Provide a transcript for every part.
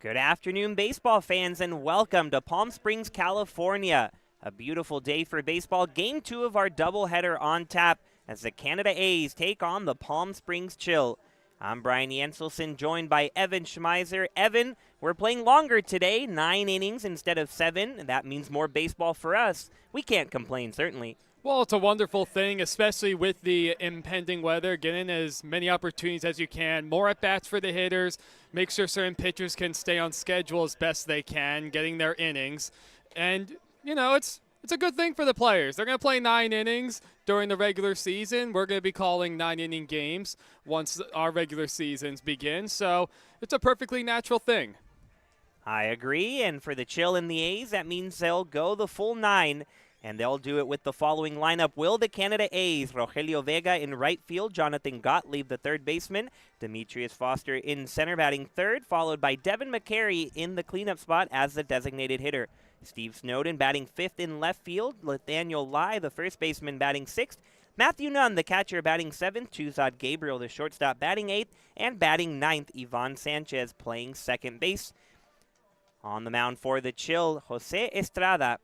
Good afternoon, baseball fans, and welcome to Palm Springs, California. A beautiful day for baseball. Game 2 of our doubleheader on tap as the Canada A's take on the Palm Springs Chill. I'm Brian Jenselson, joined by Evan Schmeiser. Evan, we're playing longer today, 9 innings instead of 7, and that means more baseball for us. We can't complain, certainly. Well, it's a wonderful thing, especially with the impending weather. Get in as many opportunities as you can. More at-bats for the hitters. Make sure certain pitchers can stay on schedule as best they can, getting their innings. And, you know, it's a good thing for the players. They're going to play 9 innings during the regular season. We're going to be calling 9-inning games once our regular seasons begin. So it's a perfectly natural thing. I agree, and for the Chill and the A's, that means they'll go the full 9. And they'll do it with the following lineup. Will the Canada A's, Rogelio Vega in right field, Jonathan Gottlieb, the third baseman, Demetrius Foster in center batting third, followed by Devin McCary in the cleanup spot as the designated hitter. Steve Snowden batting fifth in left field, Nathaniel Lai, the first baseman, batting sixth, Matthew Nunn, the catcher, batting seventh, Tuzad Gabriel, the shortstop, batting eighth, and batting ninth, Ivan Sanchez playing second base. On the mound for the Chill, Jose Estrada,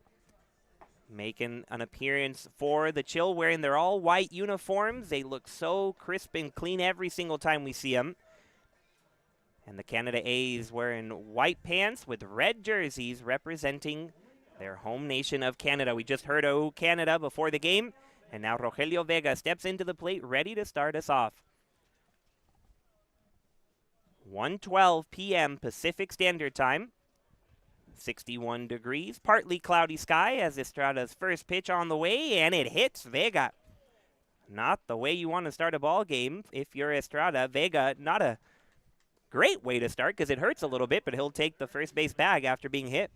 making an appearance for the Chill, wearing their all-white uniforms. They look so crisp and clean every single time we see them. And the Canada A's wearing white pants with red jerseys representing their home nation of Canada. We just heard "Oh Canada" before the game, and now Rogelio Vega steps into the plate ready to start us off. 1:12 p.m. Pacific Standard Time. 61 degrees, partly cloudy sky as Estrada's first pitch on the way, and it hits Vega. Not the way you want to start a ball game if you're Estrada. Vega, not a great way to start because it hurts a little bit, but he'll take the first base bag after being hit.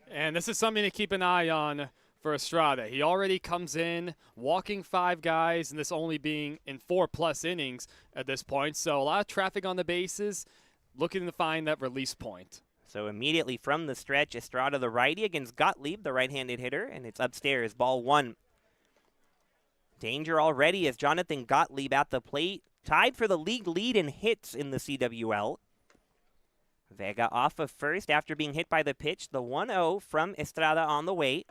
And this is something to keep an eye on for Estrada. He already comes in walking 5 guys, and this only being in 4+ innings at this point. So a lot of traffic on the bases, looking to find that release point. So immediately from the stretch, Estrada the righty against Gottlieb, the right-handed hitter, and it's upstairs, ball 1. Danger already as Jonathan Gottlieb at the plate, tied for the league lead in hits in the CWL. Vega off of first after being hit by the pitch, the 1-0 from Estrada on the way,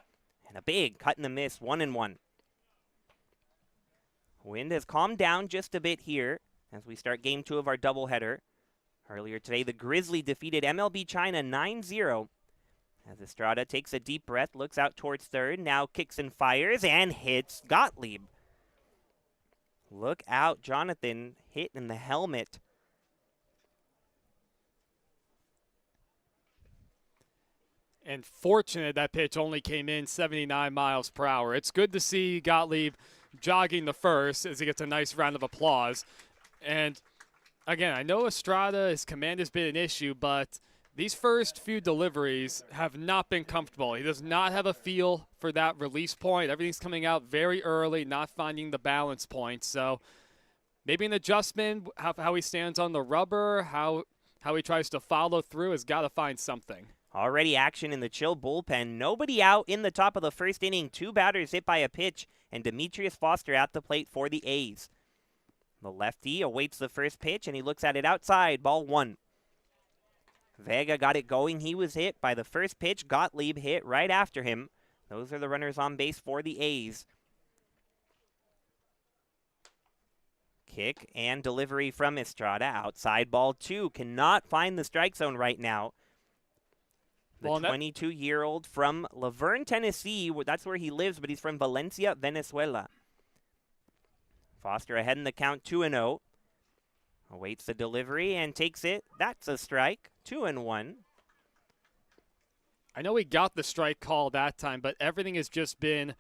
and a big cut and a miss, 1-1. Wind has calmed down just a bit here as we start game 2 of our doubleheader. Earlier today, the Grizzly defeated MLB China 9-0. As Estrada takes a deep breath, looks out towards third, now kicks and fires, and hits Gottlieb. Look out, Jonathan hit in the helmet. And fortunate that pitch only came in 79 miles per hour. It's good to see Gottlieb jogging the first as he gets a nice round of applause. And again, I know his command has been an issue, but these first few deliveries have not been comfortable. He does not have a feel for that release point. Everything's coming out very early, not finding the balance point. So maybe an adjustment, how he stands on the rubber, how he tries to follow through, has got to find something. Already action in the Chill bullpen. Nobody out in the top of the first inning. 2 batters hit by a pitch, and Demetrius Foster at the plate for the A's. The lefty awaits the first pitch, and he looks at it outside, ball 1. Vega got it going. He was hit by the first pitch. Gottlieb hit right after him. Those are the runners on base for the A's. Kick and delivery from Estrada. Outside, ball 2. Cannot find the strike zone right now. The 22-year-old from Laverne, Tennessee. That's where he lives, but he's from Valencia, Venezuela. Foster ahead in the count, 2-0. Awaits the delivery and takes it. That's a strike, 2-1. I know he got the strike call that time, but everything has just been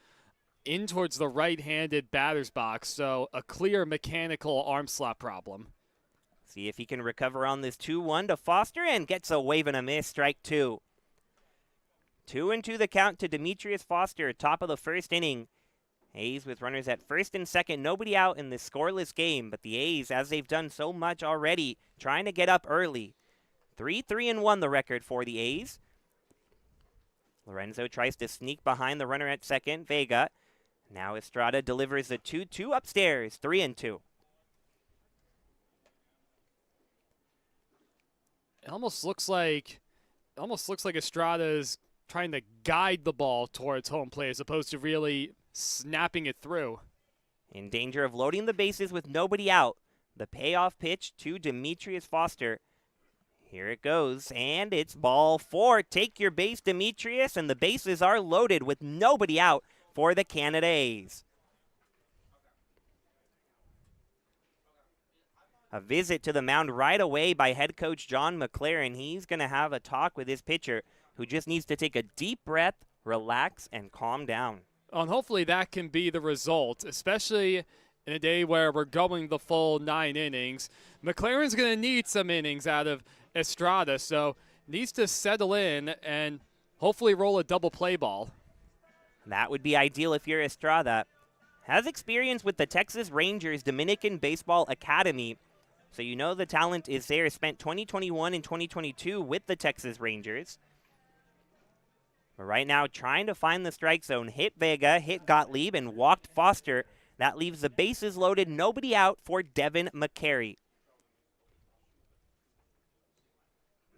in towards the right-handed batter's box, so a clear mechanical arm slap problem. See if he can recover on this 2-1 to Foster and gets a wave and a miss, strike 2. 2-2 the count to Demetrius Foster, top of the first inning. A's with runners at first and second, nobody out in this scoreless game, but the A's, as they've done so much already, trying to get up early. 3-3-1 the record for the A's. Lorenzo tries to sneak behind the runner at second, Vega. Now Estrada delivers the 2-2 upstairs, 3-2. It almost looks like almost looks like Estrada is trying to guide the ball towards home plate as opposed to really snapping it through. In danger of loading the bases with nobody out. The payoff pitch to Demetrius Foster. Here it goes, and it's ball 4. Take your base, Demetrius, and the bases are loaded with nobody out for the Canada A's. A visit to the mound right away by head coach John McLaren. He's going to have a talk with his pitcher, who just needs to take a deep breath, relax, and calm down. And hopefully that can be the result, especially in a day where we're going the full 9 innings. McLaren's going to need some innings out of Estrada, so needs to settle in and hopefully roll a double play ball. That would be ideal if you're Estrada. Has experience with the Texas Rangers Dominican Baseball Academy, so you know the talent is there. Spent 2021 and 2022 with the Texas Rangers. But right now, trying to find the strike zone. Hit Vega, hit Gottlieb, and walked Foster. That leaves the bases loaded, nobody out for Devin McCary.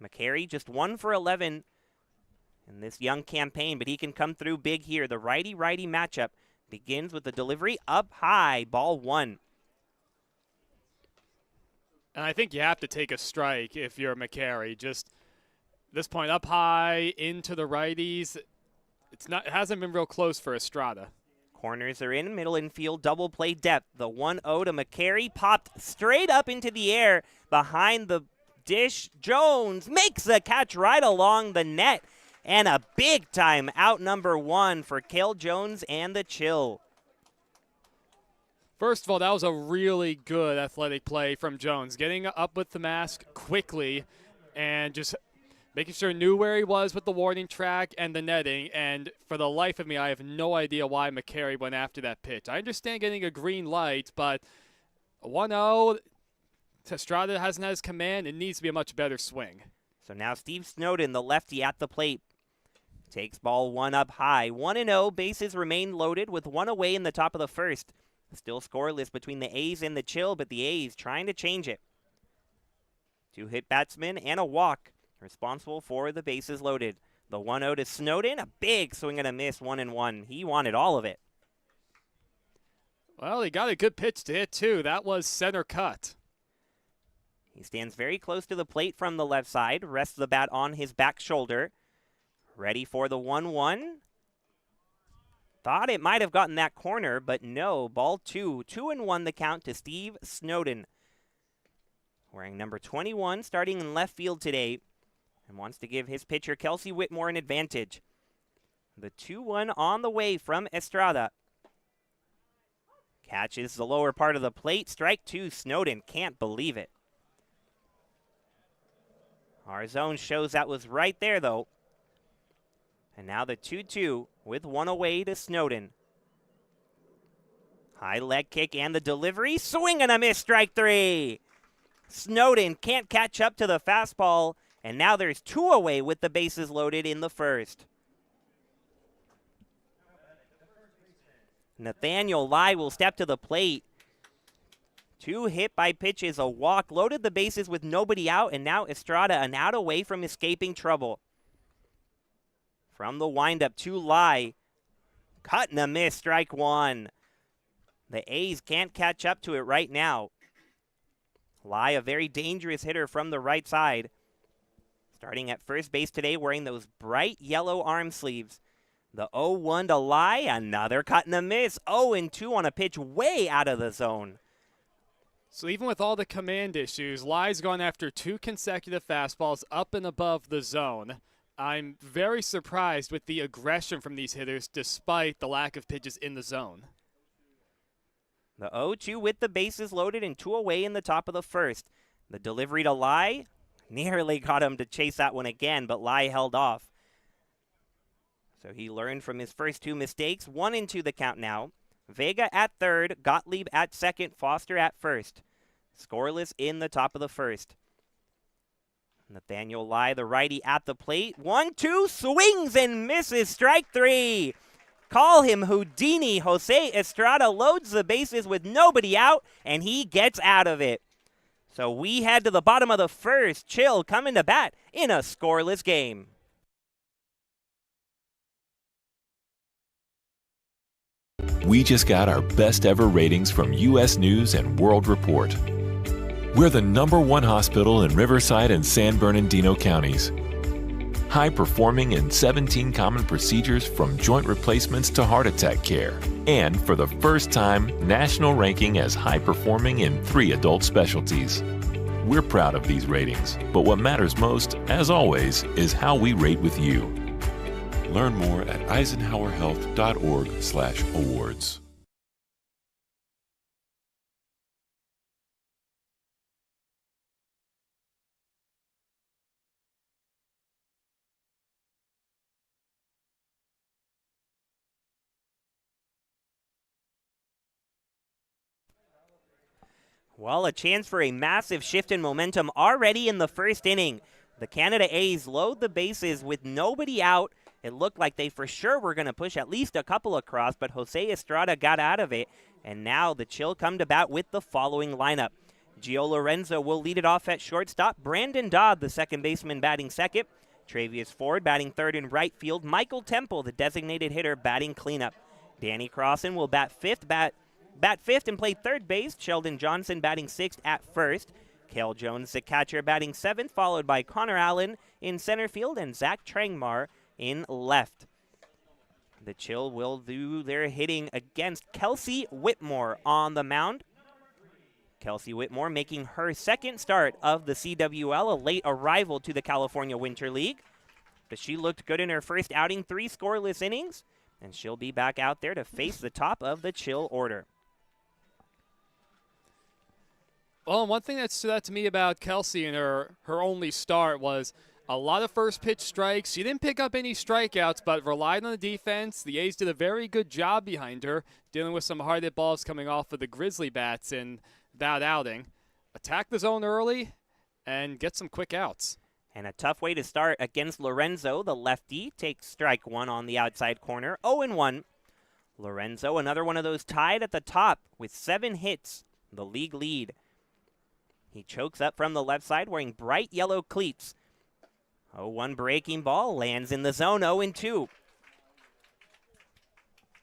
McCary just 1 for 11 in this young campaign, but he can come through big here. The righty-righty matchup begins with the delivery up high, ball 1. And I think you have to take a strike if you're McCary. Just this point up high into the righties. It hasn't been real close for Estrada. Corners are in, middle infield, double play depth. The 1-0 to McCary, popped straight up into the air behind the dish. Jones makes the catch right along the net. And a big time out number 1 for Cale Jones and the Chill. First of all, that was a really good athletic play from Jones, getting up with the mask quickly and just making sure he knew where he was with the warning track and the netting. And for the life of me, I have no idea why McCary went after that pitch. I understand getting a green light, but 1-0, Estrada hasn't had his command. It needs to be a much better swing. So now Steve Snowden, the lefty at the plate, takes ball 1 up high. 1-0, bases remain loaded with 1 away in the top of the first. Still scoreless between the A's and the Chill, but the A's trying to change it. 2 hit batsmen and a walk responsible for the bases loaded. The 1-0 to Snowden, a big swing and a miss, 1-1. He wanted all of it. Well, he got a good pitch to hit, too. That was center cut. He stands very close to the plate from the left side, rests the bat on his back shoulder. Ready for the 1-1. Thought it might have gotten that corner, but no. Ball 2. 2-1 the count to Steve Snowden. Wearing number 21, starting in left field today, and wants to give his pitcher Kelsey Whitmore an advantage. The 2-1 on the way from Estrada. Catches the lower part of the plate. Strike 2. Snowden can't believe it. Our zone shows that was right there, though. And now the 2-2 with 1 away to Snowden. High leg kick and the delivery. Swing and a miss, strike 3. Snowden can't catch up to the fastball. And now there's 2 away with the bases loaded in the first. Nathaniel Lai will step to the plate. 2 hit by pitches, a walk, loaded the bases with nobody out, and now Estrada an out away from escaping trouble. From the windup to Lai. Cut and a miss, strike 1. The A's can't catch up to it right now. Lai, a very dangerous hitter from the right side. Starting at first base today wearing those bright yellow arm sleeves. The 0-1 to Lai, another cut and a miss. 0-2 on a pitch way out of the zone. So even with all the command issues, Lai's gone after 2 consecutive fastballs up and above the zone. I'm very surprised with the aggression from these hitters despite the lack of pitches in the zone. The 0-2 with the bases loaded and 2 away in the top of the first. The delivery to Lai nearly got him to chase that one again, but Lai held off. So he learned from his first 2 mistakes. 1-2 the count now. Vega at third, Gottlieb at second, Foster at first. Scoreless in the top of the first. Nathaniel Lai, the righty at the plate. 1-2, swings and misses, strike 3. Call him Houdini. Jose Estrada loads the bases with nobody out, and he gets out of it. So we head to the bottom of the first. Chill coming to bat in a scoreless game. We just got our best ever ratings from U.S. News and World Report. We're the #1 hospital in Riverside and San Bernardino counties. High performing in 17 common procedures from joint replacements to heart attack care. And for the first time, national ranking as high performing in 3 adult specialties. We're proud of these ratings, but what matters most, as always, is how we rate with you. Learn more at eisenhowerhealth.org/awards. Well, a chance for a massive shift in momentum already in the first inning. The Canada A's load the bases with nobody out. It looked like they for sure were going to push at least a couple across, but Jose Estrada got out of it. And now the Chill come to bat with the following lineup. Gio Lorenzo will lead it off at shortstop. Brandon Dodd, the second baseman, batting second. Travius Ford batting third in right field. Michael Temple, the designated hitter, batting cleanup. Danny Crossan will bat fifth and play third base. Sheldon Johnson batting sixth at first. Cale Jones, the catcher, batting seventh, followed by Connor Allen in center field and Zach Trangmar in left. The Chill will do their hitting against Kelsey Whitmore on the mound. Kelsey Whitmore making her second start of the CWL, a late arrival to the California Winter League. But she looked good in her first outing, 3 scoreless innings, and she'll be back out there to face the top of the Chill order. Well, one thing that stood out to me about Kelsey in her only start was a lot of first pitch strikes. She didn't pick up any strikeouts, but relied on the defense. The A's did a very good job behind her, dealing with some hard hit balls coming off of the Grizzly bats in that outing. Attack the zone early and get some quick outs. And a tough way to start against Lorenzo. The lefty takes strike one on the outside corner, 0-1. Lorenzo, another one of those tied at the top with 7 hits, the league lead. He chokes up from the left side wearing bright yellow cleats. 0-1 breaking ball lands in the zone, 0-2.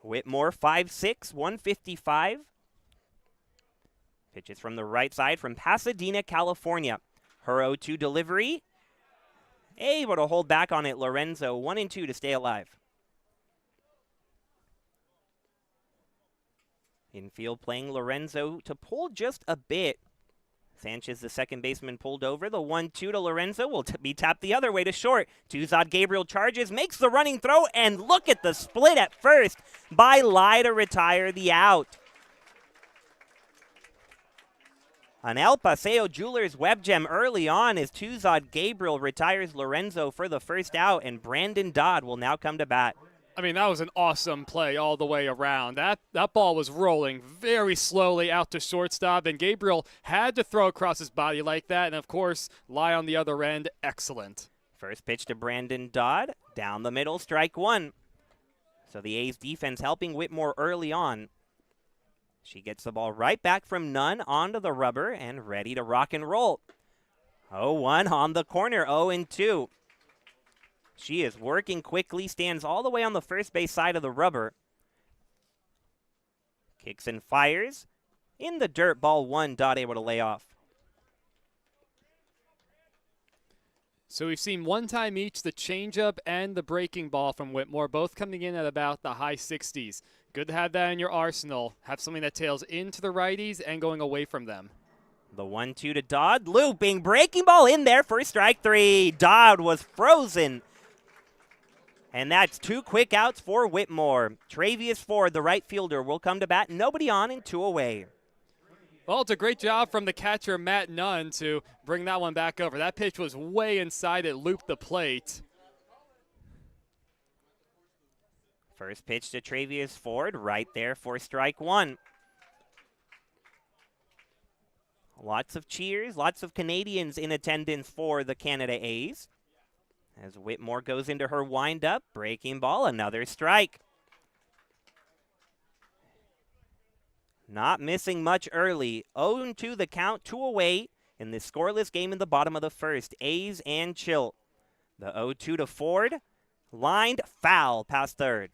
Whitmore, 5'6", 155. Pitches from the right side from Pasadena, California. Her 0-2 delivery. Able to hold back on it, Lorenzo, 1-2 to stay alive. Infield playing Lorenzo to pull just a bit. Sanchez, the second baseman, pulled over. The 1-2 to Lorenzo will be tapped the other way to short. Tuzad Gabriel charges, makes the running throw, and look at the split at first by Lai to retire the out. An El Paseo Jewelers web gem early on as Tuzad Gabriel retires Lorenzo for the first out, and Brandon Dodd will now come to bat. I mean, that was an awesome play all the way around. That ball was rolling very slowly out to shortstop, and Gabriel had to throw across his body like that, and of course, Lie on the other end, excellent. First pitch to Brandon Dodd, down the middle, strike one. So the A's defense helping Whitmore early on. She gets the ball right back from none onto the rubber and ready to rock and roll. 0-1 on the corner, 0-2. She is working quickly, stands all the way on the first base side of the rubber. Kicks and fires. In the dirt, ball one, Dodd able to lay off. So we've seen one time each, the changeup and the breaking ball from Whitmore, both coming in at about the high 60s. Good to have that in your arsenal. Have something that tails into the righties and going away from them. The 1-2 to Dodd, looping, breaking ball in there for strike 3. Dodd was frozen. And that's 2 quick outs for Whitmore. Travius Ford, the right fielder, will come to bat. Nobody on and 2 away. Well, it's a great job from the catcher, Matt Nunn, to bring that one back over. That pitch was way inside. It looped the plate. First pitch to Travius Ford, right there for strike 1. Lots of cheers, lots of Canadians in attendance for the Canada A's. As Whitmore goes into her windup, breaking ball, another strike. Not missing much early. 0-2 the count, 2 away in this scoreless game in the bottom of the first. A's and Chill. The 0-2 to Ford. Lined foul past third.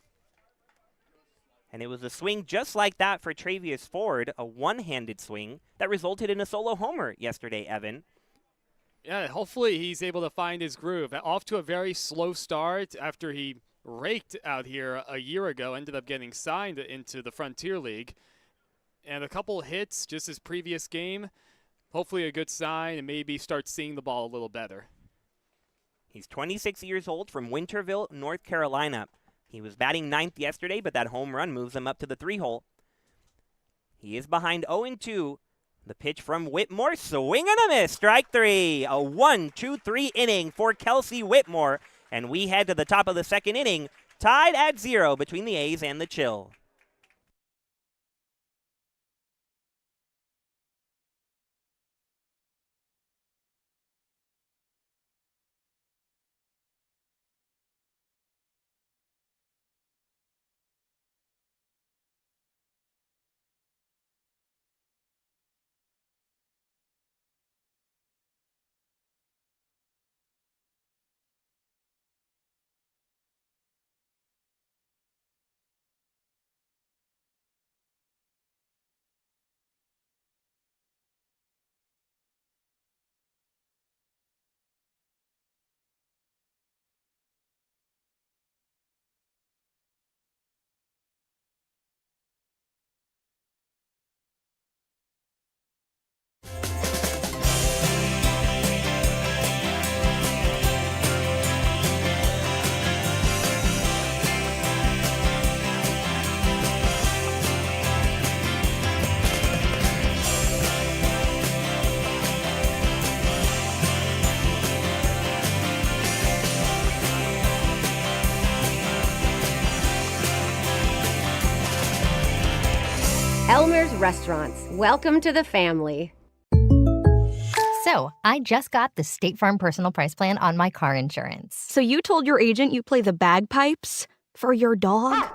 And it was a swing just like that for Travius Ford, a one-handed swing that resulted in a solo homer yesterday, Evan. Yeah, hopefully he's able to find his groove. Off to a very slow start after he raked out here a year ago, ended up getting signed into the Frontier League. And a couple hits just his previous game. Hopefully a good sign and maybe start seeing the ball a little better. He's 26 years old from Winterville, North Carolina. He was batting ninth yesterday, but that home run moves him up to the 3-hole. He is behind 0-2. The pitch from Whitmore, swing and a miss, strike three. A 1-2-3 inning for Kelsey Whitmore. And we head to the top of the second inning, tied at 0 between the A's and the Chill. Elmer's Restaurants. Welcome to the family. So, I just got the State Farm Personal Price Plan on my car insurance. So you told your agent you play the bagpipes for your dog?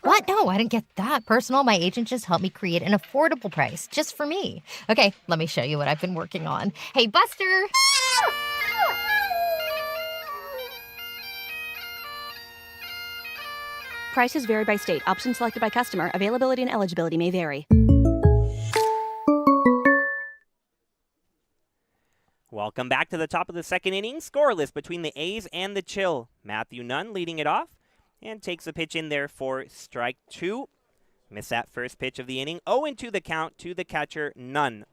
What? No, I didn't get that personal. My agent just helped me create an affordable price just for me. Okay, let me show you what I've been working on. Hey, Buster! Prices vary by state. Options selected by customer. Availability and eligibility may vary. Welcome back to the top of the second inning. Scoreless between the A's and the Chill. Matthew Nunn leading it off and takes a pitch in there for strike two. Miss that first pitch of the inning. 0-2 the count to the catcher, Nunn.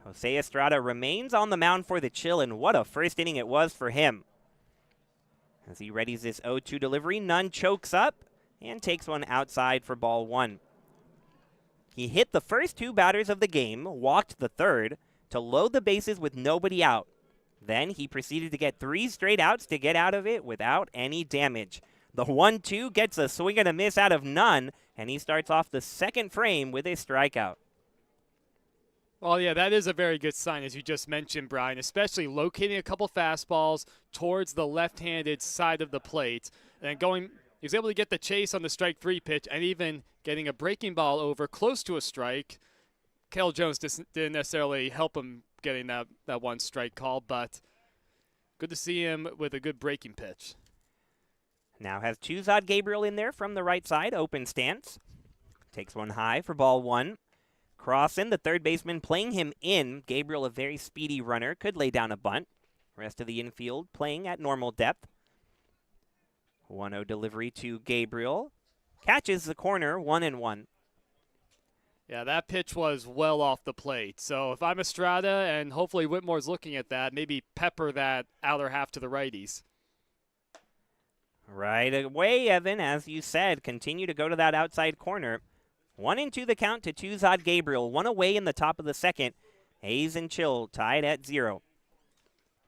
Jose Estrada remains on the mound for the Chill, and what a first inning it was for him. As he readies this 0-2 delivery, Nunn chokes up and takes one outside for ball one. He hit the first two batters of the game, walked the third, to load the bases with nobody out. Then he proceeded to get 3 straight outs to get out of it without any damage. The 1-2 gets a swing and a miss out of Nunn, and he starts off the second frame with a strikeout. Well, yeah, that is a very good sign, as you just mentioned, Brian, especially locating a couple fastballs towards the left-handed side of the plate. And he was able to get the chase on the strike three pitch and even getting a breaking ball over close to a strike. Kel Jones didn't necessarily help him getting that one strike call, but good to see him with a good breaking pitch. Now has Tuzad Gabriel in there from the right side, open stance. Takes one high for ball one. Crossan, the third baseman, playing him in. Gabriel, a very speedy runner, could lay down a bunt. Rest of the infield playing at normal depth. 1-0 delivery to Gabriel. Catches the corner, 1-1. Yeah, that pitch was well off the plate. So if I'm Estrada, and hopefully Whitmore's looking at that, maybe pepper that outer half to the righties. Right away, Evan, as you said, continue to go to that outside corner. 1-2 the count to Tuzad Gabriel. One away in the top of the second. A's and Chill tied at 0.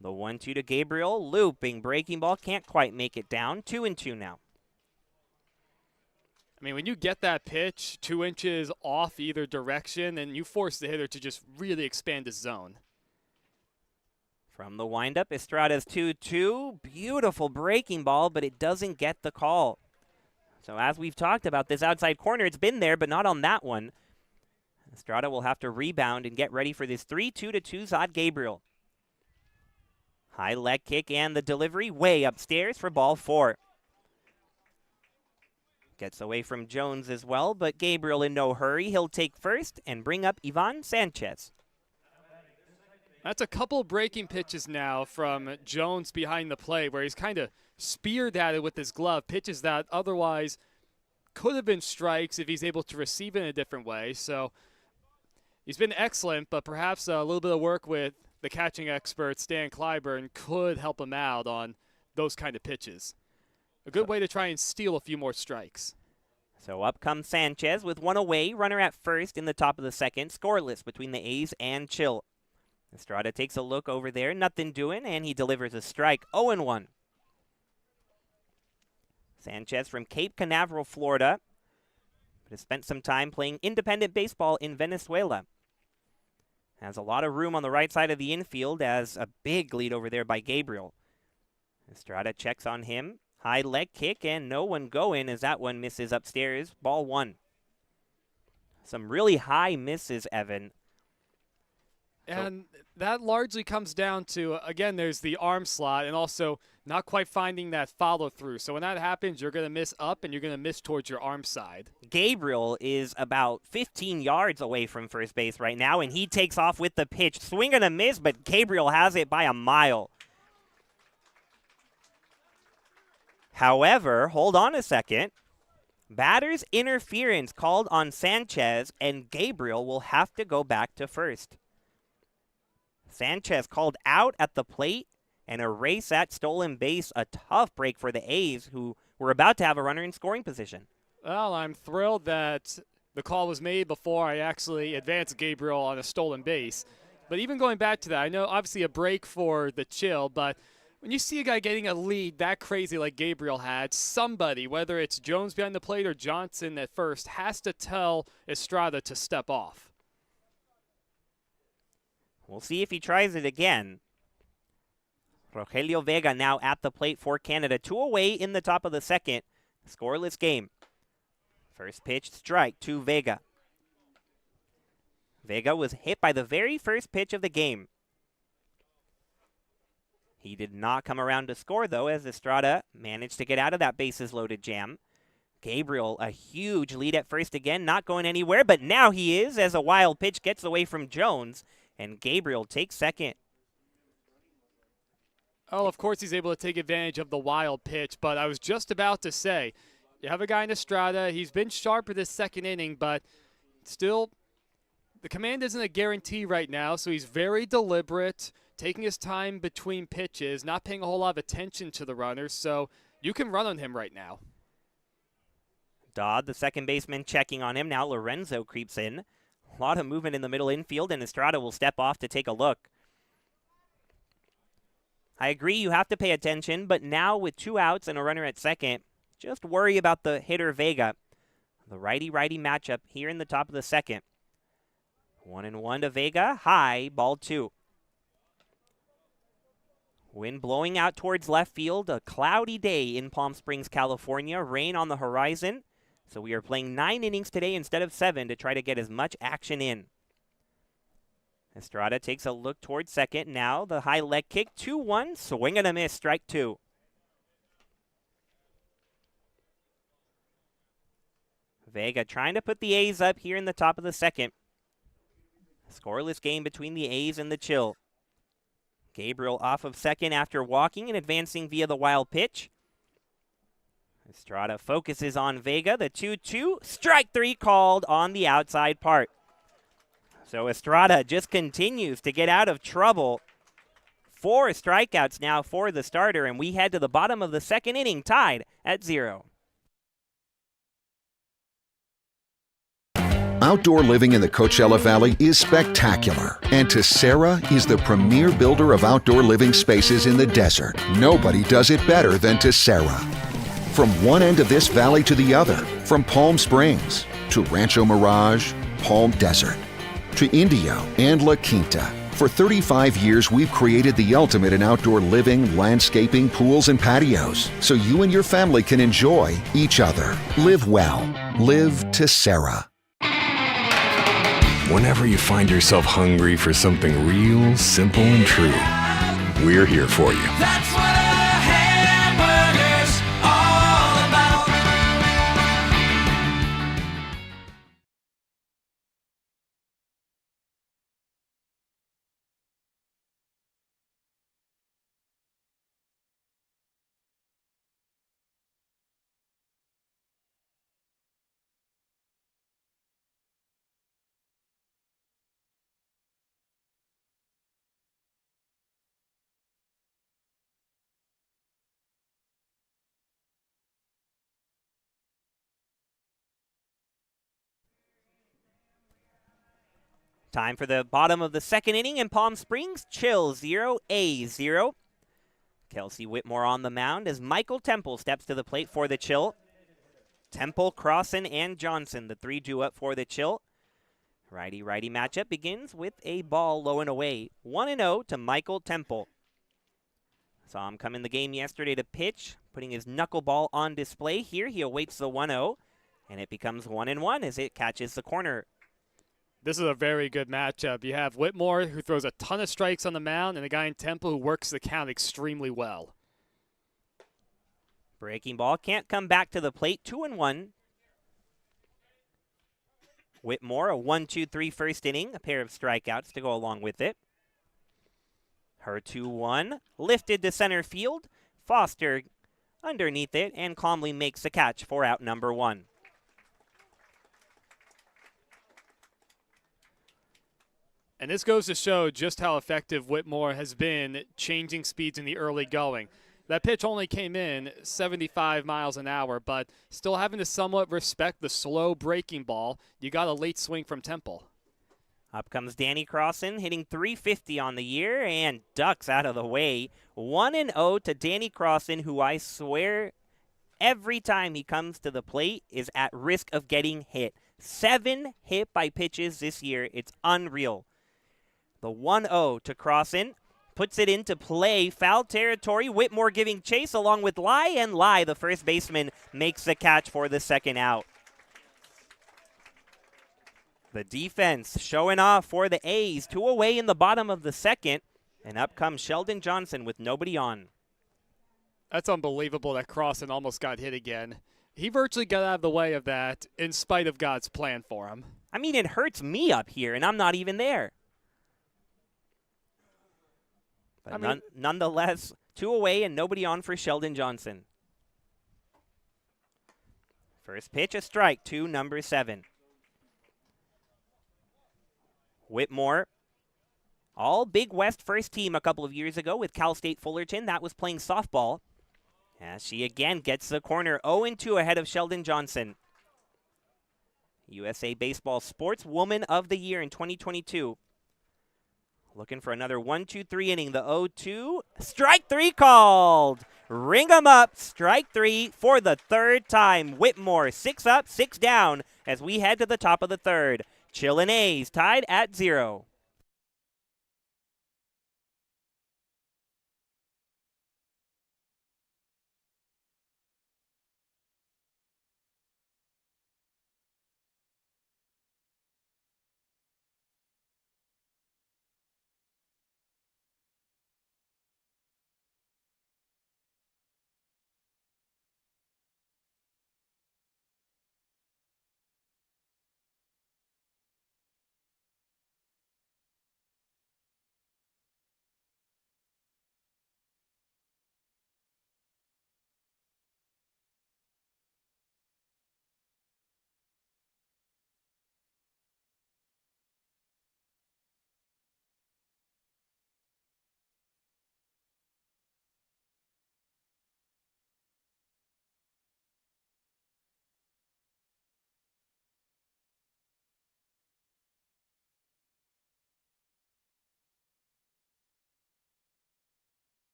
The 1-2 to Gabriel. Looping breaking ball. Can't quite make it down. 2-2 now. I mean, when you get that pitch 2 inches off either direction, then you force the hitter to just really expand his zone. From the windup, Estrada's 2-2. Beautiful breaking ball, but it doesn't get the call. So as we've talked about this outside corner, it's been there, but not on that one. Estrada will have to rebound and get ready for this 3-2 to Tuzad Gabriel. High leg kick and the delivery way upstairs for ball 4. Gets away from Jones as well, but Gabriel in no hurry. He'll take first and bring up Ivan Sanchez. That's a couple breaking pitches now from Jones behind the plate where he's kind of speared at it with his glove, pitches that otherwise could have been strikes if he's able to receive it in a different way. So he's been excellent, but perhaps a little bit of work with the catching expert, Stan Clyburn, could help him out on those kind of pitches. A good way to try and steal a few more strikes. So up comes Sanchez with one away, runner at first in the top of the second, scoreless between the A's and Chill. Estrada takes a look over there, nothing doing, and he delivers a strike, 0-1. Sanchez from Cape Canaveral, Florida, but has spent some time playing independent baseball in Venezuela. Has a lot of room on the right side of the infield as a big lead over there by Gabriel. Estrada checks on him. High leg kick and no one going as that one misses upstairs. Ball 1. Some really high misses, Evan. And that largely comes down to, again, there's the arm slot and also not quite finding that follow through. So when that happens, you're going to miss up and you're going to miss towards your arm side. Gabriel is about 15 yards away from first base right now, and he takes off with the pitch. Swing and a miss, but Gabriel has it by a mile. However, hold on a second. Batter's interference called on Sanchez, and Gabriel will have to go back to first. Sanchez called out at the plate and erase that stolen base. A tough break for the A's, who were about to have a runner in scoring position. Well, I'm thrilled that the call was made before I actually advanced Gabriel on a stolen base. But even going back to that, I know obviously a break for the Chill, but when you see a guy getting a lead that crazy like Gabriel had, somebody, whether it's Jones behind the plate or Johnson at first, has to tell Estrada to step off. We'll see if he tries it again. Rogelio Vega now at the plate for Canada. 2 away in the top of the second. Scoreless game. First pitch, strike to Vega. Vega was hit by the very first pitch of the game. He did not come around to score, though, as Estrada managed to get out of that bases-loaded jam. Gabriel, a huge lead at first again, not going anywhere, but now he is, as a wild pitch gets away from Jones. And Gabriel takes second. Oh, of course he's able to take advantage of the wild pitch, but I was just about to say, you have a guy in Estrada, he's been sharp for this second inning, but still, the command isn't a guarantee right now, so he's very deliberate, taking his time between pitches, not paying a whole lot of attention to the runners, so you can run on him right now. Dodd, the second baseman, checking on him. Now Lorenzo creeps in. A lot of movement in the middle infield, and Estrada will step off to take a look. I agree you have to pay attention, but now with 2 outs and a runner at second, just worry about the hitter Vega. The righty-righty matchup here in the top of the second. 1-1 to Vega. High, ball 2. Wind blowing out towards left field. A cloudy day in Palm Springs, California. Rain on the horizon. So we are playing 9 innings today instead of 7 to try to get as much action in. Estrada takes a look towards second. Now the high leg kick. 2-1. Swing and a miss. Strike 2. Vega trying to put the A's up here in the top of the second. Scoreless game between the A's and the Chill. Gabriel off of second after walking and advancing via the wild pitch. Estrada focuses on Vega, the 2-2. Strike 3 called on the outside part. So Estrada just continues to get out of trouble. 4 strikeouts now for the starter, and we head to the bottom of the second inning, tied at 0. Outdoor living in the Coachella Valley is spectacular, and Tessera is the premier builder of outdoor living spaces in the desert. Nobody does it better than Tessera. From one end of this valley to the other, from Palm Springs to Rancho Mirage, Palm Desert, to Indio and La Quinta. For 35 years, we've created the ultimate in outdoor living, landscaping, pools, and patios, so you and your family can enjoy each other. Live well. Live Tessera. Whenever you find yourself hungry for something real, simple, and true, we're here for you. That's what a hamburger's all about. Time for the bottom of the second inning in Palm Springs. Chill 0, A's 0. Kelsey Whitmore on the mound as Michael Temple steps to the plate for the Chill. Temple, Crossan, and Johnson, the three due up for the Chill. Righty-righty matchup begins with a ball low and away. 1-0 to Michael Temple. Saw him come in the game yesterday to pitch, putting his knuckleball on display. Here he awaits the 1-0, and it becomes 1-1 as it catches the corner. This is a very good matchup. You have Whitmore, who throws a ton of strikes on the mound, and a guy in Temple who works the count extremely well. Breaking ball can't come back to the plate. 2-1. Whitmore, a 1-2-3 first inning, a pair of strikeouts to go along with it. Her 2-1, lifted to center field. Foster underneath it and calmly makes the catch for out number 1. And this goes to show just how effective Whitmore has been changing speeds in the early going. That pitch only came in 75 miles an hour, but still having to somewhat respect the slow breaking ball. You got a late swing from Temple. Up comes Danny Crossan, hitting .350 on the year and ducks out of the way. 1-0 to Danny Crossan, who I swear every time he comes to the plate is at risk of getting hit. 7 hit by pitches this year. It's unreal. The 1-0 to Crossan puts it into play. Foul territory. Whitmore giving chase along with Lai, and Lai, the first baseman, makes the catch for the second out. The defense showing off for the A's. 2 away in the bottom of the second, and up comes Sheldon Johnson with nobody on. That's unbelievable that Crossan almost got hit again. He virtually got out of the way of that in spite of God's plan for him. I mean, it hurts me up here, and I'm not even there. But nonetheless, 2 away and nobody on for Sheldon Johnson. First pitch, a strike to number 7. Whitmore, all Big West first team a couple of years ago with Cal State Fullerton. That was playing softball. As she again gets the corner, 0-2 ahead of Sheldon Johnson. USA Baseball Sportswoman of the Year in 2022. Looking for another 1-2-3 inning. The 0-2. Strike 3 called. Ring 'em up. Strike 3 for the third time. Whitmore 6 up, 6 down as we head to the top of the third. Chillin' A's tied at 0.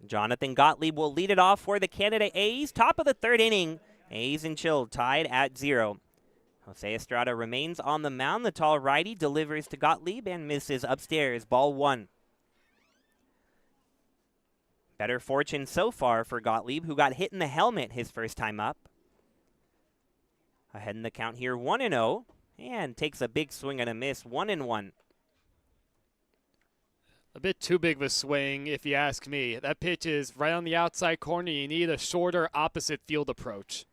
Jonathan Gottlieb will lead it off for the Canada A's. Top of the third inning, A's and Chill tied at 0. Jose Estrada remains on the mound. The tall righty delivers to Gottlieb and misses upstairs. Ball 1. Better fortune so far for Gottlieb, who got hit in the helmet his first time up. Ahead in the count here, 1-0, and takes a big swing and a miss, 1-1. A bit too big of a swing, if you ask me. That pitch is right on the outside corner. You need a shorter opposite field approach.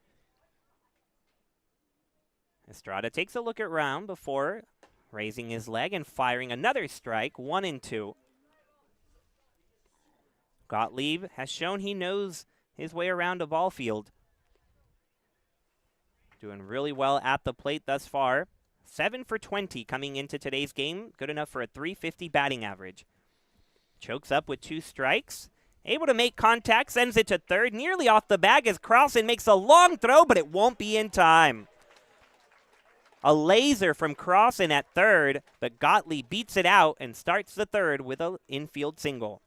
Estrada takes a look at round before raising his leg and firing another strike, 1-2. Gottlieb has shown he knows his way around a ball field. Doing really well at the plate thus far. 7 for 20 coming into today's game. Good enough for a .350 batting average. Chokes up with 2 strikes. Able to make contact, sends it to third. Nearly off the bag as Crossan makes a long throw, but it won't be in time. A laser from Crossan at third, but Gottlieb beats it out and starts the third with an infield single.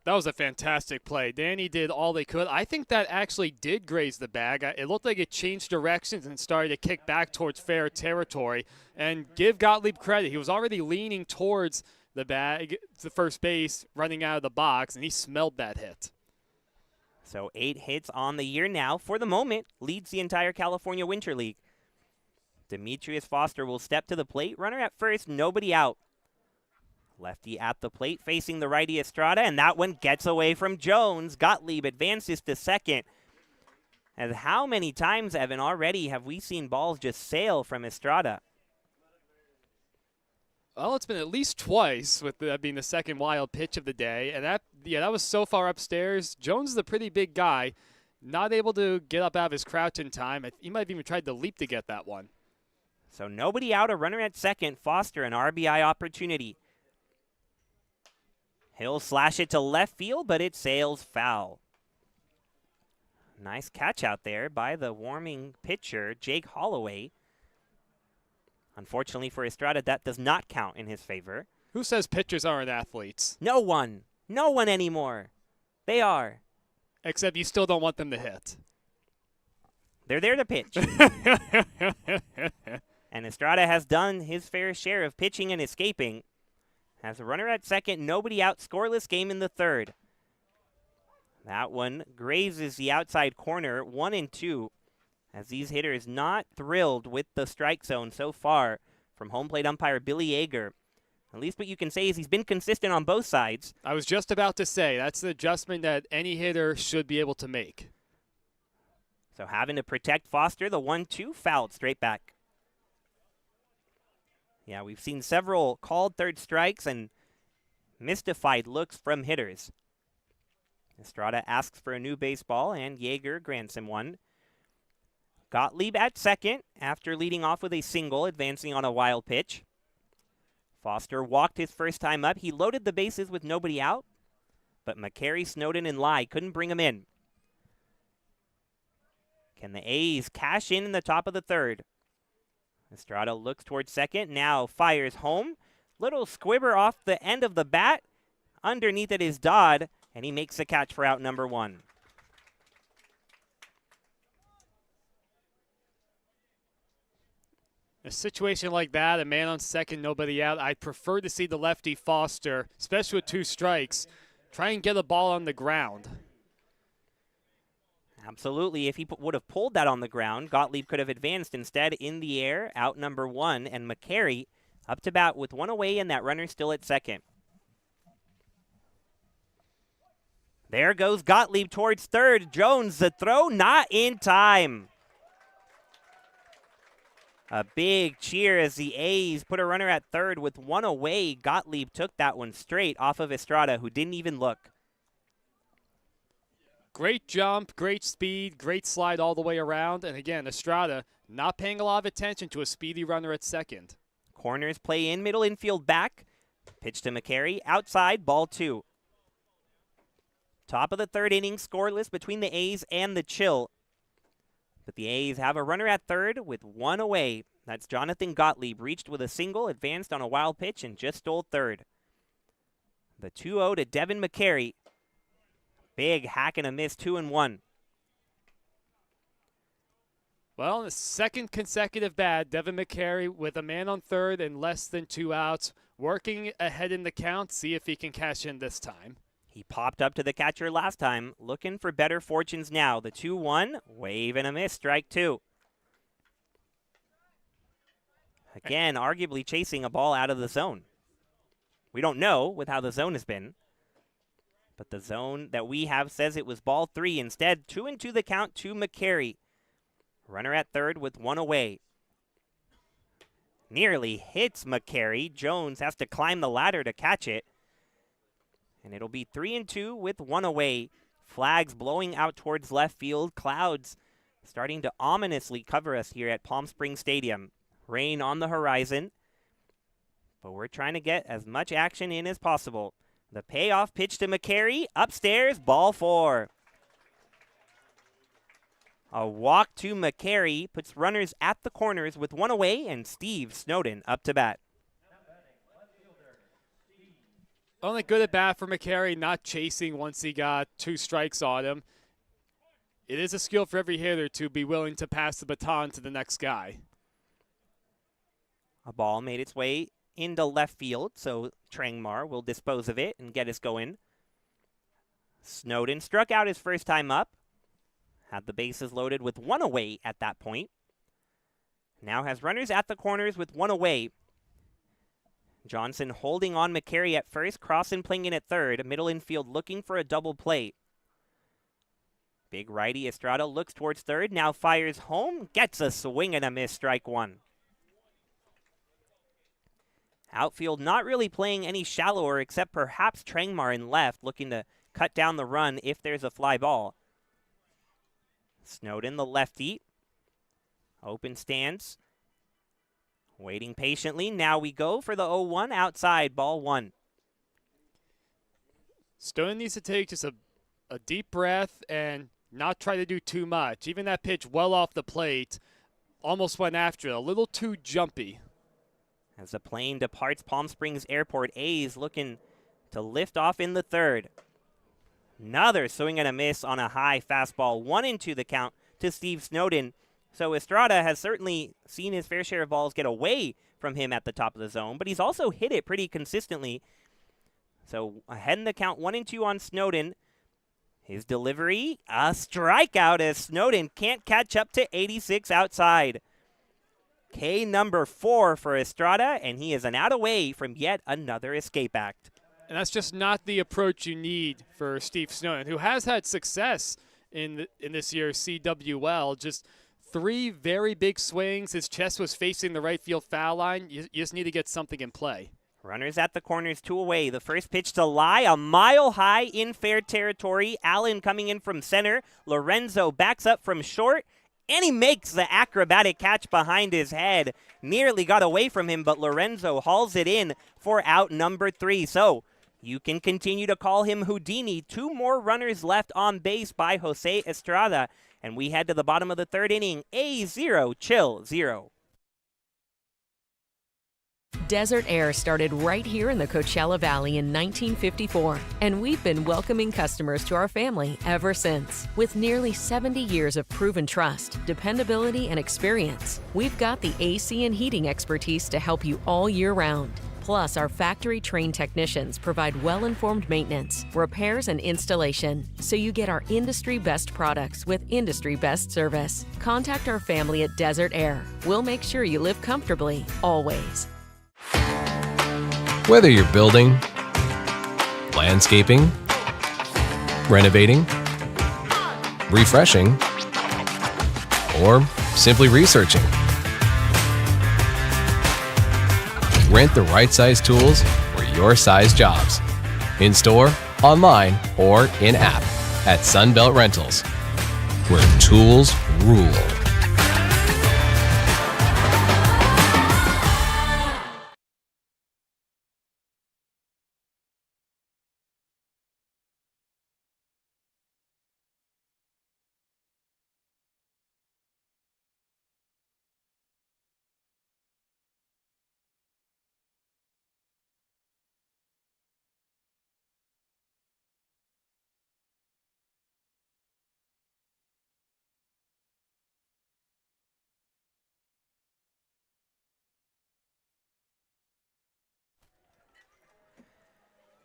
That was a fantastic play. Danny did all they could. I think that actually did graze the bag. It looked like it changed directions and started to kick back towards fair territory. And give Gottlieb credit. He was already leaning towards the bag, the first base, running out of the box, and he smelled that hit. So 8 hits on the year now. For the moment, leads the entire California Winter League. Demetrius Foster will step to the plate. Runner at first, nobody out. Lefty at the plate facing the righty Estrada, and that one gets away from Jones. Gottlieb advances to second. And how many times, Evan, already have we seen balls just sail from Estrada? Well, it's been at least twice, with that being the second wild pitch of the day. And that was so far upstairs. Jones is a pretty big guy. Not able to get up out of his crouch in time. He might have even tried to leap to get that one. So nobody out, a runner at second. Foster, an RBI opportunity. He'll slash it to left field, but it sails foul. Nice catch out there by the warming pitcher, Jake Holloway. Unfortunately for Estrada, that does not count in his favor. Who says pitchers aren't athletes? No one. No one anymore. They are. Except you still don't want them to hit. They're there to pitch. And Estrada has done his fair share of pitching and escaping. Has a runner at second, nobody out, scoreless game in the third. That one grazes the outside corner, 1-2. As these hitters not thrilled with the strike zone so far from home plate umpire Billy Yeager. At least what you can say is he's been consistent on both sides. I was just about to say, that's the adjustment that any hitter should be able to make. So having to protect Foster, the 1-2 fouled straight back. Yeah, we've seen several called third strikes and mystified looks from hitters. Estrada asks for a new baseball, and Yeager grants him one. Gottlieb at second after leading off with a single, advancing on a wild pitch. Foster walked his first time up. He loaded the bases with nobody out, but McCary, Snowden, and Lai couldn't bring him in. Can the A's cash in the top of the third? Estrada looks towards second, now fires home. Little squibber off the end of the bat. Underneath it is Dodd, and he makes the catch for out number 1. A situation like that, a man on second, nobody out, I'd prefer to see the lefty Foster, especially with 2 strikes, try and get a ball on the ground. Absolutely. If he would have pulled that on the ground, Gottlieb could have advanced. Instead, in the air, out number 1, and McCary up to bat with 1 away and that runner still at second. There goes Gottlieb towards third. Jones, the throw, not in time. A big cheer as the A's put a runner at third with 1 away. Gottlieb took that one straight off of Estrada, who didn't even look. Great jump, great speed, great slide all the way around. And again, Estrada not paying a lot of attention to a speedy runner at second. Corners play in, middle infield back. Pitch to McCary, outside, ball 2. Top of the third inning, scoreless between the A's and the Chill. But the A's have a runner at third with 1 away. That's Jonathan Gottlieb, reached with a single, advanced on a wild pitch, and just stole third. The 2-0 to Devin McCary. Big hack and a miss, 2-1. Well, the second consecutive bat, Devin McCary with a man on third and less than 2 outs, working ahead in the count, see if he can cash in this time. He popped up to the catcher last time, looking for better fortunes now. The 2-1, wave and a miss, strike two. Again, arguably chasing a ball out of the zone. We don't know with how the zone has been, but the zone that we have says it was ball three. Instead, 2-2 the count to McCary. Runner at third with one away. Nearly hits McCary. Jones has to climb the ladder to catch it. And it'll be 3-2 with one away. Flags blowing out towards left field. Clouds starting to ominously cover us here at Palm Springs Stadium. Rain on the horizon. But we're trying to get as much action in as possible. The payoff pitch to McCary. Upstairs, ball four. A walk to McCary puts runners at the corners with one away, and Steve Snowden up to bat. Only good at bat for McCary, not chasing once he got 2 strikes on him. It is a skill for every hitter to be willing to pass the baton to the next guy. A ball made its way into left field, so Trangmar will dispose of it and get us going. Snowden struck out his first time up. Had the bases loaded with one away at that point. Now has runners at the corners with one away. Johnson holding on McCary at first. Crossan playing in at third. Middle infield looking for a double play. Big righty Estrada looks towards third. Now fires home. Gets a swing and a miss. Strike one. Outfield not really playing any shallower except perhaps Trangmar in left looking to cut down the run if there's a fly ball. Snowden, the lefty. Open stance. Waiting patiently. Now we go for the 0-1 outside. Ball one. Snowden needs to take just a deep breath and not try to do too much. Even that pitch well off the plate almost went after it. A little too jumpy. As the plane departs Palm Springs Airport, A's looking to lift off in the third. Another swing and a miss on a high fastball. 1-2 the count to Steve Snowden. So Estrada has certainly seen his fair share of balls get away from him at the top of the zone, but he's also hit it pretty consistently. So ahead in the count, 1-2 on Snowden. His delivery, a strikeout as Snowden can't catch up to 86 outside. K number 4 for Estrada, and he is an out away from yet another escape act. And that's just not the approach you need for Steve Snowden, who has had success in this year's CWL. Just 3 very big swings. His chest was facing the right field foul line. You just need to get something in play. Runners at the corners, 2 away. The first pitch to Lai, a mile high in fair territory. Allen coming in from center. Lorenzo backs up from short, and he makes the acrobatic catch behind his head. Nearly got away from him, but Lorenzo hauls it in for out number 3. So you can continue to call him Houdini. 2 more runners left on base by Jose Estrada. And we head to the bottom of the third inning. A0, Chill 0. Desert Air started right here in the Coachella Valley in 1954, and we've been welcoming customers to our family ever since. With nearly 70 years of proven trust, dependability, and experience, we've got the AC and heating expertise to help you all year round. Plus, our factory-trained technicians provide well-informed maintenance, repairs, and installation, so you get our industry-best products with industry-best service. Contact our family at Desert Air. We'll make sure you live comfortably, always. Whether you're building, landscaping, renovating, refreshing, or simply researching, rent the right size tools for your size jobs. In store, online, or in app at Sunbelt Rentals, where tools rule.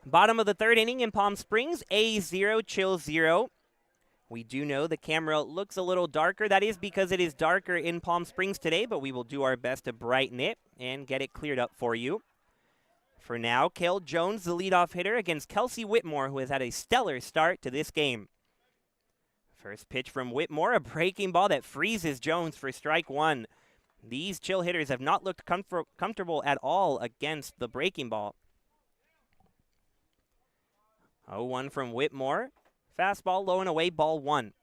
Bottom of the third inning in Palm Springs, A's 0, Chill 0. We do know the camera looks a little darker. That is because it is darker in Palm Springs today, but we will do our best to brighten it and get it cleared up for you. For now, Cale Jones, the leadoff hitter, against Kelsey Whitmore, who has had a stellar start to this game. First pitch from Whitmore, a breaking ball that freezes Jones for strike one. These Chill hitters have not looked comfortable at all against the breaking ball. 0-1 from Whitmore. Fastball low and away, ball one.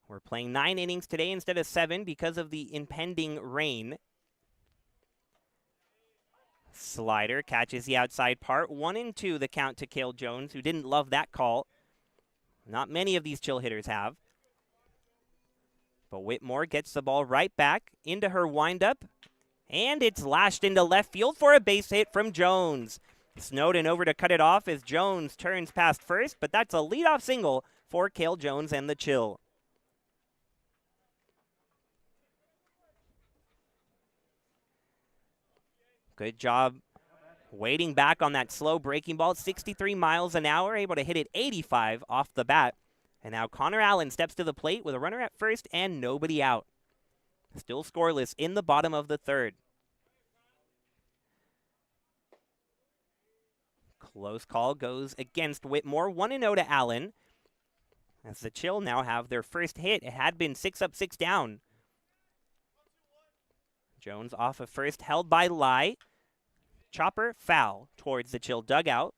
We're playing 9 innings today instead of 7 because of the impending rain. Slider catches the outside part. 1-2 the count to Cale Jones, who didn't love that call. Not many of these Chill hitters have. But Whitmore gets the ball right back into her windup. And it's lashed into left field for a base hit from Jones. Snowden over to cut it off as Jones turns past first, but that's a leadoff single for Cale Jones and the Chill. Good job waiting back on that slow breaking ball. 63 miles an hour, able to hit it 85 off the bat. And now Connor Allen steps to the plate with a runner at first and nobody out. Still scoreless in the bottom of the third. Close call goes against Whitmore. 1-0 to Allen. As the Chill now have their first hit. It had been 6 up, 6 down. Jones off of first, held by Lai. Chopper foul towards the Chill dugout.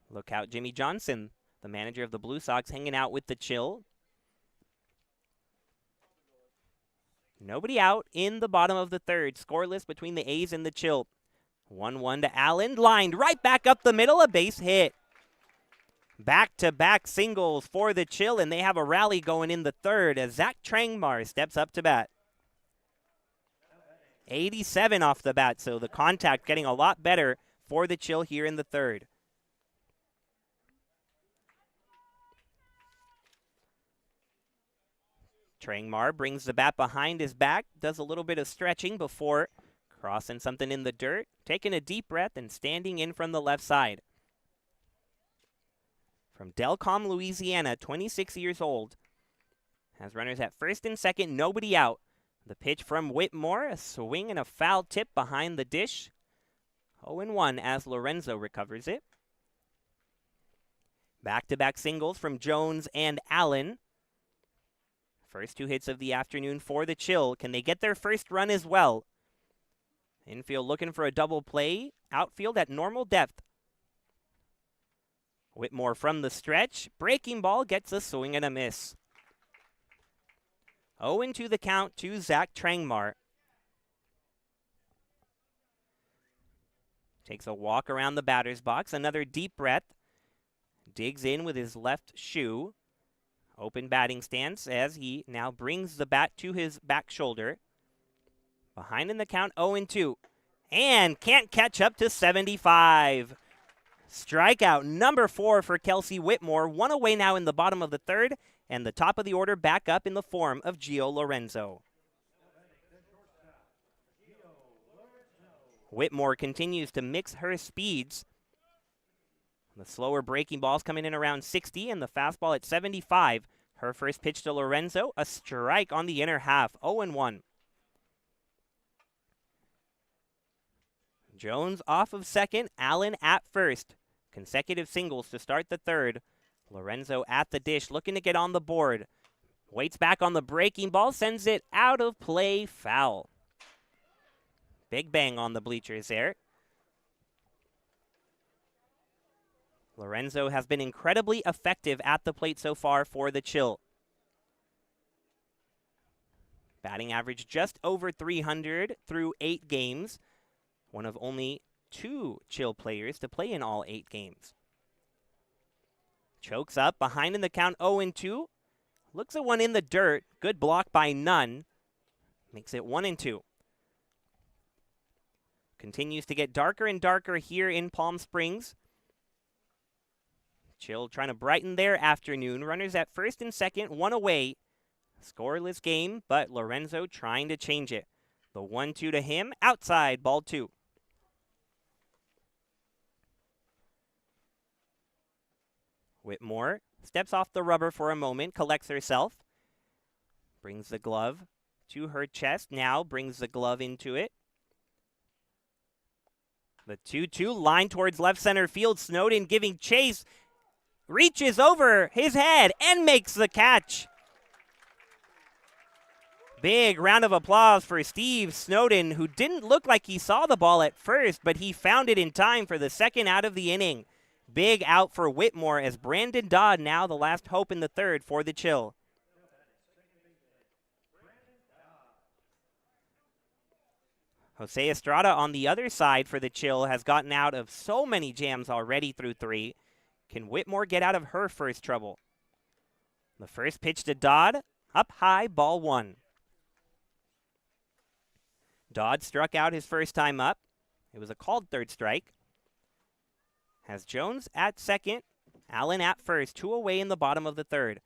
Look out, Jimmy Johnson, the manager of the Blue Sox, hanging out with the Chill. Nobody out in the bottom of the third. Scoreless between the A's and the Chill. 1-1 to Allen, lined right back up the middle, a base hit. Back-to-back singles for the Chill, and they have a rally going in the third as Zach Trangmar steps up to bat. 87 off the bat, so the contact getting a lot better for the Chill here in the third. Trangmar brings the bat behind his back, does a little bit of stretching before crossing something in the dirt, taking a deep breath and standing in from the left side. From Delcom, Louisiana, 26 years old. Has runners at first and second, nobody out. The pitch from Whitmore, a swing and a foul tip behind the dish. 0-1 as Lorenzo recovers it. Back-to-back singles from Jones and Allen. First 2 hits of the afternoon for the Chill. Can they get their first run as well? Infield looking for a double play. Outfield at normal depth. Whitmore from the stretch. Breaking ball gets a swing and a miss. 0-2 the count to Zach Trangmar. Takes a walk around the batter's box. Another deep breath. Digs in with his left shoe. Open batting stance as he now brings the bat to his back shoulder. Behind in the count, 0-2. And can't catch up to 75. Strikeout number 4 for Kelsey Whitmore. 1 away now in the bottom of the third. And the top of the order back up in the form of Gio Lorenzo. Whitmore continues to mix her speeds. The slower breaking balls coming in around 60 and the fastball at 75. Her first pitch to Lorenzo, a strike on the inner half, 0-1. Jones off of second, Allen at first. Consecutive singles to start the third. Lorenzo at the dish, looking to get on the board. Waits back on the breaking ball, sends it out of play, foul. Big bang on the bleachers there. Lorenzo has been incredibly effective at the plate so far for the Chill. Batting average just over 300 through 8 games. One of only 2 Chill players to play in all 8 games. Chokes up, behind in the count, 0-2. Looks at one in the dirt. Good block by Nunn. Makes it 1-2. Continues to get darker and darker here in Palm Springs. Chill trying to brighten their afternoon. Runners at first and second, 1 away. Scoreless game, but Lorenzo trying to change it. The 1-2 to him, outside, ball 2. Whitmore steps off the rubber for a moment, collects herself, brings the glove to her chest, now brings the glove into it. The 2-2 line towards left center field. Snowden giving chase, reaches over his head and makes the catch. Big round of applause for Steve Snowden, who didn't look like he saw the ball at first, but he found it in time for the second out of the inning. Big out for Whitmore as Brandon Dodd now the last hope in the third for the Chill. Jose Estrada on the other side for the Chill has gotten out of so many jams already through 3. Can Whitmore get out of her first trouble? The first pitch to Dodd, up high, ball 1. Dodd struck out his first time up. It was a called third strike. Has Jones at second, Allen at first, 2 away in the bottom of the third.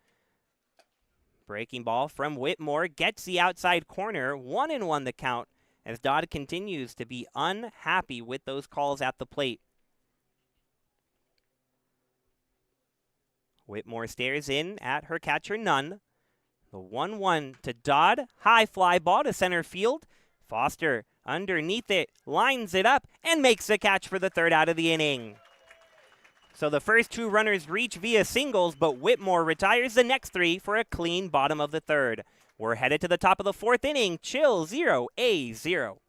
Breaking ball from Whitmore gets the outside corner, 1-1 the count, as Dodd continues to be unhappy with those calls at the plate. Whitmore stares in at her catcher, Nunn. The 1-1 to Dodd, high fly ball to center field. Foster underneath it, lines it up, and makes the catch for the third out of the inning. So the first 2 runners reach via singles, but Whitmore retires the next 3 for a clean bottom of the third. We're headed to the top of the 4th inning. Chill 0, A 0.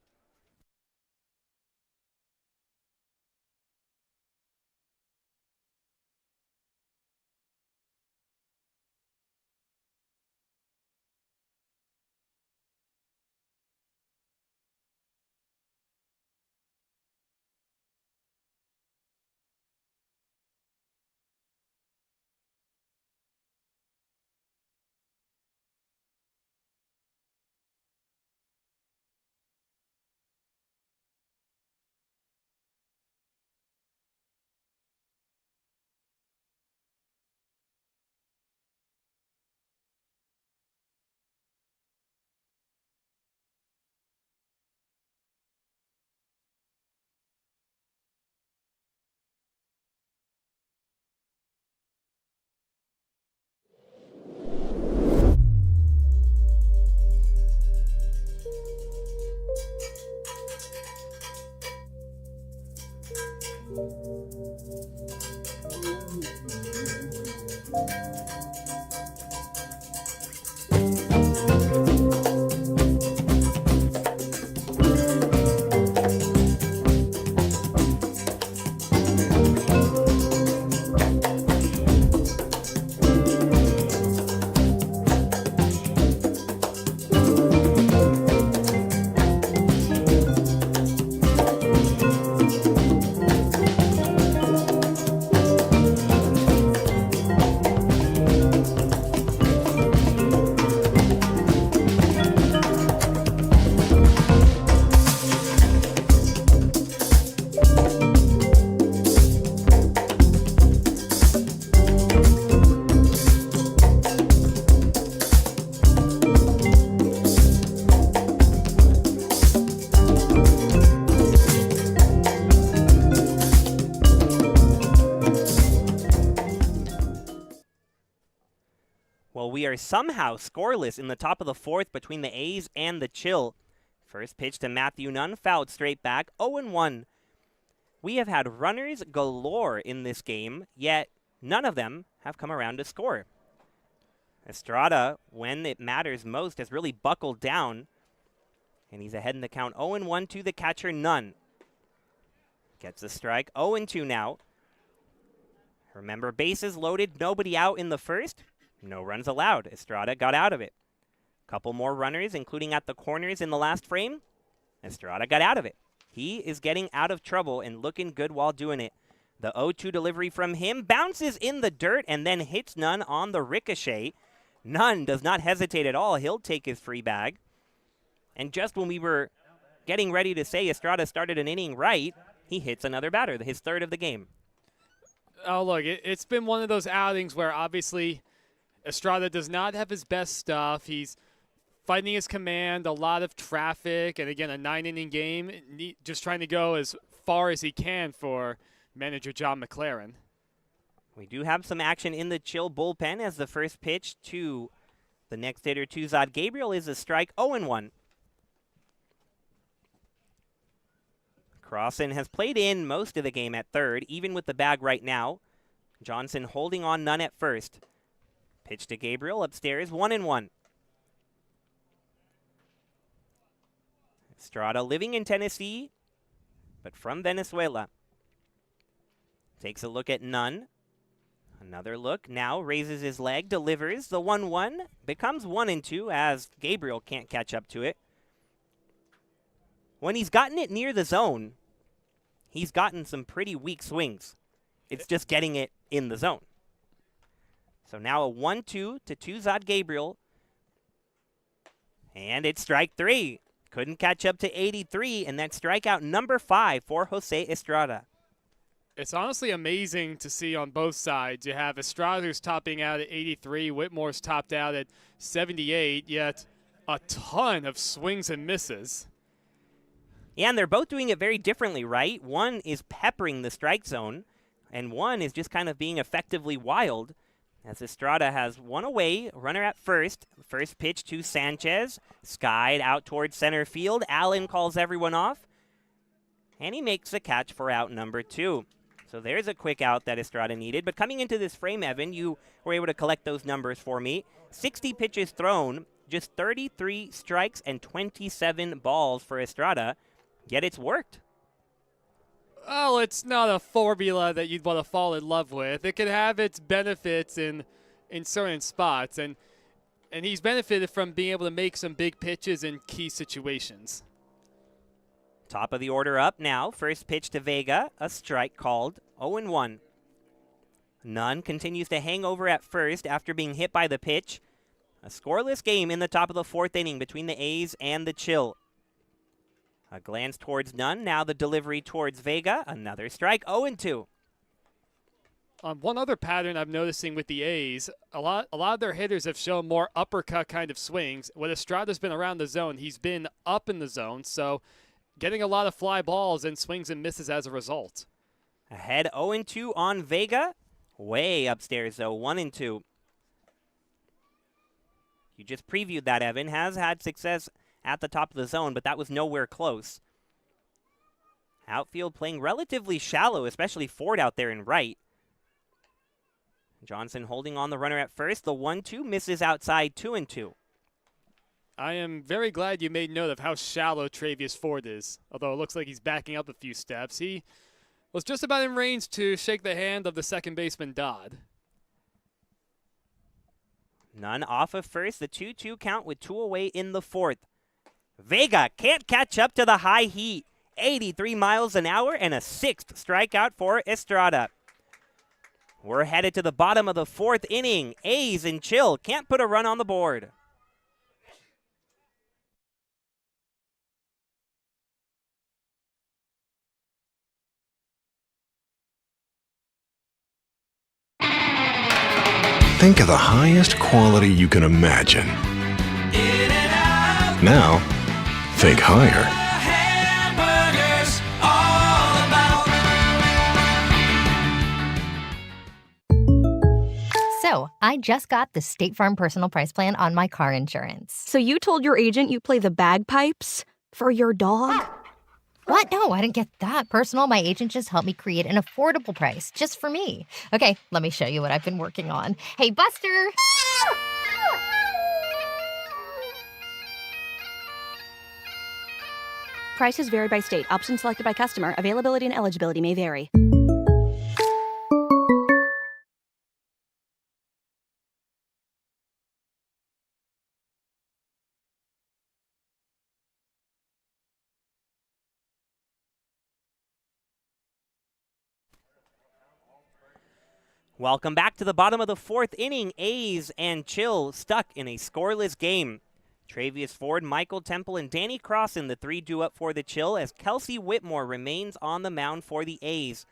Well, we are somehow scoreless in the top of the 4th between the A's and the Chill. First pitch to Matthew Nunn, fouled straight back, 0-1. We have had runners galore in this game, yet none of them have come around to score. Estrada, when it matters most, has really buckled down, and he's ahead in the count, 0-1 to the catcher, Nunn. Gets a strike, 0-2 now. Remember, bases loaded, nobody out in the first. No runs allowed. Estrada got out of it. Couple more runners, including at the corners in the last frame. Estrada got out of it. He is getting out of trouble and looking good while doing it. The 0-2 delivery from him bounces in the dirt and then hits Nunn on the ricochet. Nunn does not hesitate at all. He'll take his free bag. And just when we were getting ready to say Estrada started an inning right, he hits another batter, his third of the game. Oh, look, it's been one of those outings where obviously Estrada does not have his best stuff. He's fighting his command, a lot of traffic, and again, a 9-inning game, just trying to go as far as he can for manager John McLaren. We do have some action in the Chill bullpen as the first pitch to the next hitter, Tuzad Gabriel, is a strike, 0-1. Crossan has played in most of the game at third, even with the bag right now. Johnson holding on none at first. Pitch to Gabriel upstairs, 1-1. Estrada living in Tennessee, but from Venezuela. Takes a look at Nunn. Another look, now raises his leg, delivers. The 1-1 becomes 1-2 as Gabriel can't catch up to it. When he's gotten it near the zone, he's gotten some pretty weak swings. It's just getting it in the zone. So now a 1-2 to Tuzad Gabriel. And it's strike 3. Couldn't catch up to 83, and that's strikeout number 5 for Jose Estrada. It's honestly amazing to see on both sides. You have Estrada who's topping out at 83, Whitmore's topped out at 78, yet a ton of swings and misses. Yeah, and they're both doing it very differently, right? One is peppering the strike zone, and one is just kind of being effectively wild. As Estrada has one away, runner at first. First pitch to Sanchez, skied out towards center field. Allen calls everyone off, and he makes the catch for out number 2. So there's a quick out that Estrada needed. But coming into this frame, Evan, you were able to collect those numbers for me. 60 pitches thrown, just 33 strikes and 27 balls for Estrada, yet it's worked. Well, it's not a formula that you'd want to fall in love with. It can have its benefits in certain spots, and he's benefited from being able to make some big pitches in key situations. Top of the order up now. First pitch to Vega, a strike called, 0-1. Nunn continues to hang over at first after being hit by the pitch. A scoreless game in the top of the 4th inning between the A's and the Chill. A glance towards Nunn, now the delivery towards Vega, another strike, 0-2. One other pattern I'm noticing with the A's, a lot of their hitters have shown more uppercut kind of swings. When Estrada's been around the zone, he's been up in the zone, so getting a lot of fly balls and swings and misses as a result. Ahead 0-2 on Vega. Way upstairs, though, 1-2. You just previewed that, Evan. Has had success at the top of the zone, but that was nowhere close. Outfield playing relatively shallow, especially Ford out there in right. Johnson holding on the runner at first. The 1-2 misses outside, 2-2. I am very glad you made note of how shallow Travius Ford is, although it looks like he's backing up a few steps. He was just about in range to shake the hand of the second baseman, Dodd. Nunn off of first, the 2-2 count with 2 away in the 4th. Vega can't catch up to the high heat. 83 miles an hour and a 6th strikeout for Estrada. We're headed to the bottom of the 4th inning. A's and Chill can't put a run on the board. Think of the highest quality you can imagine. Now, think higher. Hamburgers, all about. So, I just got the State Farm Personal Price Plan on my car insurance. So you told your agent you play the bagpipes for your dog? What? No, I didn't get that personal. My agent just helped me create an affordable price just for me. Okay, let me show you what I've been working on. Hey, Buster! Prices vary by state. Options selected by customer. Availability and eligibility may vary. Welcome back to the bottom of the 4th inning. A's and Chill stuck in a scoreless game. Travius Ford, Michael Temple, and Danny Crossan, the 3 due up for the Chill, as Kelsey Whitmore remains on the mound for the A's.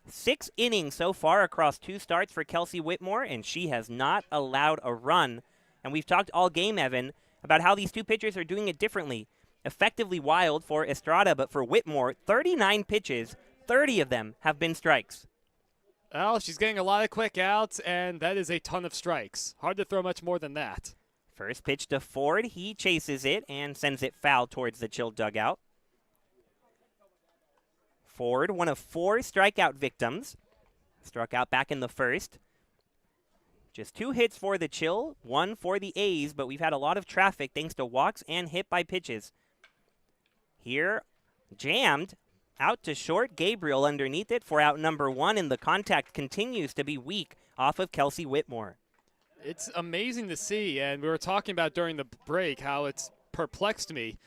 6 innings so far across 2 starts for Kelsey Whitmore, and she has not allowed a run. And we've talked all game, Evan, about how these two pitchers are doing it differently. Effectively wild for Estrada, but for Whitmore, 39 pitches, 30 of them have been strikes. Well, she's getting a lot of quick outs, and that is a ton of strikes. Hard to throw much more than that. First pitch to Ford. He chases it and sends it foul towards the Chill dugout. Ford, one of 4 strikeout victims. Struck out back in the first. Just 2 hits for the Chill, 1 for the A's, but we've had a lot of traffic thanks to walks and hit by pitches. Here, jammed. Out to short. Gabriel underneath it for out number 1, and the contact continues to be weak off of Kelsey Whitmore. It's amazing to see, and we were talking about during the break how it's perplexed me.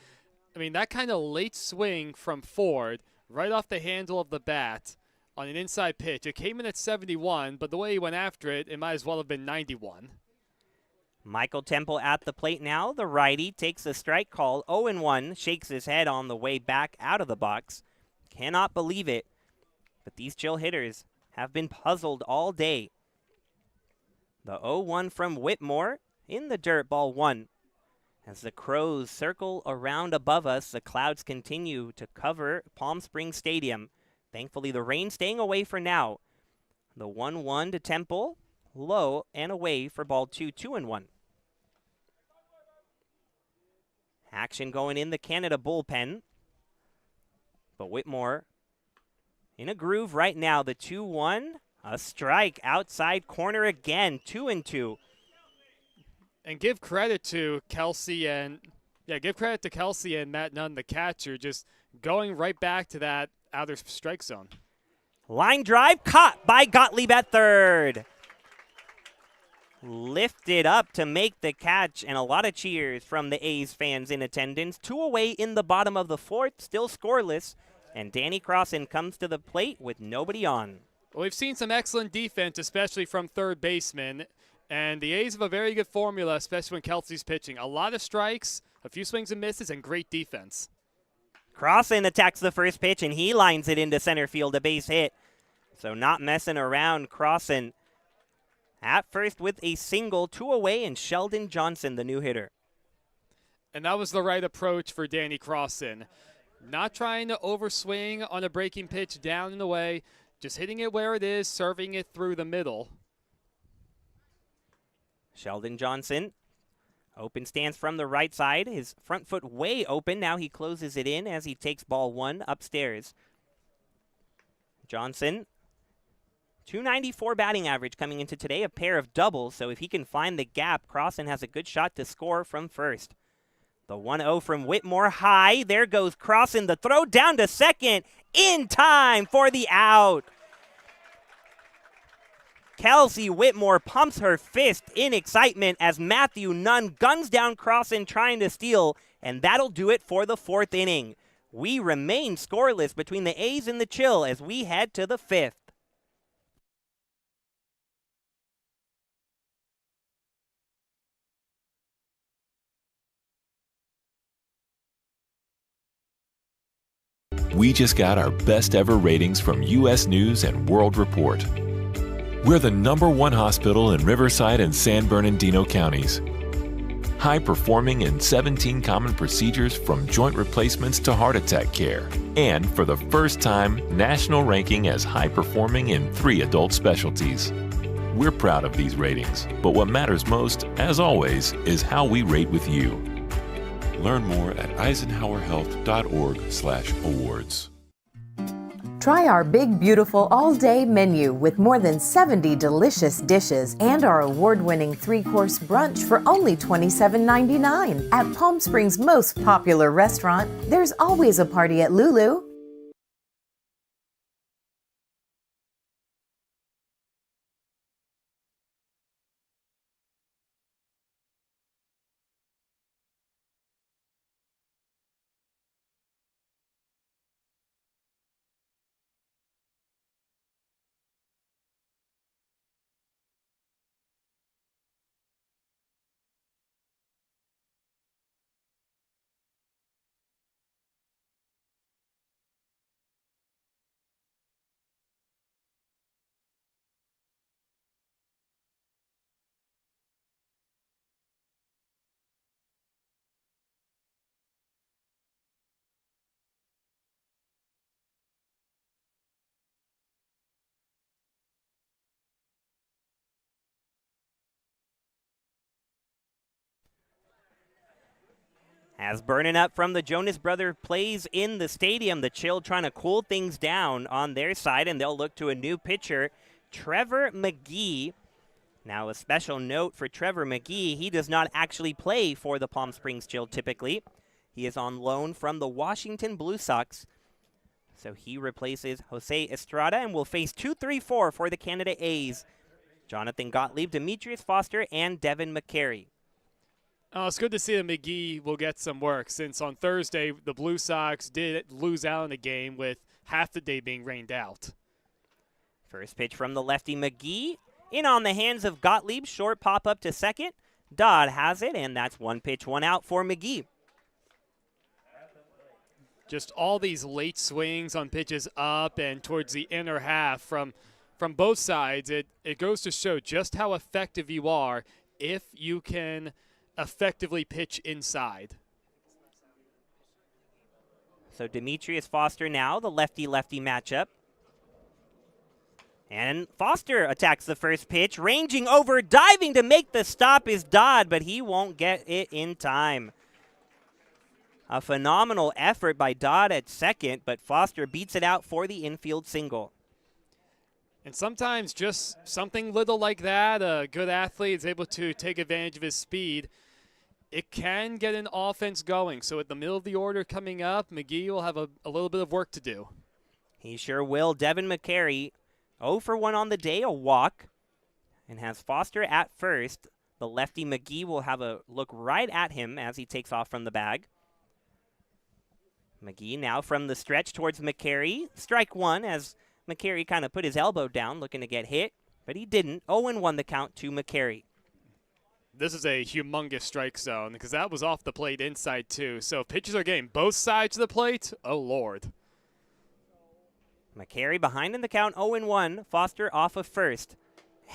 I mean, that kind of late swing from Ford, right off the handle of the bat on an inside pitch. It came in at 71, but the way he went after it, it might as well have been 91. Michael Temple at the plate now. The righty takes a strike call, 0-1, shakes his head on the way back out of the box. Cannot believe it, but these Chill hitters have been puzzled all day. The 0-1 from Whitmore in the dirt, ball 1. As the Crows circle around above us, the clouds continue to cover Palm Springs Stadium. Thankfully, the rain staying away for now. The 1-1 to Temple, low and away for ball 2, 2-1. Action going in the Canada bullpen. But Whitmore in a groove right now. The 2-1. A strike outside corner again, 2-2. And give credit to Kelsey and Matt Nunn, the catcher, just going right back to that outer strike zone. Line drive caught by Gottlieb at third. Lifted up to make the catch, and a lot of cheers from the A's fans in attendance. 2 away in the bottom of the 4th, still scoreless, and Danny Crossan comes to the plate with nobody on. Well, we've seen some excellent defense, especially from third baseman, and the A's have a very good formula, especially when Kelsey's pitching. A lot of strikes, a few swings and misses, and great defense. Crossan attacks the first pitch, and he lines it into center field, a base hit. So not messing around, Crossan at first with a single, 2 away, and Sheldon Johnson, the new hitter. And that was the right approach for Danny Crossan. Not trying to overswing on a breaking pitch down and away, just hitting it where it is, serving it through the middle. Sheldon Johnson, open stance from the right side. His front foot way open. Now he closes it in as he takes ball 1 upstairs. Johnson, 294 batting average coming into today, a pair of doubles. So if he can find the gap, Crossan has a good shot to score from first. The 1-0 from Whitmore high. There goes Crossan. The throw down to second in time for the out. Kelsey Whitmore pumps her fist in excitement as Matthew Nunn guns down Crossan trying to steal, and that'll do it for the 4th inning. We remain scoreless between the A's and the Chill as we head to the 5th. We just got our best ever ratings from U.S. News and World Report. We're the #1 hospital in Riverside and San Bernardino counties. High performing in 17 common procedures from joint replacements to heart attack care. And for the first time, national ranking as high performing in 3 adult specialties. We're proud of these ratings, but what matters most, as always, is how we rate with you. Learn more at eisenhowerhealth.org/awards. Try our big, beautiful all-day menu with more than 70 delicious dishes and our award-winning 3-course brunch for only $27.99. At Palm Springs' most popular restaurant, there's always a party at Lulu. As Burning Up from the Jonas Brothers plays in the stadium, the Chill trying to cool things down on their side, and they'll look to a new pitcher, Trevor McGee. Now, a special note for Trevor McGee, he does not actually play for the Palm Springs Chill typically. He is on loan from the Washington Blue Sox. So he replaces Jose Estrada and will face 2-3-4 for the Canada A's. Jonathan Gottlieb, Demetrius Foster, and Devin McCary. It's good to see that McGee will get some work, since on Thursday the Blue Sox did lose out in the game with half the day being rained out. First pitch from the lefty McGee. In on the hands of Gottlieb. Short pop up to second. Dodd has it, and that's 1 pitch, 1 out for McGee. Just all these late swings on pitches up and towards the inner half from both sides. It goes to show just how effective you are if you can effectively pitch inside. So Demetrius Foster now, the lefty-lefty matchup. And Foster attacks the first pitch, ranging over, diving to make the stop is Dodd, but he won't get it in time. A phenomenal effort by Dodd at second, but Foster beats it out for the infield single. And sometimes just something little like that, a good athlete is able to take advantage of his speed. It can get an offense going. So at the middle of the order coming up, McGee will have a little bit of work to do. He sure will. Devin McCary, 0 for 1 on the day, a walk, and has Foster at first. The lefty McGee will have a look right at him as he takes off from the bag. McGee now from the stretch towards McCary. Strike 1 as McCary kind of put his elbow down looking to get hit, but he didn't. 0-1 the count to McCary. This is a humongous strike zone because that was off the plate inside too. So pitchers are getting both sides of the plate. Oh, Lord. McCary behind in the count, 0-1. Foster off of first.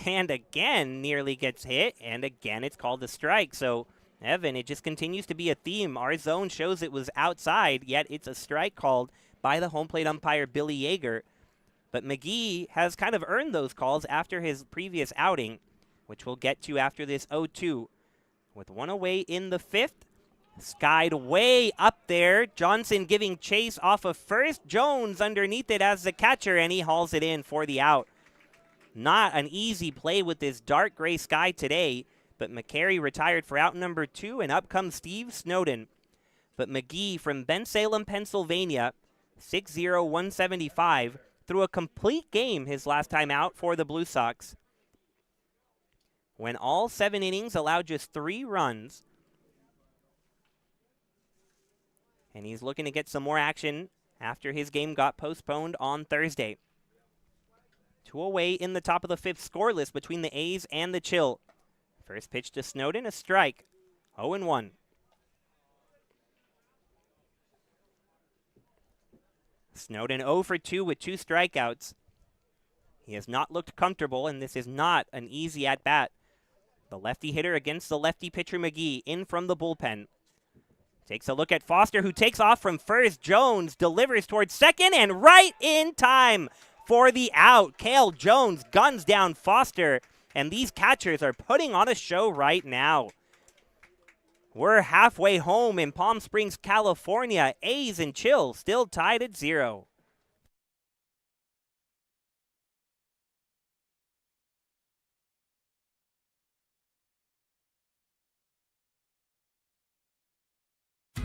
And again, nearly gets hit, and again it's called a strike. So, Evan, it just continues to be a theme. Our zone shows it was outside, yet it's a strike called by the home plate umpire, Billy Yeager. But McGee has kind of earned those calls after his previous outing, which we'll get to after this 0-2. With one away in the fifth, skied way up there. Johnson giving chase off of first. Jones underneath it as the catcher, and he hauls it in for the out. Not an easy play with this dark gray sky today, but McCary retired for out number 2, and up comes Steve Snowden. But McGee from Bensalem, Pennsylvania, 6'0", 175, threw a complete game his last time out for the Blue Sox. When all 7 innings allowed just 3 runs. And he's looking to get some more action after his game got postponed on Thursday. 2 away in the top of the 5th, scoreless between the A's and the Chill. First pitch to Snowden, a strike. 0-1. Snowden 0 for 2 with 2 strikeouts. He has not looked comfortable, and this is not an easy at-bat. The lefty hitter against the lefty pitcher McGee in from the bullpen. Takes a look at Foster, who takes off from first. Jones delivers towards second, and right in time for the out. Cale Jones guns down Foster, and these catchers are putting on a show right now. We're halfway home in Palm Springs, California. A's and Chill still tied at 0.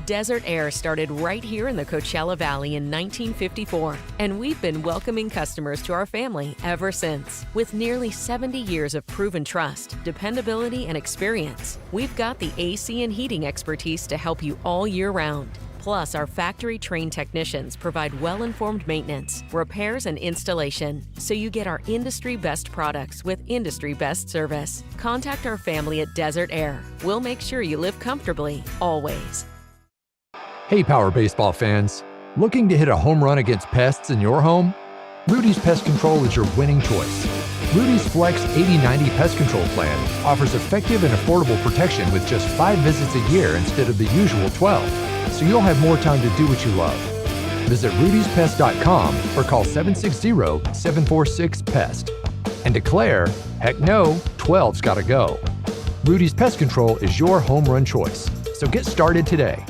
Desert Air started right here in the Coachella Valley in 1954, and we've been welcoming customers to our family ever since. With nearly 70 years of proven trust, dependability, and experience, we've got the AC and heating expertise to help you all year round. Plus, our factory-trained technicians provide well-informed maintenance, repairs, and installation, so you get our industry-best products with industry-best service. Contact our family at Desert Air. We'll make sure you live comfortably, always. Hey Power Baseball fans, looking to hit a home run against pests in your home? Rudy's Pest Control is your winning choice. Rudy's Flex 80/90 Pest Control Plan offers effective and affordable protection with just 5 visits a year instead of the usual 12, so you'll have more time to do what you love. Visit rudyspest.com or call 760-746-PEST and declare, heck no, 12's gotta go. Rudy's Pest Control is your home run choice, so get started today.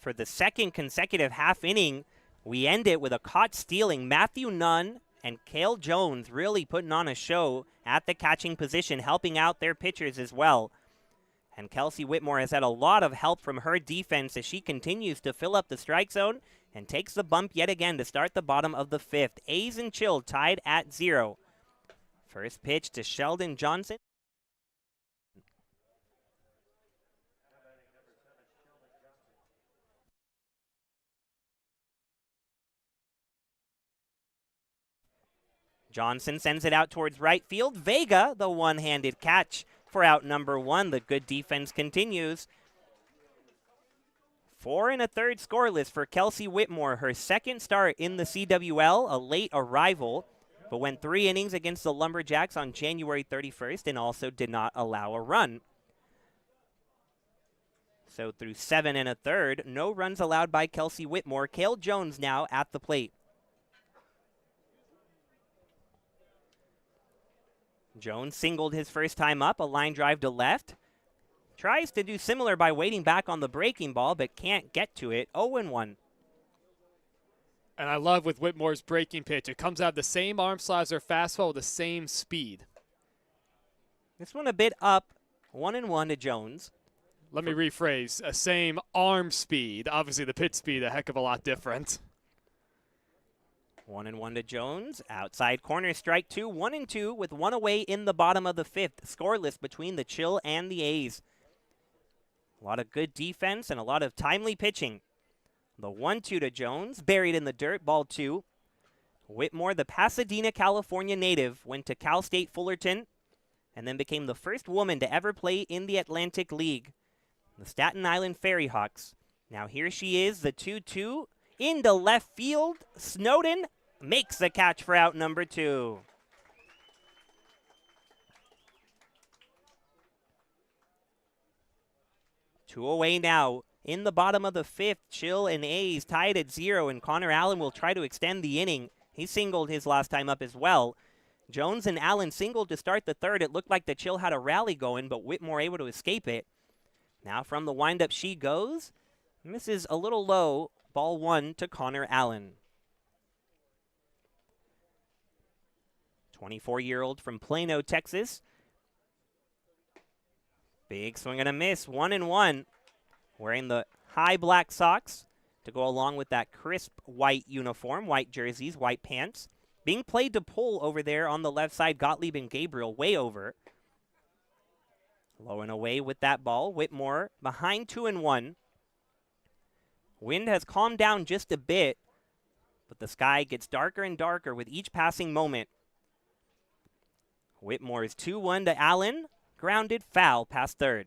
For the second consecutive half inning, we end it with a caught stealing. Matthew Nunn and Cale Jones really putting on a show at the catching position, helping out their pitchers as well. And Kelsey Whitmore has had a lot of help from her defense as she continues to fill up the strike zone and takes the bump yet again to start the bottom of the fifth. A's and Chill tied at 0. First pitch to Sheldon Johnson. Johnson sends it out towards right field. Vega, the one-handed catch for out number 1. The good defense continues. 4 1/3 scoreless for Kelsey Whitmore. Her second start in the CWL, a late arrival, but went 3 innings against the Lumberjacks on January 31st and also did not allow a run. So through 7 1/3, no runs allowed by Kelsey Whitmore. Cale Jones now at the plate. Jones singled his first time up, a line drive to left. Tries to do similar by waiting back on the breaking ball, but can't get to it. 0-1. And I love with Whitmore's breaking pitch. It comes out the same arm slicer fastball with the same speed. This one a bit up. 1-1 to Jones. Let me rephrase. Same arm speed. Obviously the pitch speed a heck of a lot different. 1-1 to Jones. Outside corner, strike 2. 1-2 with 1 away in the bottom of the fifth. Scoreless between the Chill and the A's. A lot of good defense and a lot of timely pitching. The 1-2 to Jones, buried in the dirt, ball 2. Whitmore, the Pasadena, California native, went to Cal State Fullerton and then became the first woman to ever play in the Atlantic League. The Staten Island Ferry Hawks. Now here she is, the 2-2 into left field. Snowden makes the catch for out number 2. Two away now in the bottom of the fifth. Chill and A's tied at 0, and Connor Allen will try to extend the inning. He singled his last time up as well. Jones and Allen singled to start the third. It looked like the Chill had a rally going, but Whitmore able to escape it. Now from the windup she goes. Misses a little low. Ball 1 to Connor Allen. 24-year-old from Plano, Texas. Big swing and a miss. 1-1. Wearing the high black socks to go along with that crisp white uniform, white jerseys, white pants. Being played to pull over there on the left side. Gottlieb and Gabriel way over. Low and away with that ball. Whitmore behind 2-1. Wind has calmed down just a bit, but the sky gets darker and darker with each passing moment. Whitmore's 2-1 to Allen. Grounded foul past third.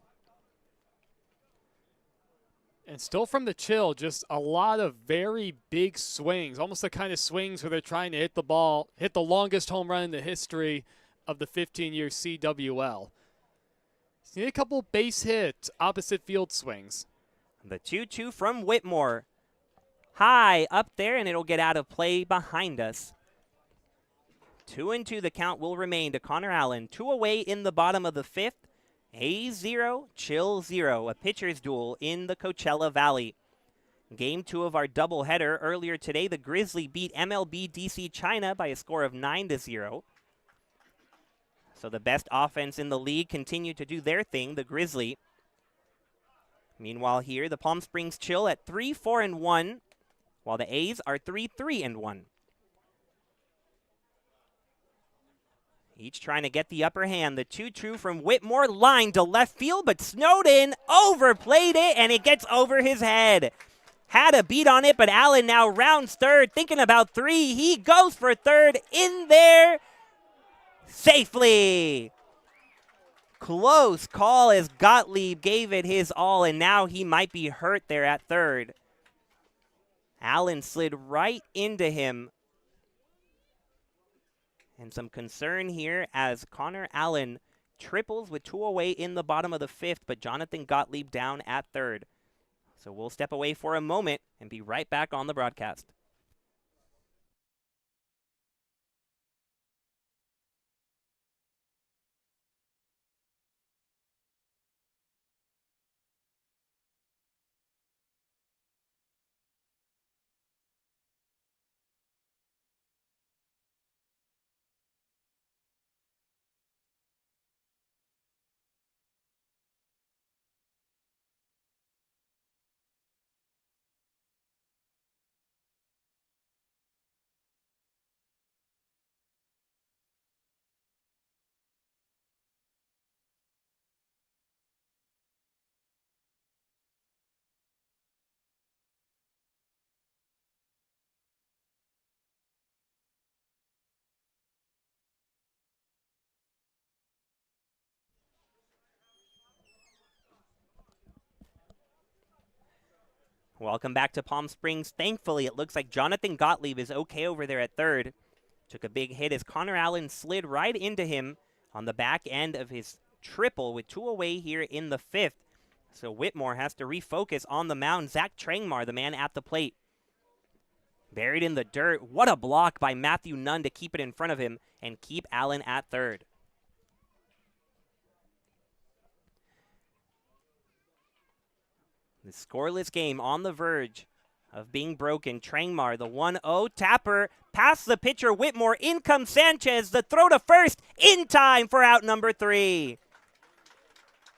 And still from the Chill, just a lot of very big swings, almost the kind of swings where they're trying to hit the ball, hit the longest home run in the history of the 15-year CWL. See a couple base hit, opposite field swings. The 2-2 from Whitmore. High up there, and it'll get out of play behind us. 2-2 the count will remain to Connor Allen. 2 away in the bottom of the fifth. A's 0, Chill 0. A pitcher's duel in the Coachella Valley. Game 2 of our doubleheader. Earlier today, the Grizzly beat MLB DC China by a score of 9-0. So the best offense in the league continue to do their thing, the Grizzly. Meanwhile here, the Palm Springs Chill at 3-4-1, while the A's are 3-3-1. Each trying to get the upper hand. The 2-2 from Whitmore, line to left field, but Snowden overplayed it, and it gets over his head. Had a beat on it, but Allen now rounds third, thinking about 3. He goes for third, in there safely. Close call as Gottlieb gave it his all, and now he might be hurt there at third. Allen slid right into him. And some concern here as Connor Allen triples with 2 away in the bottom of the fifth, but Jonathan Gottlieb down at third. So we'll step away for a moment and be right back on the broadcast. Welcome back to Palm Springs. Thankfully, it looks like Jonathan Gottlieb is okay over there at third. Took a big hit as Connor Allen slid right into him on the back end of his triple with 2 away here in the 5th. So Whitmore has to refocus on the mound. Zach Trangmar, the man at the plate. Buried in the dirt. What a block by Matthew Nunn to keep it in front of him and keep Allen at third. The scoreless game on the verge of being broken. Trangmar, the 1-0 tapper, past the pitcher Whitmore. In comes Sanchez, the throw to first, in time for out number 3.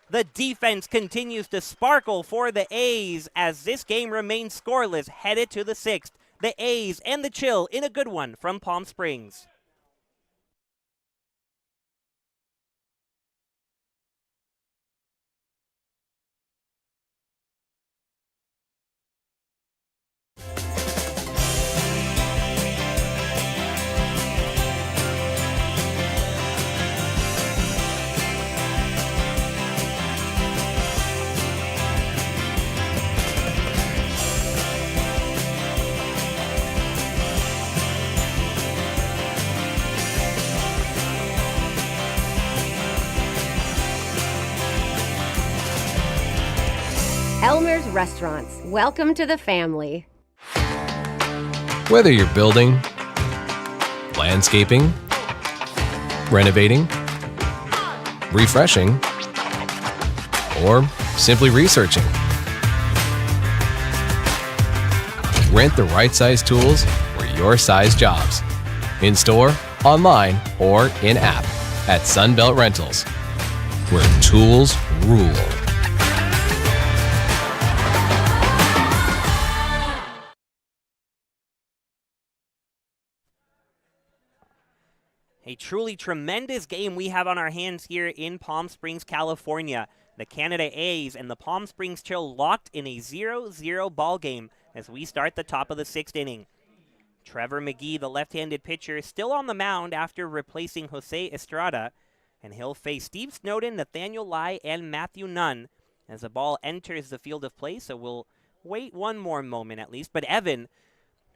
The defense continues to sparkle for the A's as this game remains scoreless, headed to the 6th. The A's and the Chill in a good one from Palm Springs. Elmer's Restaurants. Welcome to the family. Whether you're building, landscaping, renovating, refreshing, or simply researching, rent the right size tools for your size jobs. In store, online, or in app at Sunbelt Rentals, where tools rule. A truly tremendous game we have on our hands here in Palm Springs, California. The Canada A's and the Palm Springs Chill locked in a 0-0 ball game as we start the top of the 6th inning. Trevor McGee, the left-handed pitcher, still on the mound after replacing Jose Estrada, and he'll face Steve Snowden, Nathaniel Lai, and Matthew Nunn as the ball enters the field of play, so we'll wait one more moment at least. But Evan,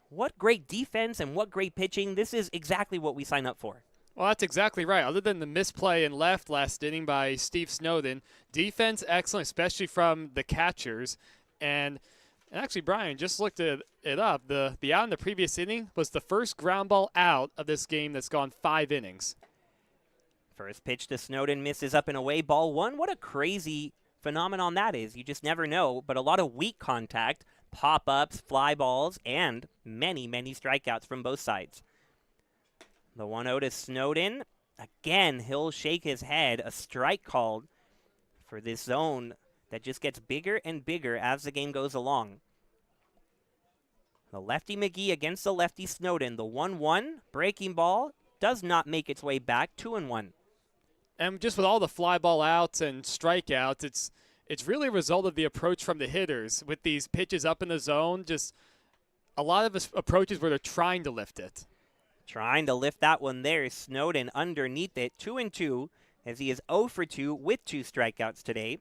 what great defense and what great pitching. This is exactly what we sign up for. Well, that's exactly right. Other than the misplay in left last inning by Steve Snowden, defense excellent, especially from the catchers. And actually, Brian, just looked it up. The out in the previous inning was the first ground ball out of this game that's gone 5 innings. First pitch to Snowden misses up and away, ball 1. What a crazy phenomenon that is. You just never know, but a lot of weak contact, pop-ups, fly balls, and many, many strikeouts from both sides. The 1-0 to Snowden. Again, he'll shake his head. A strike called for this zone that just gets bigger and bigger as the game goes along. The lefty McGee against the lefty Snowden. The 1-1 breaking ball does not make its way back. 2-1. And just with all the fly ball outs and strikeouts, it's really a result of the approach from the hitters with these pitches up in the zone. Just a lot of approaches where they're trying to lift it. Trying to lift that one there. Snowden underneath it. 2-2 as he is 0 for 2 with 2 strikeouts today.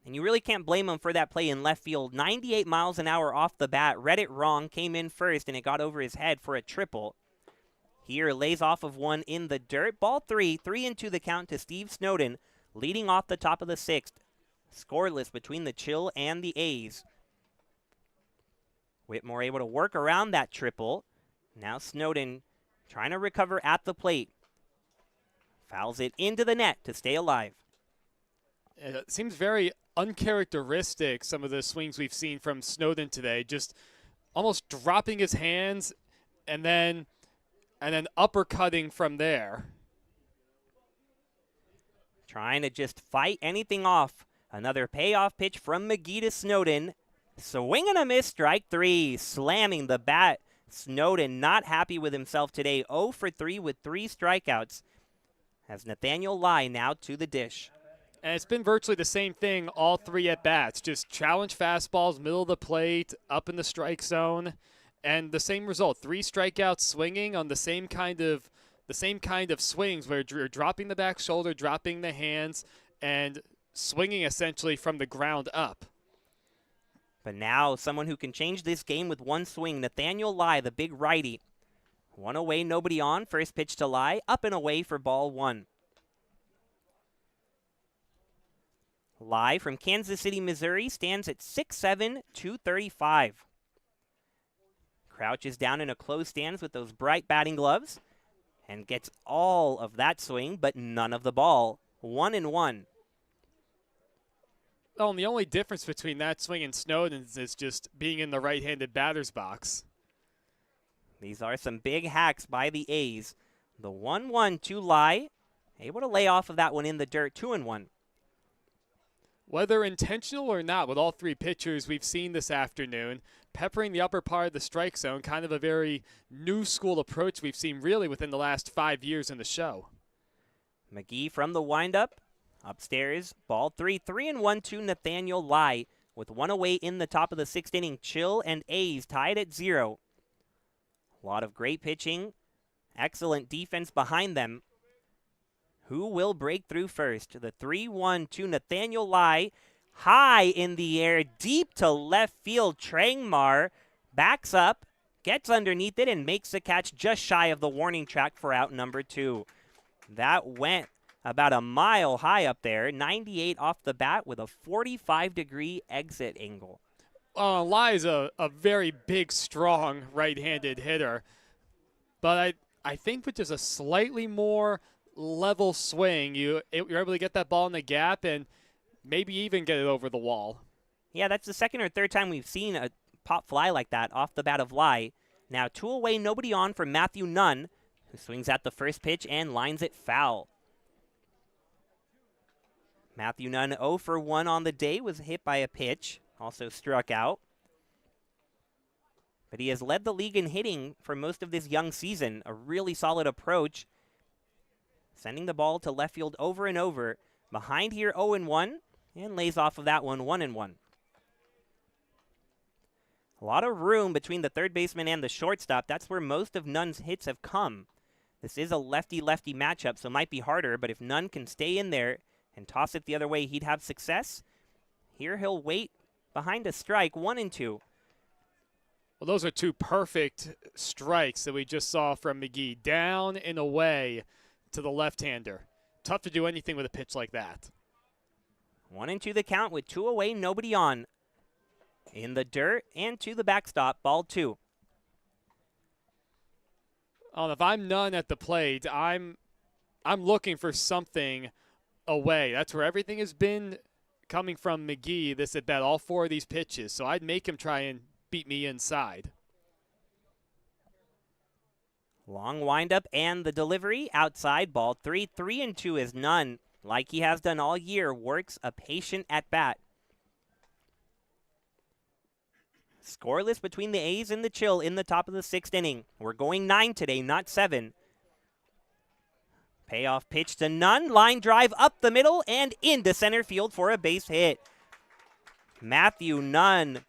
And you really can't blame him for that play in left field. 98 miles an hour off the bat. Read it wrong. Came in first and it got over his head for a triple. Here lays off of one in the dirt. Ball 3. 3-2 the count to Steve Snowden. Leading off the top of the 6th. Scoreless between the Chill and the A's. Whitmore able to work around that triple. Now Snowden trying to recover at the plate. Fouls it into the net to stay alive. It seems very uncharacteristic, some of the swings we've seen from Snowden today. Just almost dropping his hands and then uppercutting from there. Trying to just fight anything off. Another payoff pitch from McGee to Snowden. Swing and a miss, strike 3. Slamming the bat. Snowden not happy with himself today. 0 for 3 with 3 strikeouts. As Nathaniel Lai now to the dish. And it's been virtually the same thing all 3 at-bats. Just challenge fastballs, middle of the plate, up in the strike zone. And the same result, 3 strikeouts swinging on the same kind of swings where you're dropping the back shoulder, dropping the hands, and swinging essentially from the ground up. But now someone who can change this game with one swing, Nathaniel Lai, the big righty. One away, nobody on. First pitch to Lai, up and away for ball one. Lai from Kansas City, Missouri, stands at 6'7", 235. Crouches down in a closed stance with those bright batting gloves and gets all of that swing, but none of the ball. 1-1. Oh, and the only difference between that swing and Snowden's is just being in the right-handed batter's box. These are some big hacks by the A's. The 1-1 to Lai, able to lay off of that one in the dirt, 2-1. Whether intentional or not, with all three pitchers we've seen this afternoon, peppering the upper part of the strike zone, kind of a very new school approach we've seen really within the last 5 years in the show. McGee from the windup, upstairs, ball 3, 3-1 to Nathaniel Lai, with one away in the top of the sixth inning. Chill and A's tied at 0. A lot of great pitching, excellent defense behind them. Who will break through first? The 3-1 to Nathaniel Lai. High in the air, deep to left field. Trangmar backs up, gets underneath it, and makes the catch just shy of the warning track for out number 2. That went about a mile high up there. 98 off the bat with a 45-degree exit angle. Lai is a very big, strong right-handed hitter. But I think with just a slightly more level swing, you're able to get that ball in the gap and maybe even get it over the wall. Yeah, that's the second or third time we've seen a pop fly like that off the bat of Lai. Now 2 away, nobody on for Matthew Nunn, who swings at the first pitch and lines it foul. Matthew Nunn 0 for 1 on the day, was hit by a pitch, also struck out. But he has led the league in hitting for most of this young season. A really solid approach, sending the ball to left field over and over. Behind here 0-1, and lays off of that one 1-1. A lot of room between the third baseman and the shortstop. That's where most of Nunn's hits have come. This is a lefty-lefty matchup, so it might be harder, but if Nunn can stay in there and toss it the other way, he'd have success. Here he'll wait behind a strike, 1-2. Well, those are 2 perfect strikes that we just saw from McGee. Down and away to the left-hander. Tough to do anything with a pitch like that. 1-2 the count with 2 away, nobody on. In the dirt and to the backstop, ball 2. If I'm Nunn at the plate, I'm looking for something away. That's where everything has been coming from McGee this at bat, all 4 of these pitches. So I'd make him try and beat me inside. Long windup and the delivery outside, ball 3. 3-2 is Nunn, like he has done all year, works a patient at bat. Scoreless between the A's and the Chill in the top of the 6th inning. We're going 9 today, not 7. Payoff pitch to Nunn, line drive up the middle and into center field for a base hit. Matthew Nunn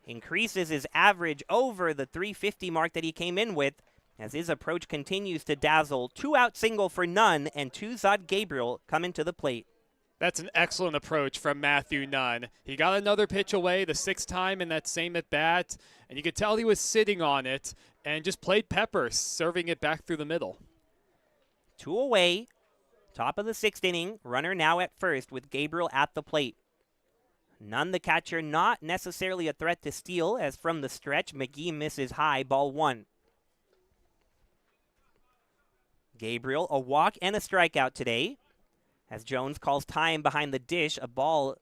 increases his average over the 350 mark that he came in with, as his approach continues to dazzle. 2-out single for Nunn, and Tuzad Gabriel coming to the plate. That's an excellent approach from Matthew Nunn. He got another pitch away the 6th time in that same at-bat, and you could tell he was sitting on it and just played pepper, serving it back through the middle. 2 away, top of the 6th inning, runner now at first with Gabriel at the plate. Nunn, the catcher, not necessarily a threat to steal, as from the stretch, McGee misses high, ball 1. Gabriel, a walk and a strikeout today, as Jones calls time behind the dish. A ball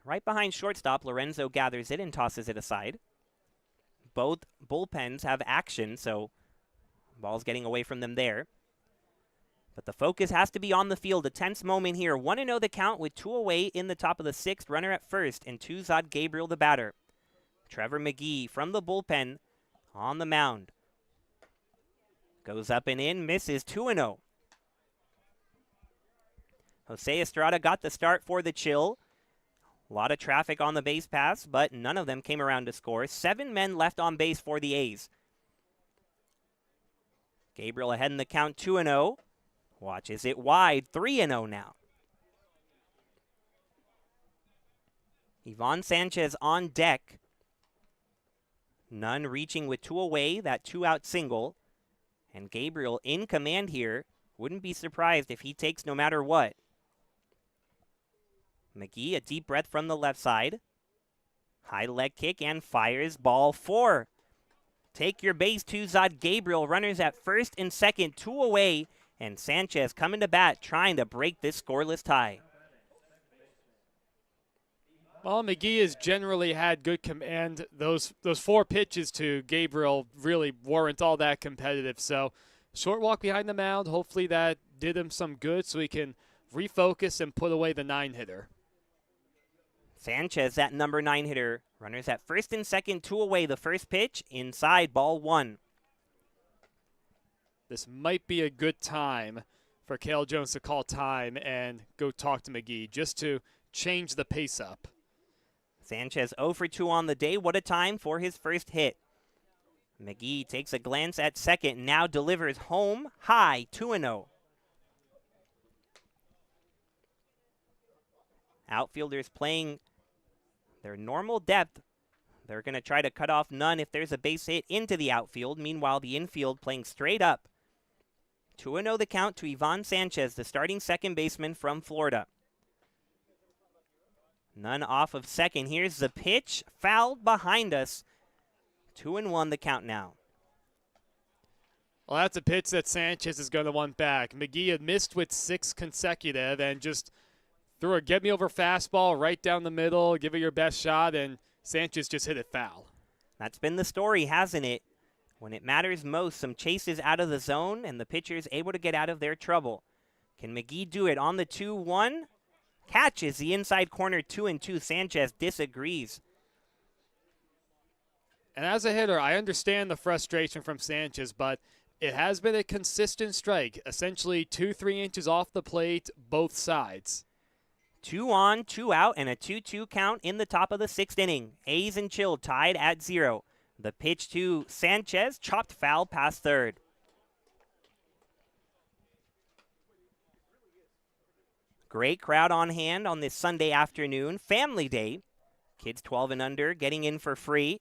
right behind shortstop. Lorenzo gathers it and tosses it aside. Both bullpens have action, so ball's getting away from them there. But the focus has to be on the field. A tense moment here. 1-0 the count with 2 away in the top of the 6th. Runner at first, and Tuzad Gabriel the batter. Trevor McGee from the bullpen on the mound. Goes up and in, misses, 2-0. Jose Estrada got the start for the Chill. A lot of traffic on the base paths, but none of them came around to score. 7 men left on base for the A's. Gabriel ahead in the count, 2-0. Watches it wide, 3-0 now. Ivan Sanchez on deck. Nunn reaching with 2 away, that 2-out single. And Gabriel in command here. Wouldn't be surprised if he takes no matter what. McGee, a deep breath from the left side. High leg kick and fires ball 4. Take your base, Tuzad Gabriel. Runners at first and second, 2 away. And Sanchez coming to bat, trying to break this scoreless tie. Well, McGee has generally had good command. Those 4 pitches to Gabriel really weren't all that competitive. So short walk behind the mound. Hopefully that did him some good so he can refocus and put away the 9-hitter. Sanchez, that number 9 hitter. Runners at first and second, 2 away. The first pitch, inside, ball 1. This might be a good time for Cale Jones to call time and go talk to McGee just to change the pace up. Sanchez 0 for 2 on the day. What a time for his first hit. McGee takes a glance at second, now delivers home high, 2-0. Outfielders playing their normal depth. They're going to try to cut off Nunn if there's a base hit into the outfield. Meanwhile, the infield playing straight up. 2-0 the count to Ivan Sanchez, the starting second baseman from Florida. Nunn off of second. Here's the pitch, fouled behind us. 2-1 the count now. Well, that's a pitch that Sanchez is going to want back. McGee had missed with 6 consecutive and just threw a get-me-over fastball right down the middle, give it your best shot, and Sanchez just hit it foul. That's been the story, hasn't it? When it matters most, some chases out of the zone, and the pitcher's able to get out of their trouble. Can McGee do it on the 2-1? Catches the inside corner 2-2. Sanchez disagrees. And as a hitter, I understand the frustration from Sanchez, but it has been a consistent strike, essentially 2-3 inches off the plate, both sides. 2 on, 2 out, and a 2-2 count in the top of the 6th inning. A's and Chill tied at 0. The pitch to Sanchez, chopped foul past third. Great crowd on hand on this Sunday afternoon. Family Day. Kids 12 and under getting in for free.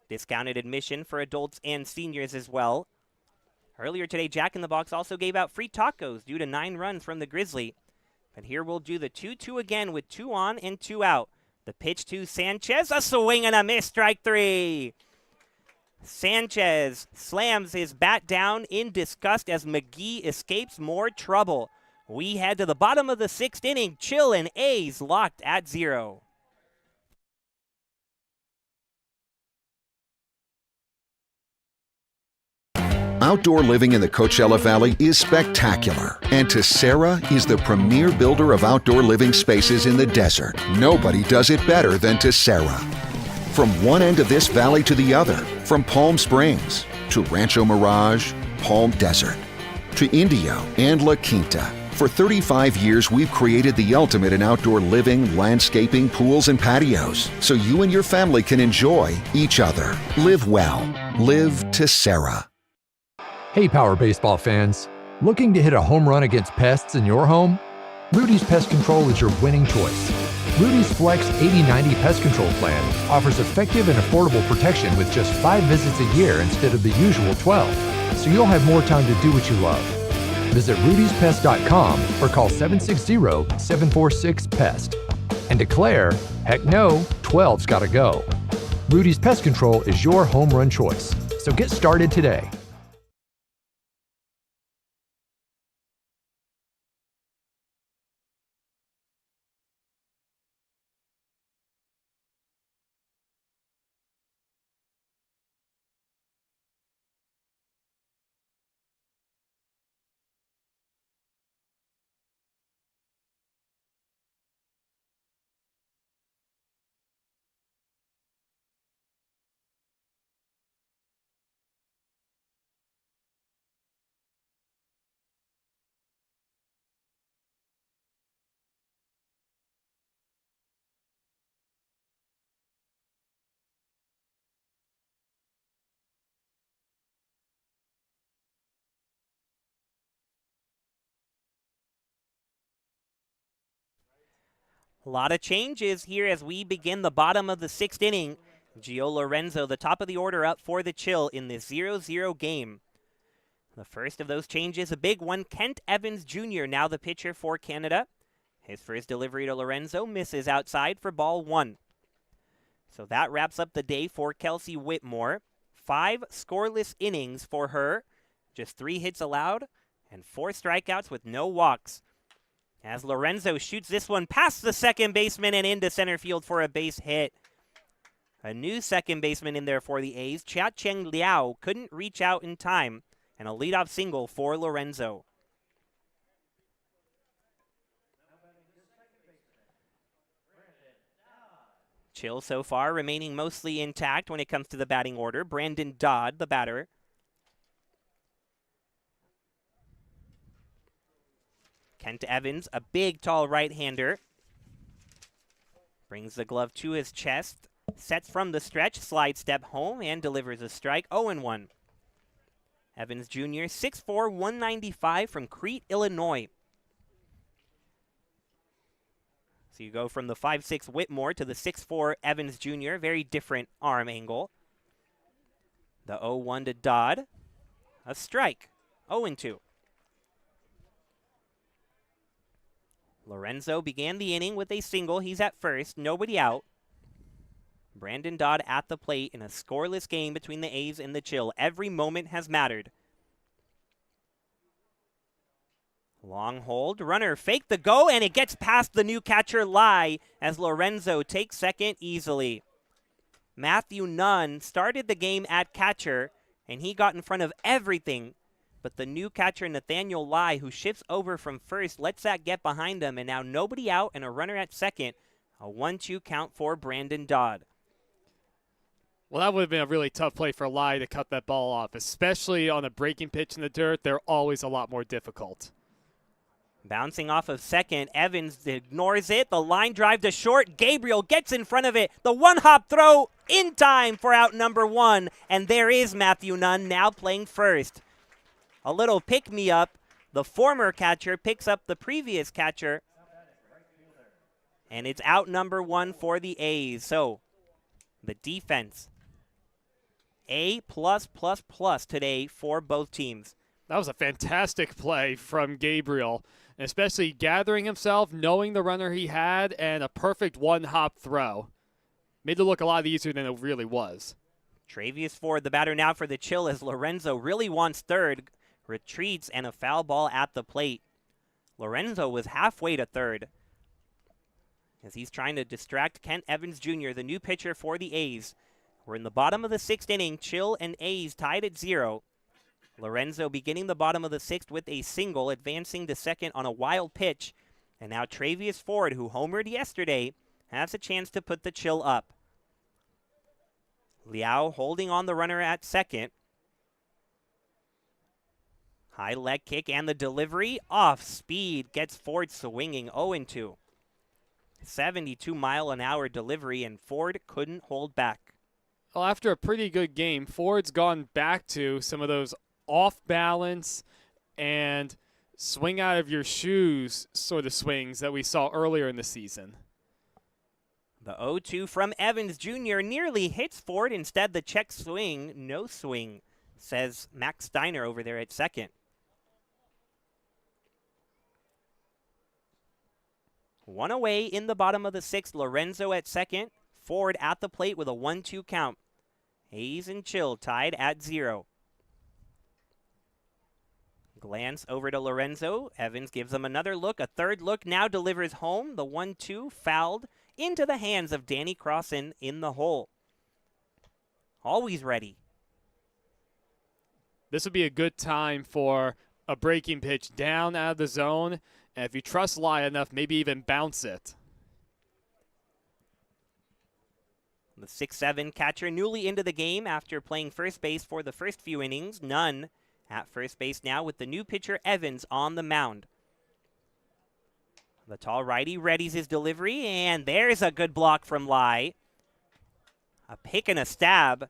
Discounted admission for adults and seniors as well. Earlier today, Jack in the Box also gave out free tacos due to 9 runs from the Grizzly. But here we'll do the 2-2 again with 2 on and 2 out. The pitch to Sanchez, a swing and a miss, strike 3. Sanchez slams his bat down in disgust as McGee escapes more trouble. We head to the bottom of the 6th inning. Chill and A's locked at 0. Outdoor living in the Coachella Valley is spectacular, and Tessera is the premier builder of outdoor living spaces in the desert. Nobody does it better than Tessera. From one end of this valley to the other, from Palm Springs to Rancho Mirage, Palm Desert, to Indio and La Quinta. For 35 years, we've created the ultimate in outdoor living, landscaping, pools, and patios, so you and your family can enjoy each other. Live well. Live Tessera. Hey, Power Baseball fans. Looking to hit a home run against pests in your home? Rudy's Pest Control is your winning choice. Rudy's Flex 80/90 Pest Control Plan offers effective and affordable protection with just 5 visits a year instead of the usual 12, so you'll have more time to do what you love. Visit rudyspest.com or call 760-746-PEST and declare, heck no, 12's gotta go. Rudy's Pest Control is your home run choice, so get started today. A lot of changes here as we begin the bottom of the 6th inning. Gio Lorenzo, the top of the order, up for the Chill in this 0-0 game. The first of those changes, a big one. Kent Evans Jr., now the pitcher for Canada. His first delivery to Lorenzo misses outside for ball 1. So that wraps up the day for Kelsey Whitmore. 5 scoreless innings for her. Just 3 hits allowed and 4 strikeouts with no walks. As Lorenzo shoots this one past the second baseman and into center field for a base hit. A new second baseman in there for the A's. Chia-Cheng Liao couldn't reach out in time, and a leadoff single for Lorenzo. Chill so far remaining mostly intact when it comes to the batting order. Brandon Dodd, the batter. Kent Evans, a big, tall right-hander. Brings the glove to his chest. Sets from the stretch, slide step home, and delivers a strike. 0-1. Evans Jr., 6'4", 195 from Crete, Illinois. So you go from the 5'6" Whitmore to the 6'4" Evans Jr., very different arm angle. The 0-1 to Dodd. A strike. 0-2. Lorenzo began the inning with a single. He's at first, nobody out. Brandon Dodd at the plate in a scoreless game between the A's and the Chill. Every moment has mattered. Long hold, runner faked the go, and it gets past the new catcher Lai as Lorenzo takes second easily. Matthew Nunn started the game at catcher, and he got in front of everything. But the new catcher Nathaniel Lai, who shifts over from first, lets that get behind him, and now nobody out and a runner at second. A 1-2 count for Brandon Dodd. Well, that would have been a really tough play for Lai to cut that ball off, especially on a breaking pitch in the dirt. They're always a lot more difficult. Bouncing off of second, Evans ignores it. The line drive to short. Gabriel gets in front of it. The one-hop throw in time for out number 1. And there is Matthew Nunn now playing first. A little pick-me-up. The former catcher picks up the previous catcher. And it's out number 1 for the A's. So the defense, A+++ today for both teams. That was a fantastic play from Gabriel, especially gathering himself, knowing the runner he had, and a perfect one-hop throw. Made it look a lot easier than it really was. Travius Ford, the batter now for the Chill, as Lorenzo really wants third, retreats, and a foul ball at the plate. Lorenzo was halfway to third as he's trying to distract Kent Evans Jr., the new pitcher for the A's. We're in the bottom of the 6th inning. Chill and A's tied at 0. Lorenzo beginning the bottom of the 6th with a single, advancing to second on a wild pitch. And now Travius Ford, who homered yesterday, has a chance to put the Chill up. Liao holding on the runner at second. High leg kick and the delivery. Off speed gets Ford swinging. 0-2. 72-mile-an-hour delivery, and Ford couldn't hold back. Well, after a pretty good game, Ford's gone back to some of those off-balance and swing out of your shoes sort of swings that we saw earlier in the season. The 0-2 from Evans Jr. nearly hits Ford. Instead, the check swing, no swing, says Max Steiner over there at second. One away in the bottom of the 6th. Lorenzo at second. Ford at the plate with a 1-2 count. A's and Chill tied at 0. Glance over to Lorenzo. Evans gives him another look. A third look now delivers home. The 1-2 fouled into the hands of Danny Crossan in the hole. Always ready. This would be a good time for a breaking pitch down out of the zone. And if you trust Lai enough, maybe even bounce it. The 6'7" catcher newly into the game after playing first base for the first few innings. Nunn at first base now with the new pitcher Evans on the mound. The tall righty readies his delivery, and there's a good block from Lai. A pick and a stab.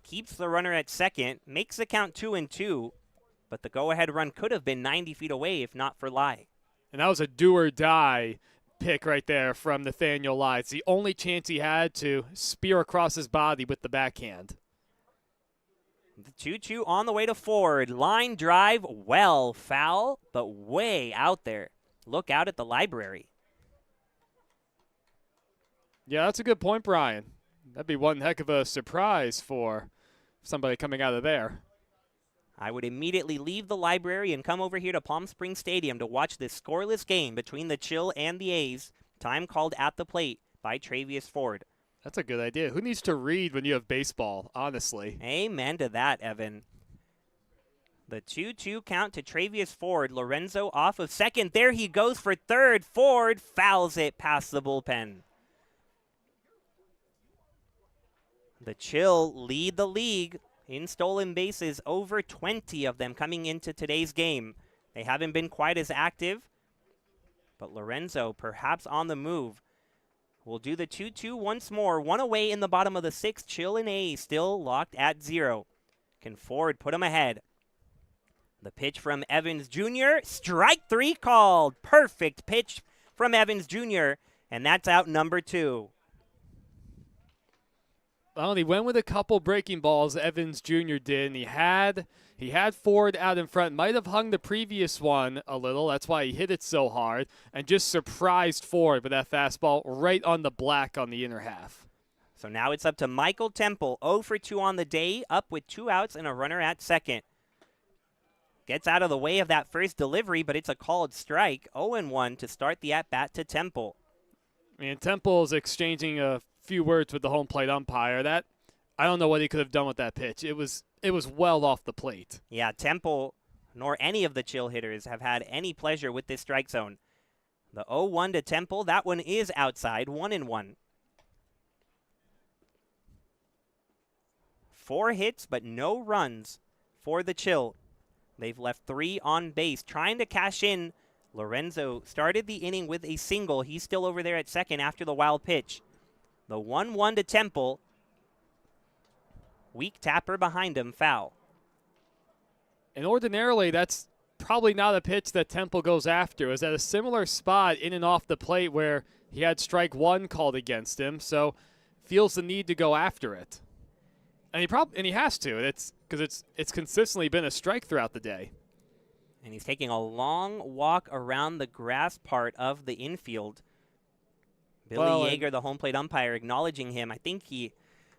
Keeps the runner at second. Makes the count 2-2. But the go-ahead run could have been 90 feet away if not for Lai. And that was a do-or-die pick right there from Nathaniel Lai. It's the only chance he had to spear across his body with the backhand. The 2-2 on the way to Ford. Line drive, well, foul, but way out there. Look out at the library. Yeah, that's a good point, Brian. That'd be one heck of a surprise for somebody coming out of there. I would immediately leave the library and come over here to Palm Springs Stadium to watch this scoreless game between the Chill and the A's. Time called at the plate by Travius Ford. That's a good idea. Who needs to read when you have baseball, honestly? Amen to that, Evan. The 2-2 count to Travius Ford. Lorenzo off of second. There he goes for third. Ford fouls it past the bullpen. The Chill lead the league in stolen bases, over 20 of them coming into today's game. They haven't been quite as active, but Lorenzo perhaps on the move. We'll do the 2-2 once more. One away in the bottom of the sixth. Chill and A still locked at 0. Can Ford put him ahead? The pitch from Evans Jr. Strike 3 called. Perfect pitch from Evans Jr. And that's out number 2. Well, he went with a couple breaking balls, Evans Jr. did, and he had Ford out in front. Might have hung the previous one a little. That's why he hit it so hard, and just surprised Ford with that fastball right on the black on the inner half. So now it's up to Michael Temple, 0 for 2 on the day, up with 2 outs and a runner at second. Gets out of the way of that first delivery, but it's a called strike. 0-1 to start the at-bat to Temple. I mean, Temple's exchanging a few words with the home plate umpire. That I don't know what he could have done with that pitch. It was well off the plate. Yeah, Temple nor any of the Chill hitters have had any pleasure with this strike zone. The 0-1 to Temple, that one is outside, 1-1. 4 hits, but no runs for the Chill. They've left 3 on base, trying to cash in. Lorenzo started the inning with a single. He's still over there at second after the wild pitch. The 1-1 to Temple. Weak tapper behind him, foul. And ordinarily, that's probably not a pitch that Temple goes after. It was at a similar spot in and off the plate where he had strike 1 called against him, so feels the need to go after it. And he has to. It's because it's consistently been a strike throughout the day. And he's taking a long walk around the grass part of the infield. Billy Yeager, the home plate umpire, acknowledging him. I think he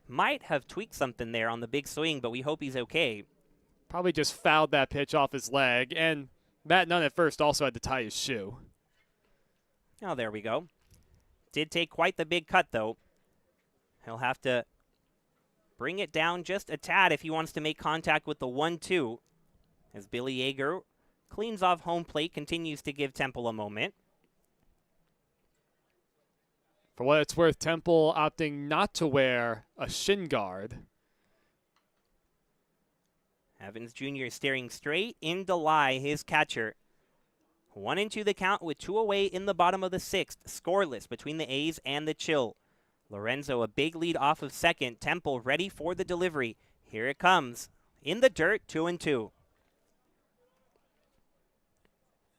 might have tweaked something there on the big swing, but we hope he's okay. Probably just fouled that pitch off his leg. And Matt Nunn at first also had to tie his shoe. Oh, there we go. Did take quite the big cut, though. He'll have to bring it down just a tad if he wants to make contact with the 1-2. As Billy Yeager cleans off home plate, continues to give Temple a moment. For what it's worth, Temple opting not to wear a shin guard. Evans Jr. staring straight into Lai, his catcher. 1-2 the count with 2 away in the bottom of the sixth. Scoreless between the A's and the Chill. Lorenzo a big lead off of second. Temple ready for the delivery. Here it comes. In the dirt, 2-2.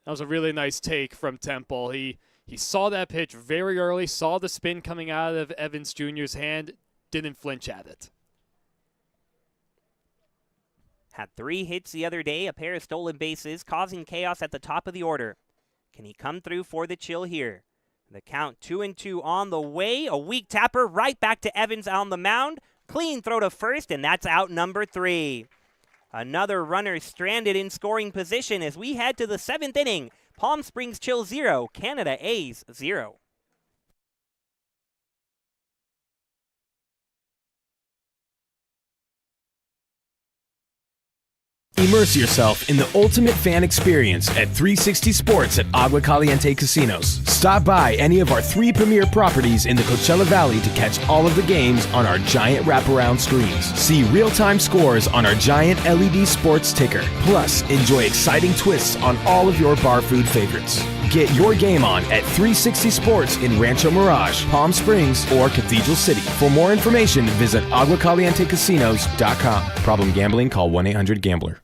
That was a really nice take from Temple. He saw that pitch very early, saw the spin coming out of Evans Jr.'s hand, didn't flinch at it. Had 3 hits the other day, a pair of stolen bases, causing chaos at the top of the order. Can he come through for the Chill here? The count 2-2 on the way. A weak tapper right back to Evans on the mound. Clean throw to first, and that's out number 3. Another runner stranded in scoring position as we head to the 7th inning. Palm Springs Chill 0, Canada A's 0. Immerse yourself in the ultimate fan experience at 360 Sports at Agua Caliente Casinos. Stop by any of our 3 premier properties in the Coachella Valley to catch all of the games on our giant wraparound screens. See real-time scores on our giant LED sports ticker. Plus, enjoy exciting twists on all of your bar food favorites. Get your game on at 360 Sports in Rancho Mirage, Palm Springs, or Cathedral City. For more information, visit aguacalientecasinos.com. Problem gambling? Call 1-800-GAMBLER.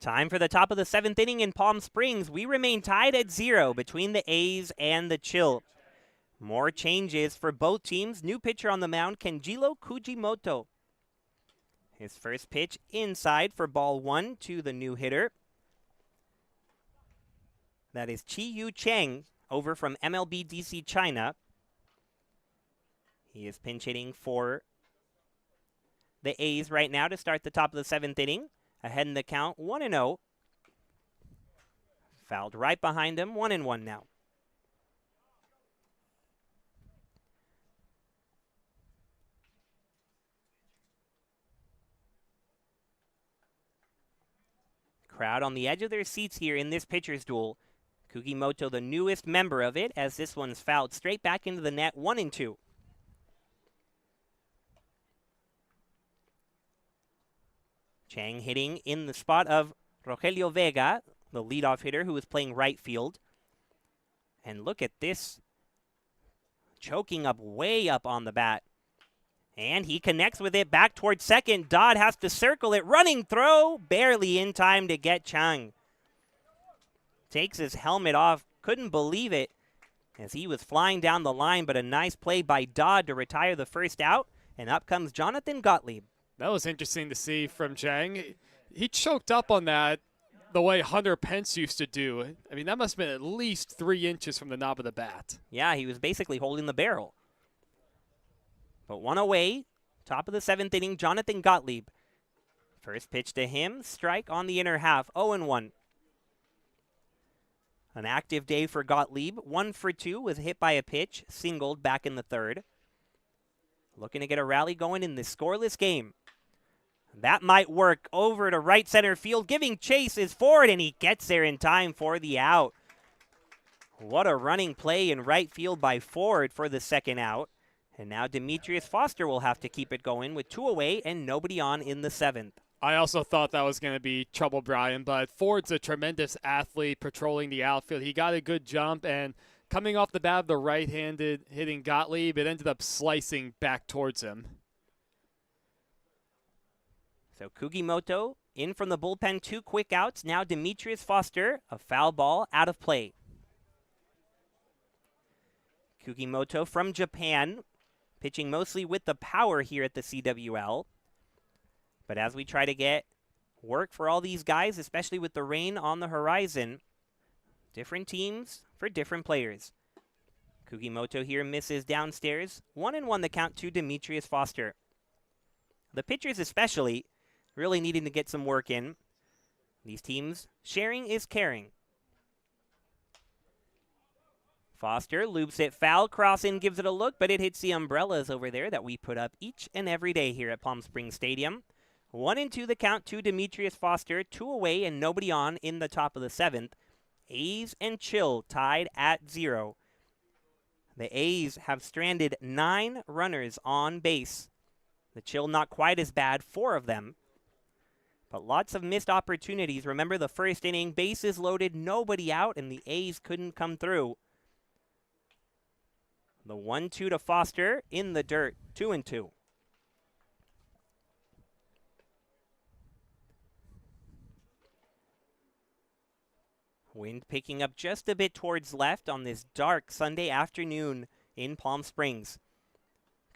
Time for the top of the 7th inning in Palm Springs. We remain tied at 0 between the A's and the Chill. More changes for both teams. New pitcher on the mound, Kenjiro Kujimoto. His first pitch inside for ball 1 to the new hitter. That is Chi-Yu Chang over from MLB DC China. He is pinch hitting for the A's right now to start the top of the 7th inning. Ahead in the count, 1-0. Fouled right behind him, 1-1 now. Crowd on the edge of their seats here in this pitcher's duel. Kugimoto, the newest member of it, as this one's fouled straight back into the net, 1-2. Chang hitting in the spot of Rogelio Vega, the leadoff hitter who is playing right field. And look at this, choking up way up on the bat. And he connects with it back towards second. Dodd has to circle it. Running throw, barely in time to get Chang. Takes his helmet off. Couldn't believe it as he was flying down the line, but a nice play by Dodd to retire the first out. And up comes Jonathan Gottlieb. That was interesting to see from Chang. He choked up on that the way Hunter Pence used to do. I mean, that must have been at least 3 inches from the knob of the bat. Yeah, he was basically holding the barrel. But one away, top of the 7th inning, Jonathan Gottlieb. First pitch to him, strike on the inner half, 0-1. An active day for Gottlieb, 1 for 2, was hit by a pitch, singled back in the third. Looking to get a rally going in this scoreless game. That might work over to right center field, giving chase is Ford, and he gets there in time for the out. What a running play in right field by Ford for the second out. And now Demetrius Foster will have to keep it going with 2 away and nobody on in the 7th. I also thought that was going to be trouble, Brian, but Ford's a tremendous athlete patrolling the outfield. He got a good jump, and coming off the bat of the right-handed hitting Gottlieb, it ended up slicing back towards him. So Kugimoto in from the bullpen, 2 quick outs. Now Demetrius Foster, a foul ball out of play. Kugimoto from Japan, pitching mostly with the power here at the CWL. But as we try to get work for all these guys, especially with the rain on the horizon, different teams for different players. Kugimoto here misses downstairs. 1-1 the count to Demetrius Foster. The pitchers especially really needing to get some work in. These teams, sharing is caring. Foster loops it foul, cross in, gives it a look, but it hits the umbrellas over there that we put up each and every day here at Palm Springs Stadium. 1-2 the count to Demetrius Foster, 2 away and nobody on in the top of the 7th. A's and Chill tied at 0. The A's have stranded 9 runners on base. The Chill not quite as bad, 4 of them. But lots of missed opportunities. Remember the first inning, bases loaded, nobody out, and the A's couldn't come through. The 1-2 to Foster in the dirt, 2-2. Wind picking up just a bit towards left on this dark Sunday afternoon in Palm Springs.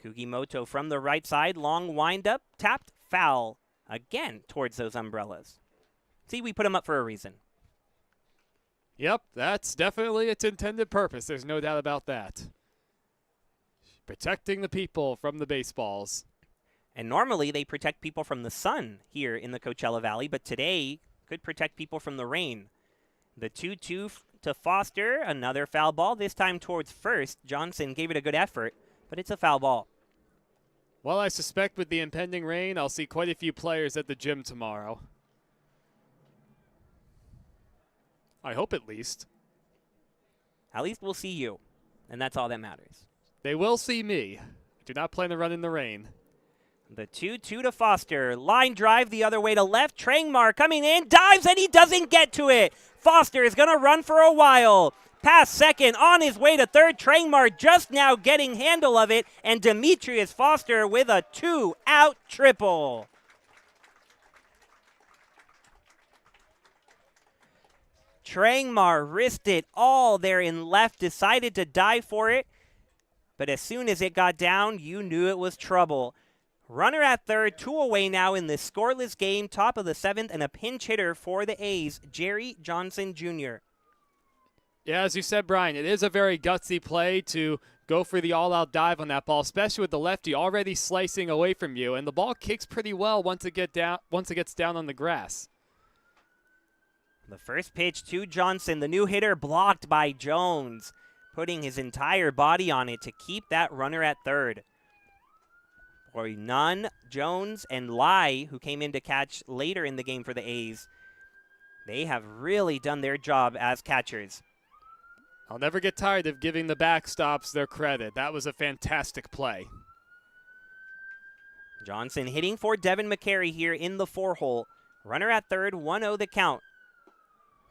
Kugimoto from the right side, long windup, tapped, foul, again towards those umbrellas. See, we put them up for a reason. Yep, that's definitely its intended purpose. There's no doubt about that. Protecting the people from the baseballs. And normally they protect people from the sun here in the Coachella Valley, but today could protect people from the rain. The 2-2 to Foster, another foul ball, this time towards first. Johnson gave it a good effort, but it's a foul ball. Well, I suspect with the impending rain, I'll see quite a few players at the gym tomorrow. I hope at least. At least we'll see you, and that's all that matters. They will see me. I do not plan to run in the rain. The 2-2 to Foster. Line drive the other way to left. Trangmar coming in, dives, and he doesn't get to it. Foster is going to run for a while. Past second, on his way to third. Trangmar just now getting handle of it, and Demetrius Foster with a 2-out triple. Trangmar risked it all there in left, decided to dive for it. But as soon as it got down, you knew it was trouble. Runner at third, 2 away now in this scoreless game, top of the 7th, and a pinch hitter for the A's, Jerry Johnson Jr. Yeah, as you said, Brian, it is a very gutsy play to go for the all-out dive on that ball, especially with the lefty already slicing away from you, and the ball kicks pretty well once it gets down on the grass. The first pitch to Johnson, the new hitter, blocked by Jones, putting his entire body on it to keep that runner at third. Boy, Nunn, Jones, and Lai, who came in to catch later in the game for the A's, they have really done their job as catchers. I'll never get tired of giving the backstops their credit. That was a fantastic play. Johnson hitting for Devin McCary here in the 4-hole. Runner at third, 1-0 the count.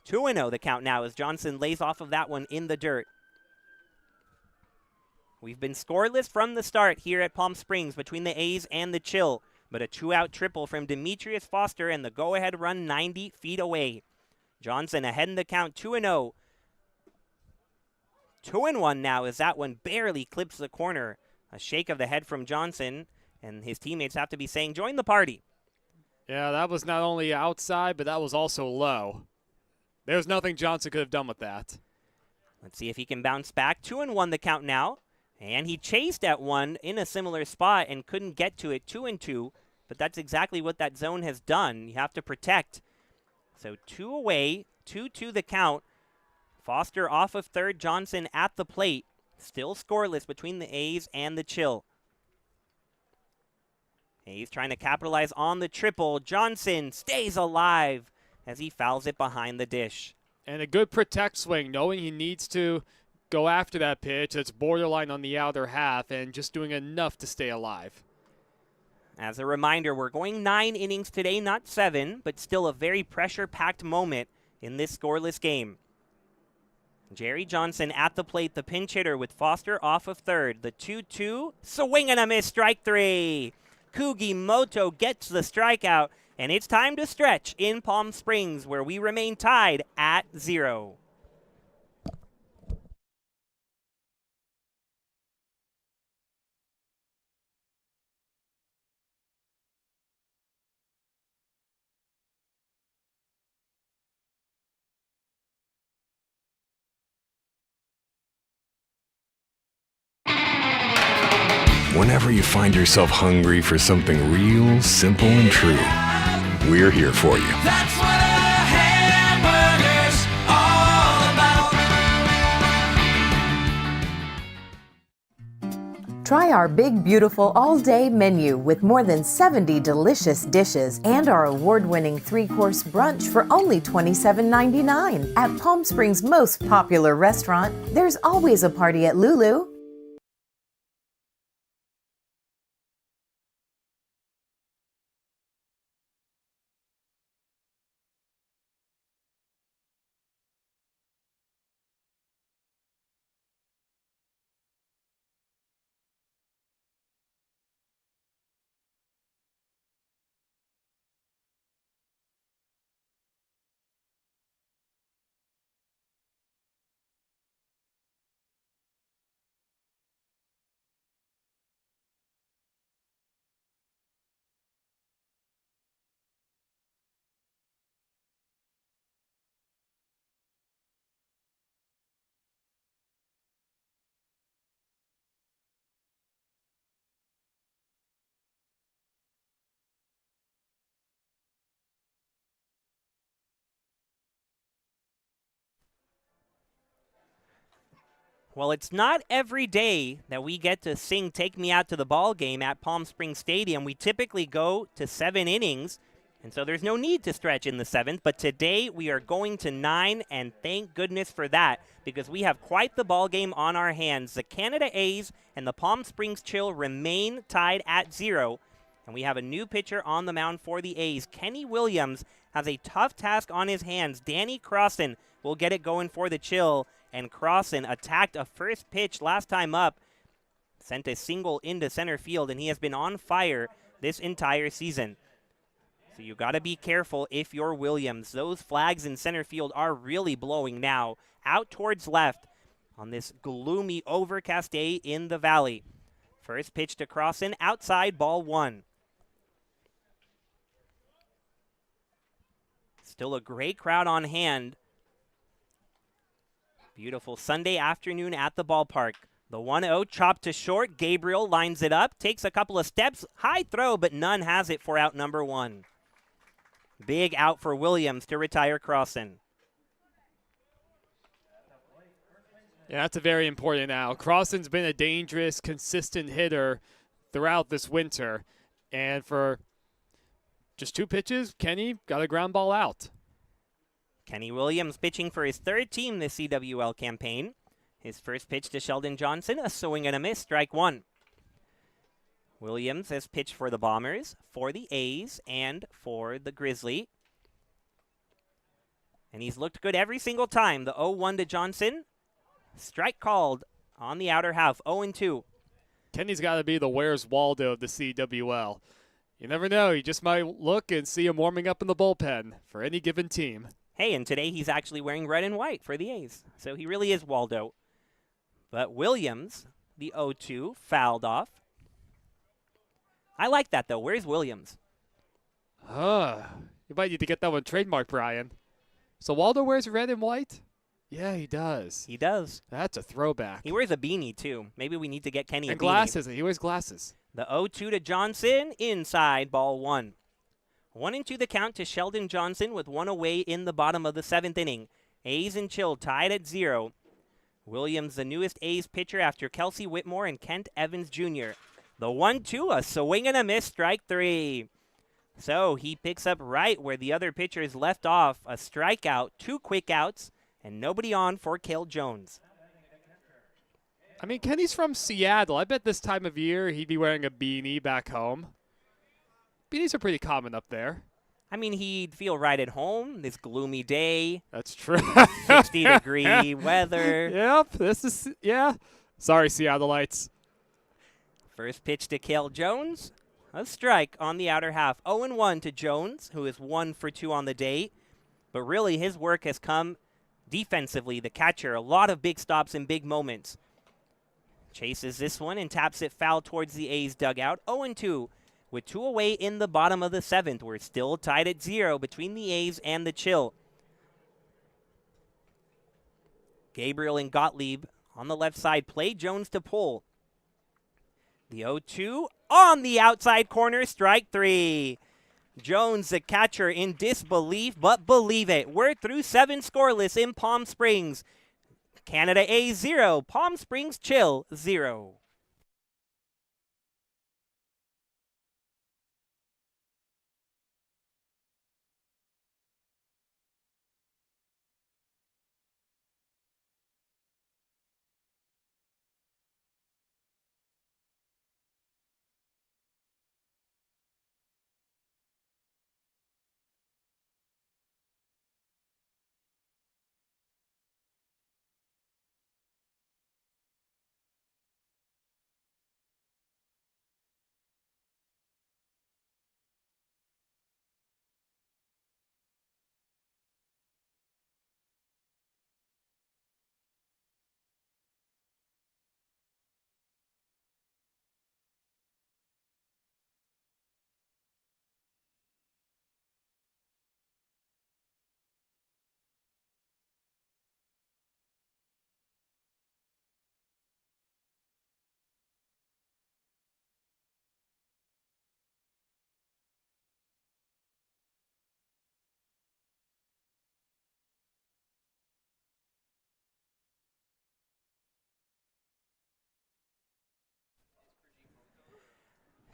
2-0 the count now as Johnson lays off of that one in the dirt. We've been scoreless from the start here at Palm Springs between the A's and the Chill, but a 2-out triple from Demetrius Foster and the go-ahead run 90 feet away. Johnson ahead in the count, 2-0. 2-1 now as that one barely clips the corner. A shake of the head from Johnson, and his teammates have to be saying, join the party. Yeah, that was not only outside, but that was also low. There's nothing Johnson could have done with that. Let's see if he can bounce back. 2-1 the count now. And he chased at one in a similar spot and couldn't get to it, 2-2. But that's exactly what that zone has done. You have to protect. So 2 away, 2-2 the count. Foster off of third, Johnson at the plate. Still scoreless between the A's and the Chill. A's trying to capitalize on the triple. Johnson stays alive as he fouls it behind the dish. And a good protect swing, knowing he needs to go after that pitch that's borderline on the outer half and just doing enough to stay alive. As a reminder, we're going 9 innings today, not 7, but still a very pressure-packed moment in this scoreless game. Jerry Johnson at the plate, the pinch hitter with Foster off of third. The 2-2, swing and a miss, strike 3. Kugimoto gets the strikeout, and it's time to stretch in Palm Springs, where we remain tied at 0. Whenever you find yourself hungry for something real, simple, and true, we're here for you. That's what a hamburger's all about. Try our big, beautiful all-day menu with more than 70 delicious dishes and our award-winning 3-course brunch for only $27.99. At Palm Springs' most popular restaurant, there's always a party at Lulu. Well, it's not every day that we get to sing Take Me Out to the Ball Game at Palm Springs Stadium. We typically go to 7 innings, and so there's no need to stretch in the 7th. But today we are going to 9, and thank goodness for that, because we have quite the ball game on our hands. The Canada A's and the Palm Springs Chill remain tied at 0, and we have a new pitcher on the mound for the A's. Kenny Williams has a tough task on his hands. Danny Crossan will get it going for the Chill. And Crossan attacked a first pitch last time up, sent a single into center field, and he has been on fire this entire season. So you got to be careful if you're Williams. Those flags in center field are really blowing now. Out towards left on this gloomy, overcast day in the valley. First pitch to Crossan, outside, ball 1. Still a great crowd on hand. Beautiful Sunday afternoon at the ballpark. The 1-0 chopped to short. Gabriel lines it up, takes a couple of steps. High throw, but none has it for out number 1. Big out for Williams to retire Crossan. Yeah, that's a very important out. Crossan's been a dangerous, consistent hitter throughout this winter. And for just 2 pitches, Kenny got a ground ball out. Kenny Williams pitching for his 3rd team this CWL campaign. His first pitch to Sheldon Johnson, a swing and a miss, strike 1. Williams has pitched for the Bombers, for the A's, and for the Grizzly. And he's looked good every single time. The 0-1 to Johnson. Strike called on the outer half, 0-2. Kenny's got to be the Where's Waldo of the CWL. You never know. You just might look and see him warming up in the bullpen for any given team. Hey, and today he's actually wearing red and white for the A's. So he really is Waldo. But Williams, the 0-2, fouled off. I like that, though. Where's Williams? You might need to get that one trademarked, Brian. So Waldo wears red and white? Yeah, he does. He does. That's a throwback. He wears a beanie, too. Maybe we need to get Kenny a beanie. And glasses. He wears glasses. The 0-2 to Johnson, inside, ball 1. 1-2 the count to Sheldon Johnson with 1 away in the bottom of the 7th inning. A's and Chill tied at 0. Williams, the newest A's pitcher after Kelsey Whitmore and Kent Evans Jr. The 1-2, a swing and a miss, strike 3. So he picks up right where the other pitchers left off. A strikeout, 2 quick outs, and nobody on for Cale Jones. I mean, Kenny's from Seattle. I bet this time of year he'd be wearing a beanie back home. Beanies are pretty common up there. I mean, he'd feel right at home this gloomy day. That's true. 60-degree weather. Yep, yeah. Sorry, Seattleites. First pitch to Cale Jones. A strike on the outer half. 0-1 to Jones, who is 1 for 2 on the day. But really, his work has come defensively. The catcher, a lot of big stops and big moments. Chases this one and taps it foul towards the A's dugout. 0-2. With 2 away in the bottom of the 7th, we're still tied at 0 between the A's and the Chill. Gabriel and Gottlieb on the left side play Jones to pull. The 0-2 on the outside corner, strike 3. Jones, the catcher, in disbelief, but believe it. We're through 7 scoreless in Palm Springs. Canada A 0, Palm Springs Chill 0.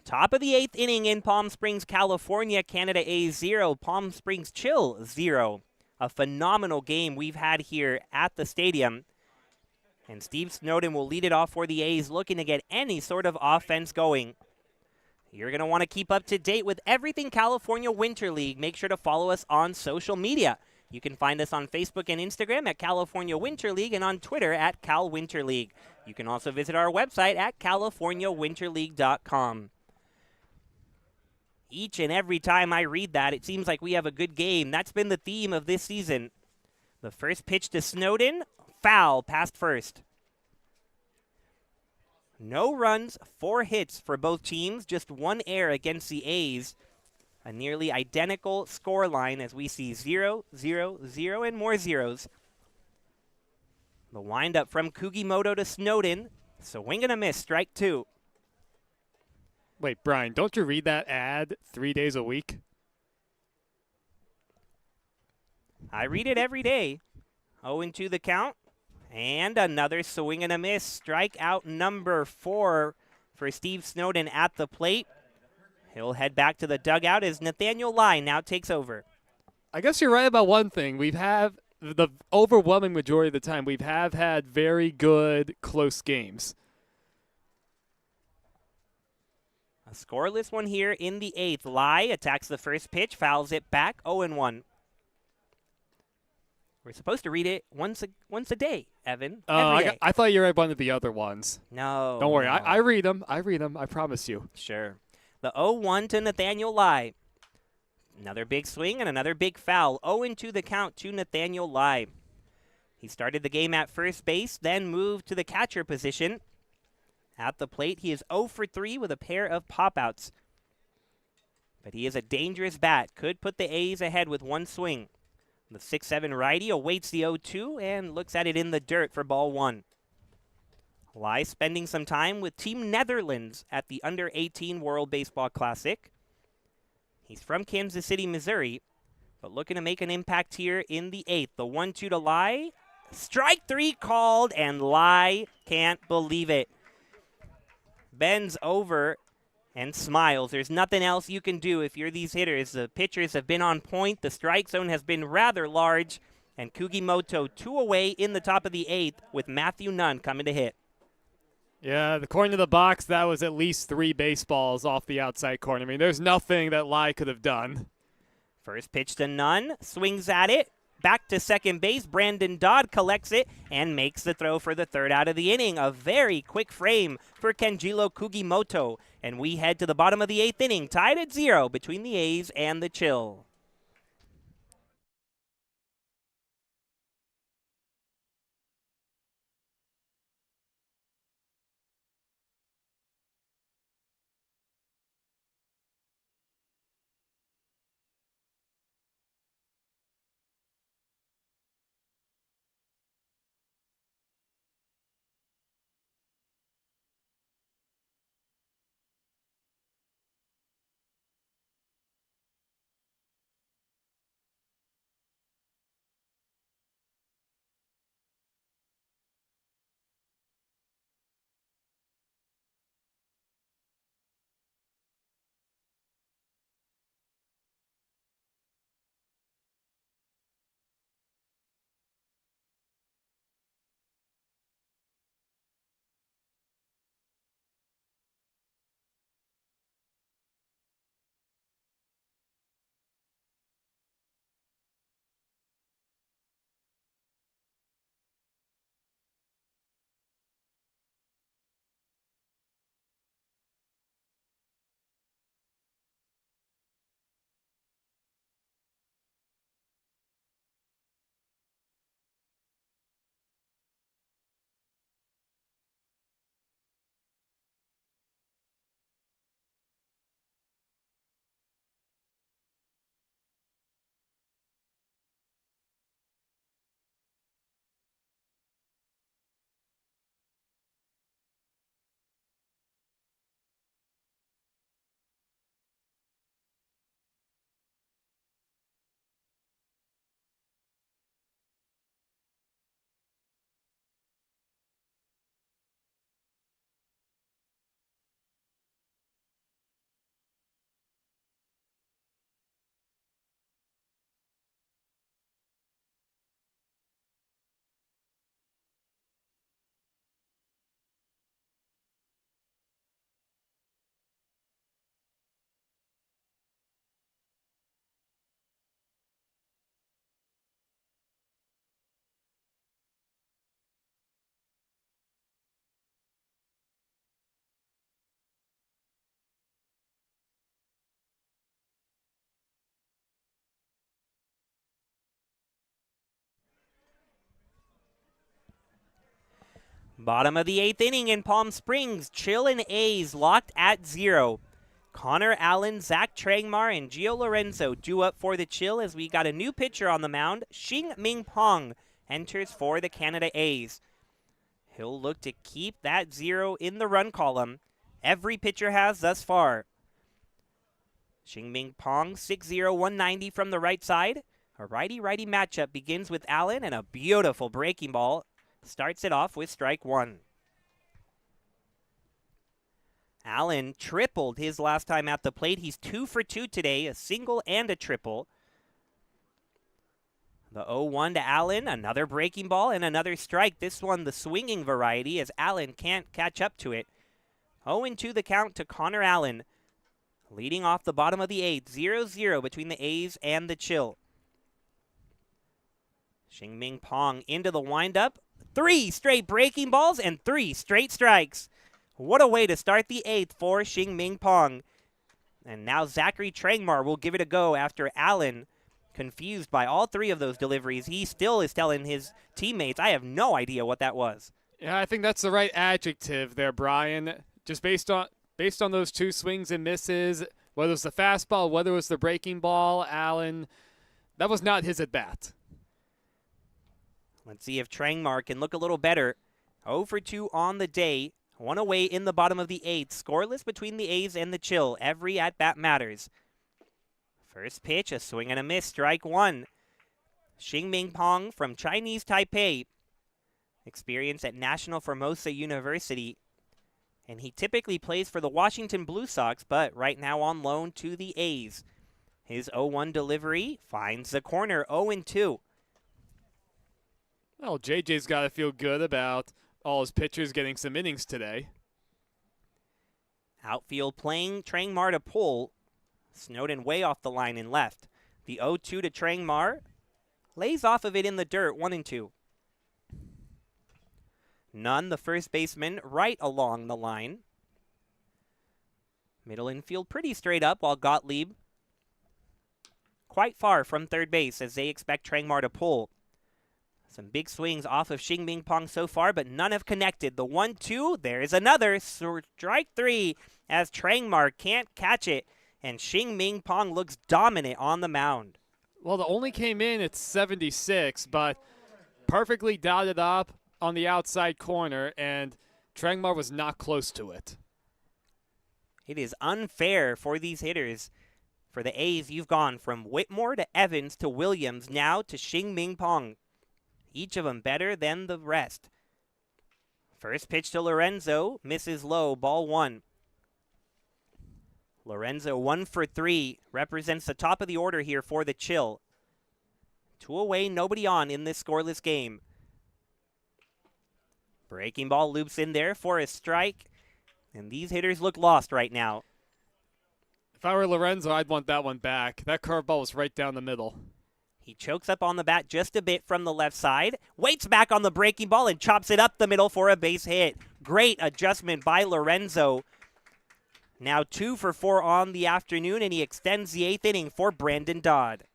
Top of the 8th inning in Palm Springs, California. Canada A 0, Palm Springs Chill 0. A phenomenal game we've had here at the stadium. And Steve Snowden will lead it off for the A's, looking to get any sort of offense going. You're going to want to keep up to date with everything California Winter League. Make sure to follow us on social media. You can find us on Facebook and Instagram at California Winter League and on Twitter at Cal Winter League. You can also visit our website at californiawinterleague.com. Each and every time I read that, it seems like we have a good game. That's been the theme of this season. The first pitch to Snowden, foul, past first. No runs, 4 hits for both teams, just 1 error against the A's. A nearly identical score line as we see 0, 0, 0, and more zeros. The windup from Kugimoto to Snowden. Swing and a miss, strike 2. Wait, Brian, don't you read that ad 3 days a week? I read it every day. 0-2 the count. And another swing and a miss. Strikeout number 4 for Steve Snowden at the plate. He'll head back to the dugout as Nathaniel Lai now takes over. I guess you're right about one thing. We've had the overwhelming majority of the time, we've had very good close games. A scoreless one here in the 8th. Lai attacks the first pitch, fouls it back, 0-1. We're supposed to read it once a day, Evan. Every day. I thought you read one of the other ones. No. Don't worry. No. I read them. I promise you. Sure. The 0-1 to Nathaniel Lai. Another big swing and another big foul. 0-2 the count to Nathaniel Lai. He started the game at first base, then moved to the catcher position. At the plate, he is 0 for 3 with a pair of pop-outs. But he is a dangerous bat. Could put the A's ahead with one swing. The 6-7 righty awaits the 0-2 and looks at it in the dirt for ball 1. Lai spending some time with Team Netherlands at the Under-18 World Baseball Classic. He's from Kansas City, Missouri, but looking to make an impact here in the 8th. The 1-2 to Lai. Strike 3 called, and Lai can't believe it. Bends over and smiles. There's nothing else you can do if you're these hitters. The pitchers have been on point. The strike zone has been rather large. And Kugimoto 2 away in the top of the 8th with Matthew Nunn coming to hit. Yeah, according to the box, that was at least 3 baseballs off the outside corner. I mean, there's nothing that Lai could have done. First pitch to Nunn. Swings at it. Back to second base. Brandon Dodd collects it and makes the throw for the 3rd out of the inning. A very quick frame for Kenjiro Kugimoto. And we head to the bottom of the 8th inning, tied at 0 between the A's and the Chill. Bottom of the 8th inning in Palm Springs. Chill and A's locked at 0. Connor Allen, Zach Trangmar, and Gio Lorenzo due up for the Chill as we got a new pitcher on the mound. Xing-Ming Pong enters for the Canada A's. He'll look to keep that 0 in the run column. Every pitcher has thus far. Xing-Ming Pong, 6'0", 190 from the right side. A righty-righty matchup begins with Allen, and a beautiful breaking ball starts it off with strike 1. Allen tripled his last time at the plate. He's 2 for 2 today, a single and a triple. The 0-1 to Allen, another breaking ball and another strike. This one the swinging variety as Allen can't catch up to it. 0-2 the count to Connor Allen. Leading off the bottom of the 8th, 0-0 between the A's and the Chill. Xing-Ming Pong into the windup. 3 straight breaking balls and 3 straight strikes. What a way to start the 8th for Xing-Ming Pong. And now Zachary Trangmar will give it a go after Allen, confused by all 3 of those deliveries. He still is telling his teammates, I have no idea what that was. Yeah, I think that's the right adjective there, Brian. Just based on those 2 swings and misses, whether it was the fastball, whether it was the breaking ball, Allen, that was not his at-bat. Let's see if Trangmar can look a little better. 0 for 2 on the day. 1 away in the bottom of the 8th. Scoreless between the A's and the Chill. Every at-bat matters. First pitch, a swing and a miss. Strike 1. Xing-Ming Pong from Chinese Taipei. Experience at National Formosa University. And he typically plays for the Washington Blue Sox, but right now on loan to the A's. His 0-1 delivery finds the corner, 0-2. Well, JJ's got to feel good about all his pitchers getting some innings today. Outfield playing Trangmar to pull. Snowden way off the line in left. The 0-2 to Trangmar. Lays off of it in the dirt, 1-2. Nunn, the first baseman, right along the line. Middle infield pretty straight up, while Gottlieb quite far from third base as they expect Trangmar to pull. Some big swings off of Xing-Ming Pong so far, but none have connected. The 1-2, there's another. Strike 3 as Trangmar can't catch it, and Xing-Ming Pong looks dominant on the mound. Well, the only came in at 76, but perfectly dotted up on the outside corner, and Trangmar was not close to it. It is unfair for these hitters. For the A's, you've gone from Whitmore to Evans to Williams, now to Xing-Ming Pong. Each of them better than the rest. First pitch to Lorenzo, misses low, ball 1. Lorenzo 1 for 3, represents the top of the order here for the Chill. 2 away, nobody on in this scoreless game. Breaking ball loops in there for a strike, and these hitters look lost right now. If I were Lorenzo, I'd want that one back. That curveball was right down the middle. He chokes up on the bat just a bit from the left side, waits back on the breaking ball, and chops it up the middle for a base hit. Great adjustment by Lorenzo. Now 2 for 4 on the afternoon, and he extends the 8th inning for Brandon Dodd.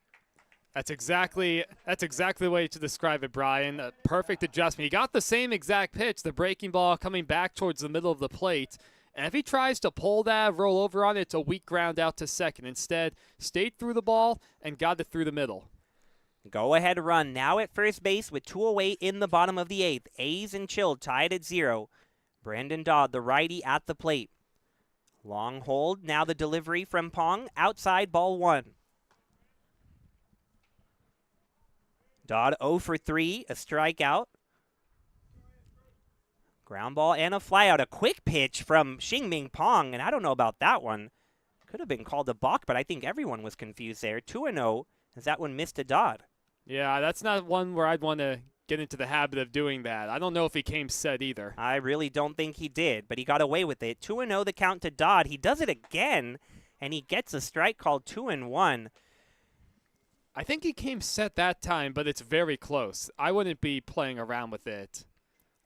That's exactly the way to describe it, Brian. A perfect adjustment. He got the same exact pitch, the breaking ball coming back towards the middle of the plate. And if he tries to pull that, roll over on it, it's a weak ground out to second. Instead, stayed through the ball and got it through the middle. Go-ahead run now at first base with 2 away in the bottom of the 8th. A's and Chill tied at 0. Brandon Dodd, the righty, at the plate. Long hold, now the delivery from Pong, outside, ball 1. Dodd 0 for 3, a strikeout. Ground ball and a flyout. A quick pitch from Xing-Ming Pong, and I don't know about that one. Could have been called a balk, but I think everyone was confused there. 2-0, as that one missed to Dodd. Yeah, that's not one where I'd want to get into the habit of doing that. I don't know if he came set either. I really don't think he did, but he got away with it. 2-0 the count to Dodd. He does it again, and he gets a strike called 2-1. I think he came set that time, but it's very close. I wouldn't be playing around with it.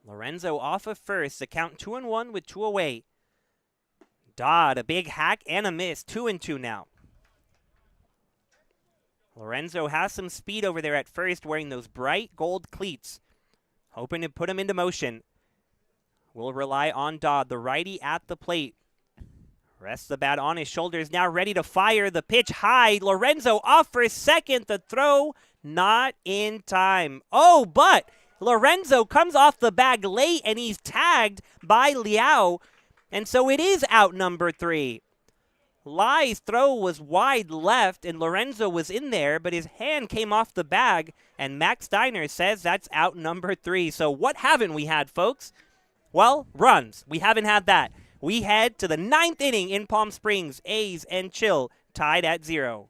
Lorenzo off of first, the count 2-1 with 2 away. Dodd, a big hack and a miss, 2-2 now. Lorenzo has some speed over there at first, wearing those bright gold cleats, hoping to put him into motion. will rely on Dodd, the righty at the plate. Rests the bat on his shoulders, now ready to fire. The pitch high. Lorenzo off for second. The throw not in time. Oh, but Lorenzo comes off the bag late, and he's tagged by Liao. And so it is out number 3. Lai's throw was wide left, and Lorenzo was in there, but his hand came off the bag, and Max Steiner says that's out number 3. So what haven't we had, folks? Well, runs. We haven't had that. We head to the 9th inning in Palm Springs. A's and Chill tied at 0.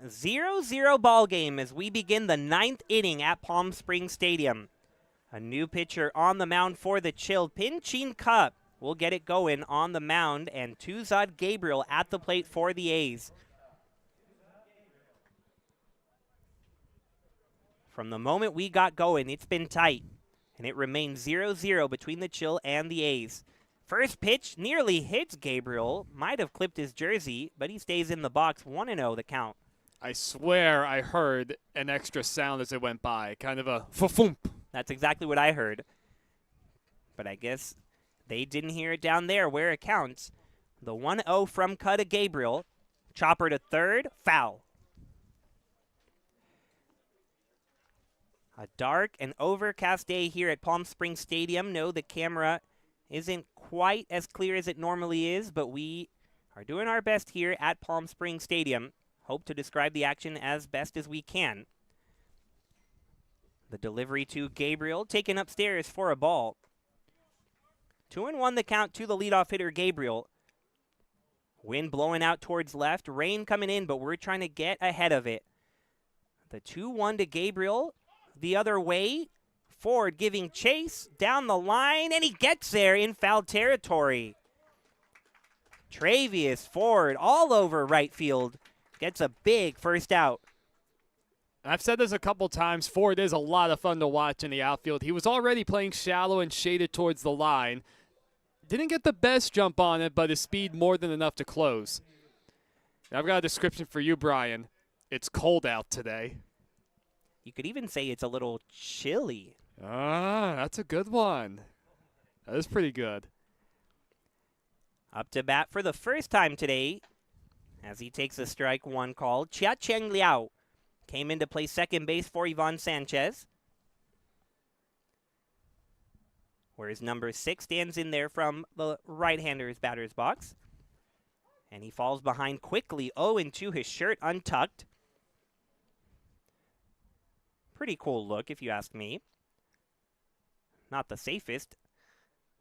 A 0-0 ball game as we begin the 9th inning at Palm Springs Stadium. A new pitcher on the mound for the Chill. Pinchin Cup will get it going on the mound, and Tuzad Gabriel at the plate for the A's. From the moment we got going, it's been tight, and it remains 0-0 between the Chill and the A's. First pitch nearly hits Gabriel. Might have clipped his jersey, but he stays in the box. 1-0 the count. I swear I heard an extra sound as it went by, kind of a fa-foomp. That's exactly what I heard. But I guess they didn't hear it down there where it counts. The 1-0 from Cuda Gabriel. Chopper to third, foul. A dark and overcast day here at Palm Springs Stadium. No, the camera isn't quite as clear as it normally is, but we are doing our best here at Palm Springs Stadium. Hope to describe the action as best as we can. The delivery to Gabriel, taken upstairs for a ball. 2-1 the count to the leadoff hitter, Gabriel. Wind blowing out towards left, rain coming in, but we're trying to get ahead of it. The 2-1 to Gabriel, the other way. Ford giving chase down the line, and he gets there in foul territory. Travius Ford all over right field. Gets a big first out. I've said this a couple times. Ford is a lot of fun to watch in the outfield. He was already playing shallow and shaded towards the line. Didn't get the best jump on it, but his speed more than enough to close. I've got a description for you, Brian. It's cold out today. You could even say it's a little chilly. Ah, that's a good one. That is pretty good. Up to bat for the first time today, as he takes a strike one call. Chia Cheng Liao came in to play second base for Ivan Sanchez. Whereas number 6 stands in there from the right-hander's batter's box. And he falls behind quickly, 0-2, his shirt untucked. Pretty cool look, if you ask me. Not the safest,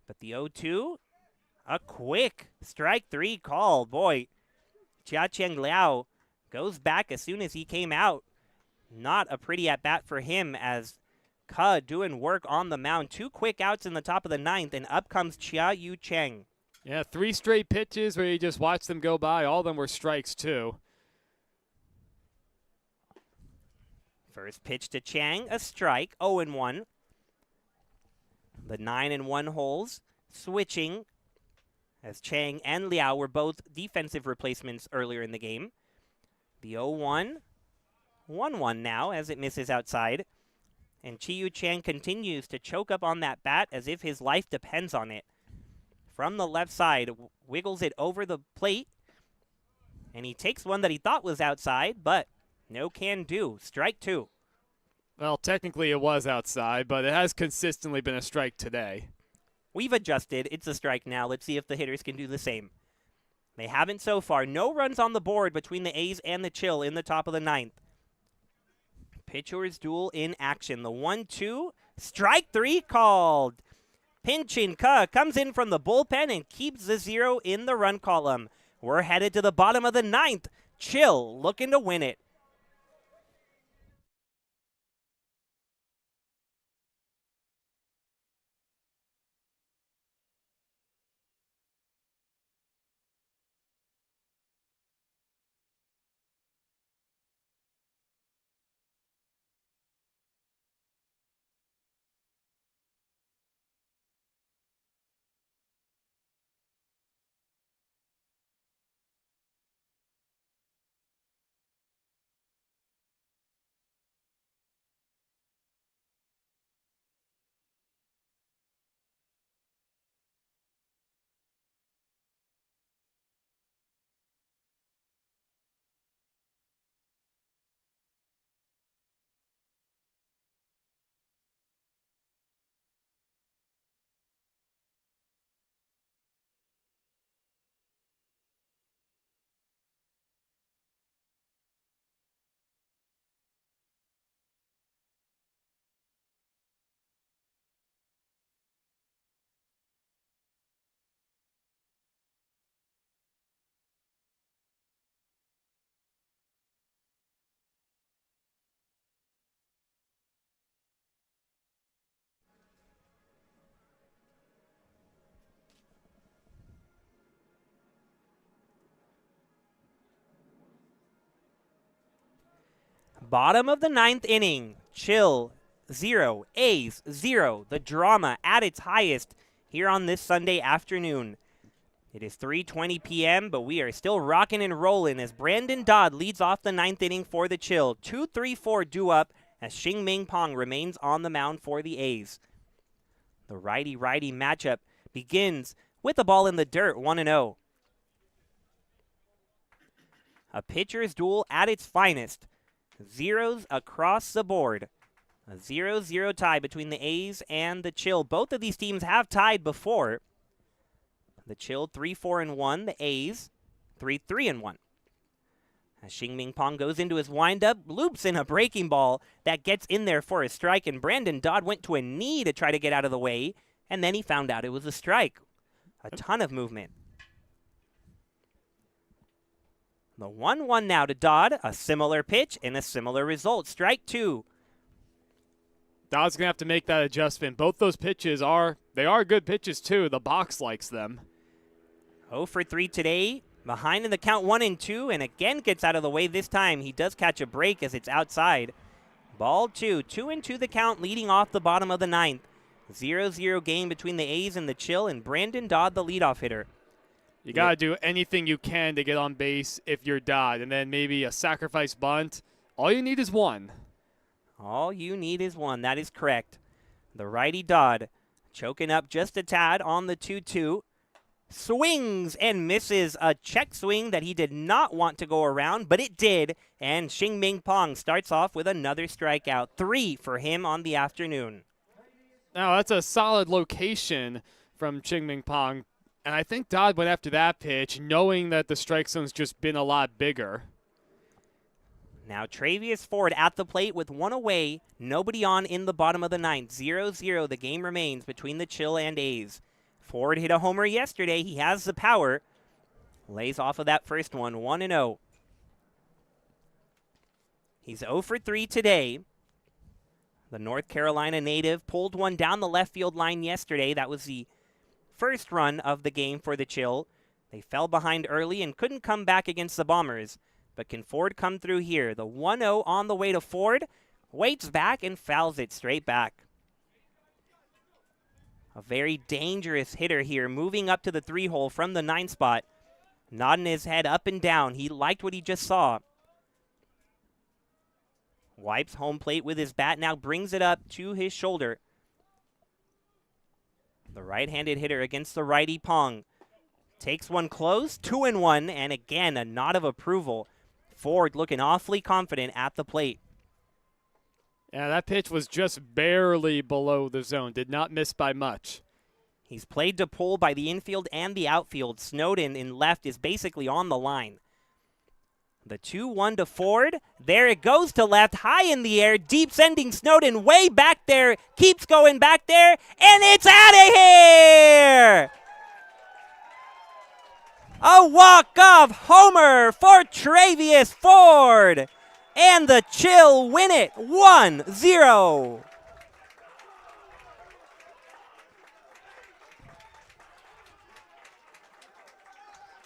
but the 0-2, a quick strike 3 call. Boy, Chia Cheng Liao goes back as soon as he came out. Not a pretty at-bat for him as Ka doing work on the mound. 2 quick outs in the top of the 9th, and up comes Chia Yu Cheng. Yeah, 3 straight pitches where you just watched them go by. All of them were strikes, too. First pitch to Chang, a strike, 0-1. The 9-1 holes switching as Chang and Liao were both defensive replacements earlier in the game. The 0-1, 1-1 now as it misses outside. And Chi-Yu Chang continues to choke up on that bat as if his life depends on it. From the left side, wiggles it over the plate. And he takes one that he thought was outside, but no can do. Strike 2. Well, technically it was outside, but it has consistently been a strike today. We've adjusted. It's a strike now. Let's see if the hitters can do the same. They haven't so far. No runs on the board between the A's and the Chill in the top of the 9th. Pitchers duel in action. The 1-2. Strike 3 called. Pinchin Ka comes in from the bullpen and keeps the 0 in the run column. We're headed to the bottom of the 9th. Chill looking to win it. Bottom of the 9th inning. Chill 0, A's 0. The drama at its highest here on this Sunday afternoon. It is 3:20 p.m., but we are still rocking and rolling as Brandon Dodd leads off the 9th inning for the Chill. 2-3-4 due up as Xingming Pong remains on the mound for the A's. The righty-righty matchup begins with the ball in the dirt, 1-0. A pitcher's duel at its finest. Zeros across the board. A 0-0 tie between the A's and the Chill. Both of these teams have tied before. The Chill 3-4-1. The A's 3-3-1. As Xingming Pong goes into his windup, loops in a breaking ball that gets in there for a strike, and Brandon Dodd went to a knee to try to get out of the way, and then he found out it was a strike. A ton of movement. The 1-1 now to Dodd. A similar pitch and a similar result. Strike 2. Dodd's going to have to make that adjustment. Both those pitches are good pitches, too. The box likes them. 0 for 3 today. Behind in the count 1-2, and again gets out of the way this time. He does catch a break as it's outside. Ball 2. 2-2 the count, leading off the bottom of the 9th. 0-0 game between the A's and the Chill, and Brandon Dodd, the leadoff hitter. You got to do anything you can to get on base if you're Dodd, and then maybe a sacrifice bunt. All you need is one. All you need is one. That is correct. The righty Dodd choking up just a tad on the 2-2. Swings and misses a check swing that he did not want to go around, but it did. And Xingming Pong starts off with another strikeout. 3 for him on the afternoon. Now, that's a solid location from Xingming Pong. And I think Dodd went after that pitch, knowing that the strike zone's just been a lot bigger. Now Travius Ford at the plate with one away, nobody on in the bottom of the 9th. 0-0 the game remains between the Chill and A's. Ford hit a homer yesterday. He has the power. Lays off of that first one, 1-0. He's 0 for 3 today. The North Carolina native pulled one down the left field line yesterday. That was the first run of the game for the Chill. They fell behind early and couldn't come back against the Bombers. But can Ford come through here? The 1-0 on the way to Ford. Waits back and fouls it straight back. A very dangerous hitter here, moving up to the 3-hole from the 9 spot. Nodding his head up and down. He liked what he just saw. Wipes home plate with his bat, now brings it up to his shoulder. The right-handed hitter against the righty Pong. Takes one close, 2-1, and again, a nod of approval. Ford looking awfully confident at the plate. Yeah, that pitch was just barely below the zone. Did not miss by much. He's played to pull by the infield and the outfield. Snowden in left is basically on the line. The 2-1 to Ford. There it goes to left, high in the air, deep sending Snowden way back there. Keeps going back there, and it's out of here! A walk-off homer for Travius Ford. And the Chill win it 1-0.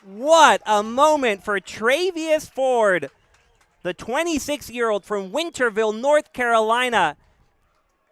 What a moment for Travius Ford, the 26-year-old from Winterville, North Carolina.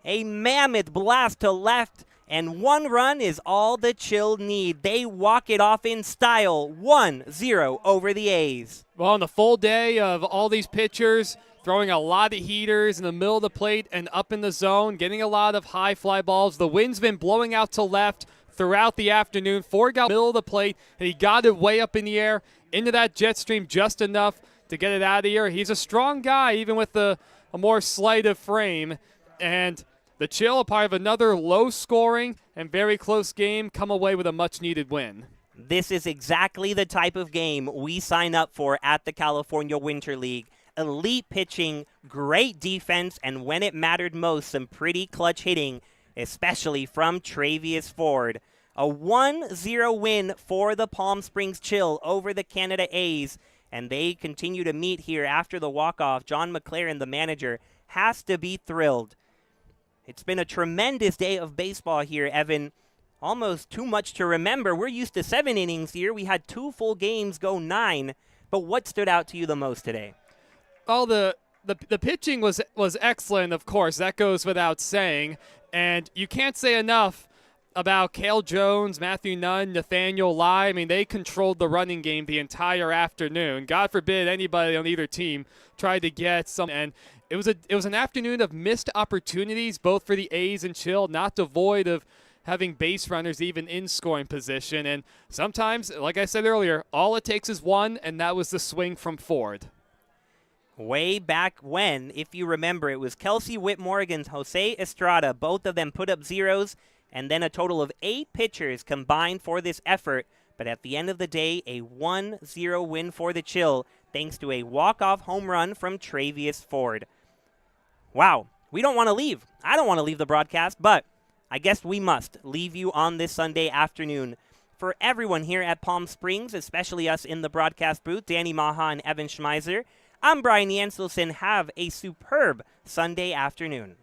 A mammoth blast to left, and 1 run is all the Chill need. They walk it off in style, 1-0 over the A's. Well, on the full day of all these pitchers, throwing a lot of heaters in the middle of the plate and up in the zone, getting a lot of high fly balls. The wind's been blowing out to left throughout the afternoon. Ford got middle of the plate, and he got it way up in the air into that jet stream just enough to get it out of here. He's a strong guy, even with a more slight of frame. And the Chill, a part of another low-scoring and very close game, come away with a much-needed win. This is exactly the type of game we sign up for at the California Winter League. Elite pitching, great defense, and when it mattered most, some pretty clutch hitting, especially from Travius Ford. A 1-0 win for the Palm Springs Chill over the Canada A's, and they continue to meet here after the walk-off. John McLaren, the manager, has to be thrilled. It's been a tremendous day of baseball here, Evan. Almost too much to remember. We're used to 7 innings here. We had 2 full games go 9. But what stood out to you the most today? Oh, the pitching was excellent, of course. That goes without saying. And you can't say enough about Cale Jones, Matthew Nunn, Nathaniel Lai. I mean, they controlled the running game the entire afternoon. God forbid anybody on either team tried to get some. And it was an afternoon of missed opportunities, both for the A's and Chill, not devoid of having base runners even in scoring position. And sometimes, like I said earlier, all it takes is one, and that was the swing from Ford. Way back when, if you remember, it was Kelsey Whitmore against Jose Estrada. Both of them put up zeros, and then a total of 8 pitchers combined for this effort. But at the end of the day, a 1-0 win for the Chill, thanks to a walk-off home run from Travius Ford. Wow, we don't want to leave. I don't want to leave the broadcast, but I guess we must leave you on this Sunday afternoon. For everyone here at Palm Springs, especially us in the broadcast booth, Danny Maha and Evan Schmeiser, I'm Brian Janselson. Have a superb Sunday afternoon.